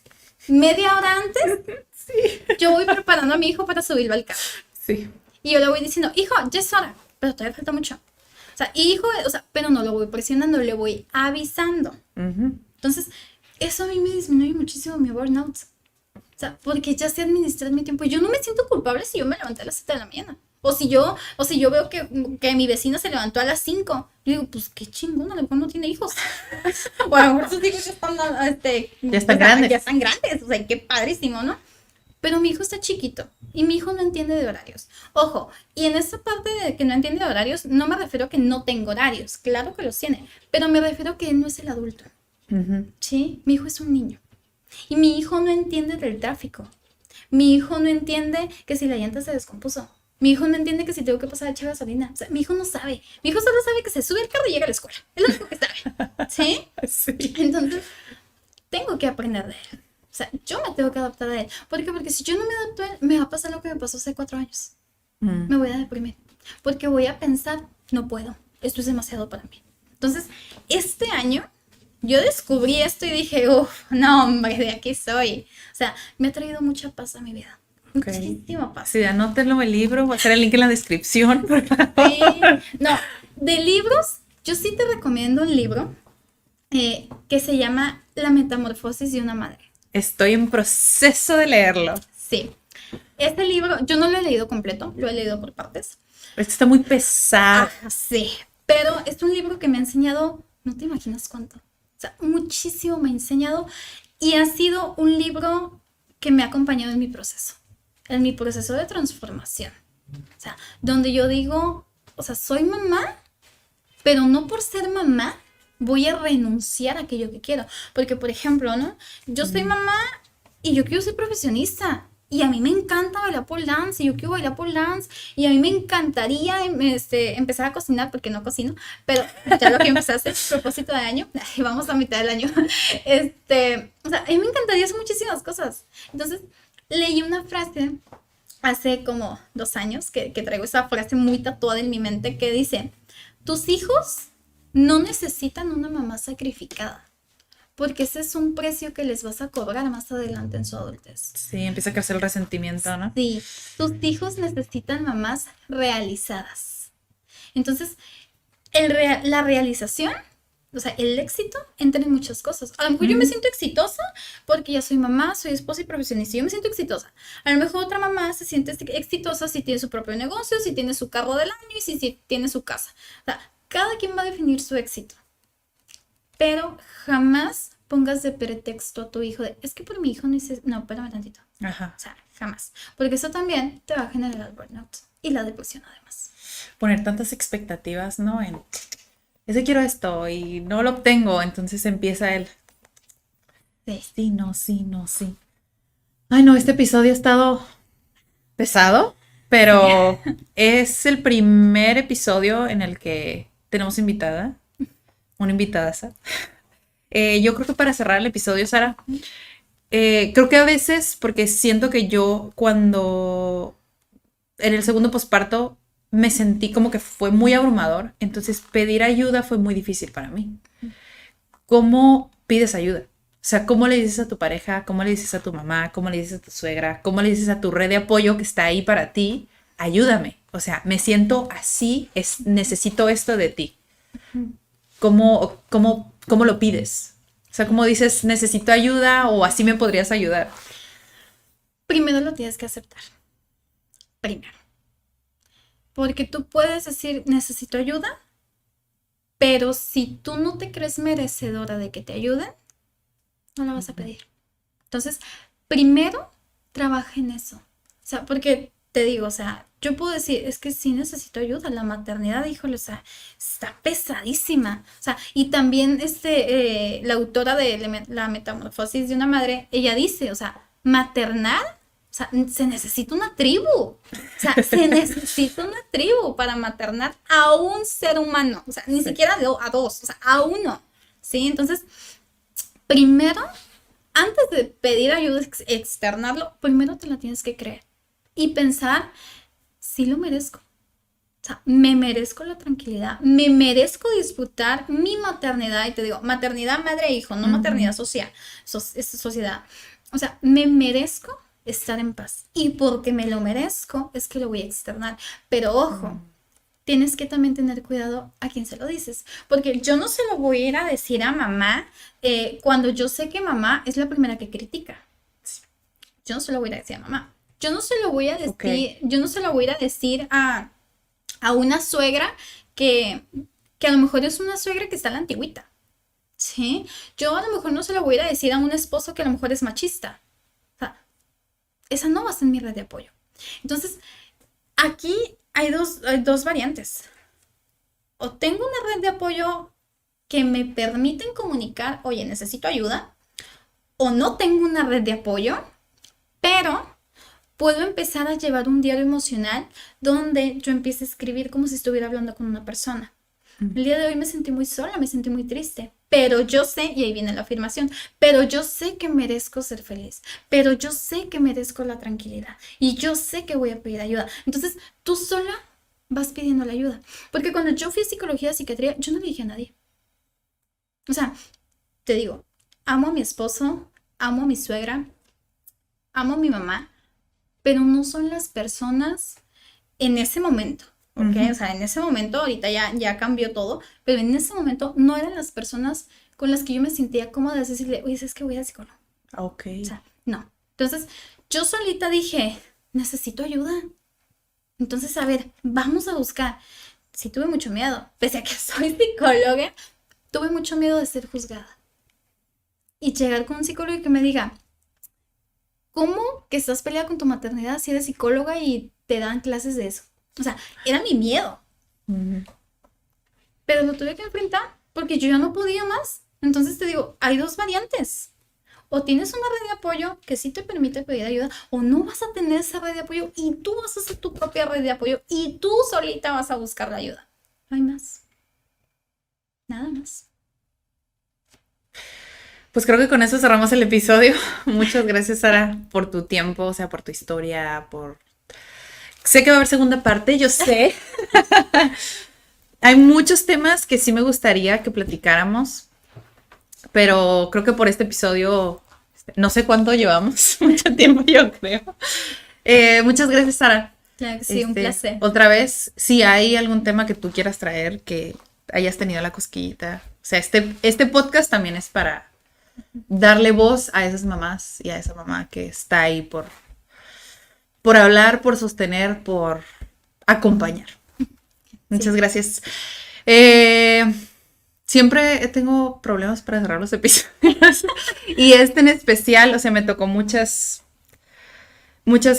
media hora antes, yo voy preparando a mi hijo para subirlo al carro. Sí. Y yo le voy diciendo, hijo, ya es hora, pero todavía falta mucho. O sea, hijo, pero no lo voy presionando, le voy avisando. Entonces, eso a mí me disminuye muchísimo mi burnout. O sea, porque ya sé administrar mi tiempo. Yo no me siento culpable si yo me levanté a las 7 de la mañana. O si yo veo que mi vecina se levantó a las 5. Yo digo, pues qué chingón, a lo mejor no tiene hijos. O a lo mejor sus hijos ya están grandes. Ya están grandes, o sea, qué padrísimo, ¿no? Pero mi hijo está chiquito y mi hijo no entiende de horarios. Ojo, y en esta parte de que no entiende de horarios, no me refiero a que no tenga horarios. Claro que los tiene, pero me refiero a que él no es el adulto. ¿Sí? Mi hijo es un niño. Y mi hijo no entiende del tráfico. Mi hijo no entiende que si la llanta se descompuso. Mi hijo no entiende que si tengo que pasar a echar gasolina. O sea, mi hijo no sabe. Mi hijo solo sabe que se sube al carro y llega a la escuela. Es lo único que sabe. ¿Sí? Sí. Entonces, tengo que aprender de él. O sea, yo me tengo que adaptar a él. ¿Por qué? Porque si yo no me adapto a él, me va a pasar lo que me pasó hace 4 años. Me voy a deprimir. Porque voy a pensar, no puedo. Esto es demasiado para mí. Entonces, este año yo descubrí esto y dije, no, hombre, de aquí soy. O sea, me ha traído mucha paz a mi vida. Muchísima paz. Sí, anótenlo el libro, voy a hacer el link en la descripción. Sí. No, de libros, yo sí te recomiendo un libro que se llama La metamorfosis de una madre. Estoy en proceso de leerlo. Sí. Este libro, yo no lo he leído completo, lo he leído por partes. Este está muy pesado. Sí, pero es un libro que me ha enseñado, no te imaginas cuánto. O sea, muchísimo me ha enseñado y ha sido un libro que me ha acompañado en mi proceso de transformación. O sea, donde yo digo, o sea, soy mamá, pero no por ser mamá voy a renunciar a aquello que quiero. Porque, por ejemplo, ¿no? Yo soy mamá y yo quiero ser profesionista. Y a mí me encanta bailar pole dance, y yo quiero bailar pole dance, y a mí me encantaría empezar a cocinar, porque no cocino, pero ya lo que empecé a hacer, propósito de año, vamos a mitad del año, o sea, a mí me encantaría hacer muchísimas cosas. Entonces, leí una frase hace como 2 años, que traigo esa frase muy tatuada en mi mente, que dice, tus hijos no necesitan una mamá sacrificada. Porque ese es un precio que les vas a cobrar más adelante en su adultez. Sí, empieza a crecer el resentimiento, ¿no? Sí, tus hijos necesitan mamás realizadas. Entonces, la realización, o sea, el éxito, entra en muchas cosas. A lo mejor yo me siento exitosa porque ya soy mamá, soy esposa y profesionista. Yo me siento exitosa. A lo mejor otra mamá se siente exitosa si tiene su propio negocio, si tiene su carro del año y si tiene su casa. O sea, cada quien va a definir su éxito. Pero jamás pongas de pretexto a tu hijo de, es que por mi hijo no hice, no, espérame tantito. Ajá. O sea, jamás. Porque eso también te va a generar burnout y la depresión además. Poner tantas expectativas, ¿no? Es que quiero esto y no lo obtengo, entonces empieza el... Sí, no. Ay, no, este episodio ha estado pesado, pero es el primer episodio en el que tenemos una invitadaza. Yo creo que para cerrar el episodio, Sara, creo que a veces, porque siento que yo cuando en el segundo posparto me sentí como que fue muy abrumador, entonces pedir ayuda fue muy difícil para mí. ¿Cómo pides ayuda? sea, ¿cómo le dices a tu pareja? ¿Cómo le dices a tu mamá? ¿Cómo le dices a tu suegra? ¿Cómo le dices a tu red de apoyo que está ahí para ti? Ayúdame. O sea, me siento así, necesito esto de ti. ¿Cómo lo pides? O sea, ¿cómo dices, necesito ayuda o así me podrías ayudar? Primero lo tienes que aceptar. Primero. Porque tú puedes decir, necesito ayuda, pero si tú no te crees merecedora de que te ayuden, no la vas a pedir. Entonces, primero, trabaja en eso. O sea, porque te digo, o sea, yo puedo decir, es que sí necesito ayuda. La maternidad, híjole, o sea, está pesadísima. O sea, y también la autora de La Metamorfosis de una Madre, ella dice, o sea, maternar, o sea, se necesita una tribu. O sea, se necesita una tribu para maternar a un ser humano. O sea, ni siquiera a dos, o sea, a uno. ¿Sí? Entonces, primero, antes de pedir ayuda, externarlo, primero te la tienes que creer y pensar, sí lo merezco. O sea, me merezco la tranquilidad, me merezco disfrutar mi maternidad. Y te digo, maternidad madre-hijo, no maternidad social, sociedad. O sea, me merezco estar en paz. Y porque me lo merezco, es que lo voy a externar. Pero ojo, tienes que también tener cuidado a quién se lo dices. Porque yo no se lo voy a ir a decir a mamá cuando yo sé que mamá es la primera que critica. Yo no se lo voy a decir a mamá. Yo no se lo voy a decir, yo no se lo voy a ir a decir a una suegra que a lo mejor es una suegra que está a la antigüita. ¿Sí? Yo a lo mejor no se lo voy a ir a decir a un esposo que a lo mejor es machista. O sea, esa no va a ser mi red de apoyo. Entonces, aquí hay dos variantes. O tengo una red de apoyo que me permiten comunicar, oye, necesito ayuda, o no tengo una red de apoyo, pero puedo empezar a llevar un diario emocional donde yo empiece a escribir como si estuviera hablando con una persona. El día de hoy me sentí muy sola, me sentí muy triste, pero yo sé, y ahí viene la afirmación, pero yo sé que merezco ser feliz, pero yo sé que merezco la tranquilidad y yo sé que voy a pedir ayuda. Entonces, tú sola vas pidiendo la ayuda. Porque cuando yo fui a psicología, psiquiatría, yo no le dije a nadie. O sea, te digo, amo a mi esposo, amo a mi suegra, amo a mi mamá, pero no son las personas en ese momento, ¿ok? O sea, en ese momento, ahorita ya cambió todo, pero en ese momento no eran las personas con las que yo me sentía cómoda de decirle, oye, es que voy al psicólogo. Ok. O sea, no. Entonces, yo solita dije, necesito ayuda. Entonces, a ver, vamos a buscar. Sí tuve mucho miedo, pese a que soy psicóloga, tuve mucho miedo de ser juzgada. Y llegar con un psicólogo y que me diga, ¿cómo que estás peleada con tu maternidad si eres psicóloga y te dan clases de eso? O sea, era mi miedo. Pero lo tuve que enfrentar porque yo ya no podía más. Entonces te digo, hay dos variantes. O tienes una red de apoyo que sí te permite pedir ayuda, o no vas a tener esa red de apoyo y tú vas a hacer tu propia red de apoyo y tú solita vas a buscar la ayuda. No hay más. Nada más. Pues creo que con eso cerramos el episodio. Muchas gracias, Sara, por tu tiempo, o sea, por tu historia, Sé que va a haber segunda parte, yo sé. Hay muchos temas que sí me gustaría que platicáramos, pero creo que por este episodio, no sé cuánto llevamos, mucho tiempo yo creo. Muchas gracias, Sara. Claro que sí, un placer. Otra vez, si hay algún tema que tú quieras traer, que hayas tenido la cosquillita. O sea, este podcast también es para darle voz a esas mamás y a esa mamá que está ahí por hablar, por sostener, por acompañar. Muchas gracias. Siempre tengo problemas para cerrar los episodios. Y en especial, o sea, me tocó muchas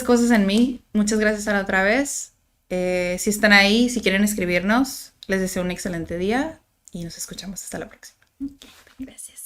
cosas en mí. Muchas gracias, Sara, otra vez. Si están ahí, si quieren escribirnos, les deseo un excelente día y nos escuchamos hasta la próxima. Gracias.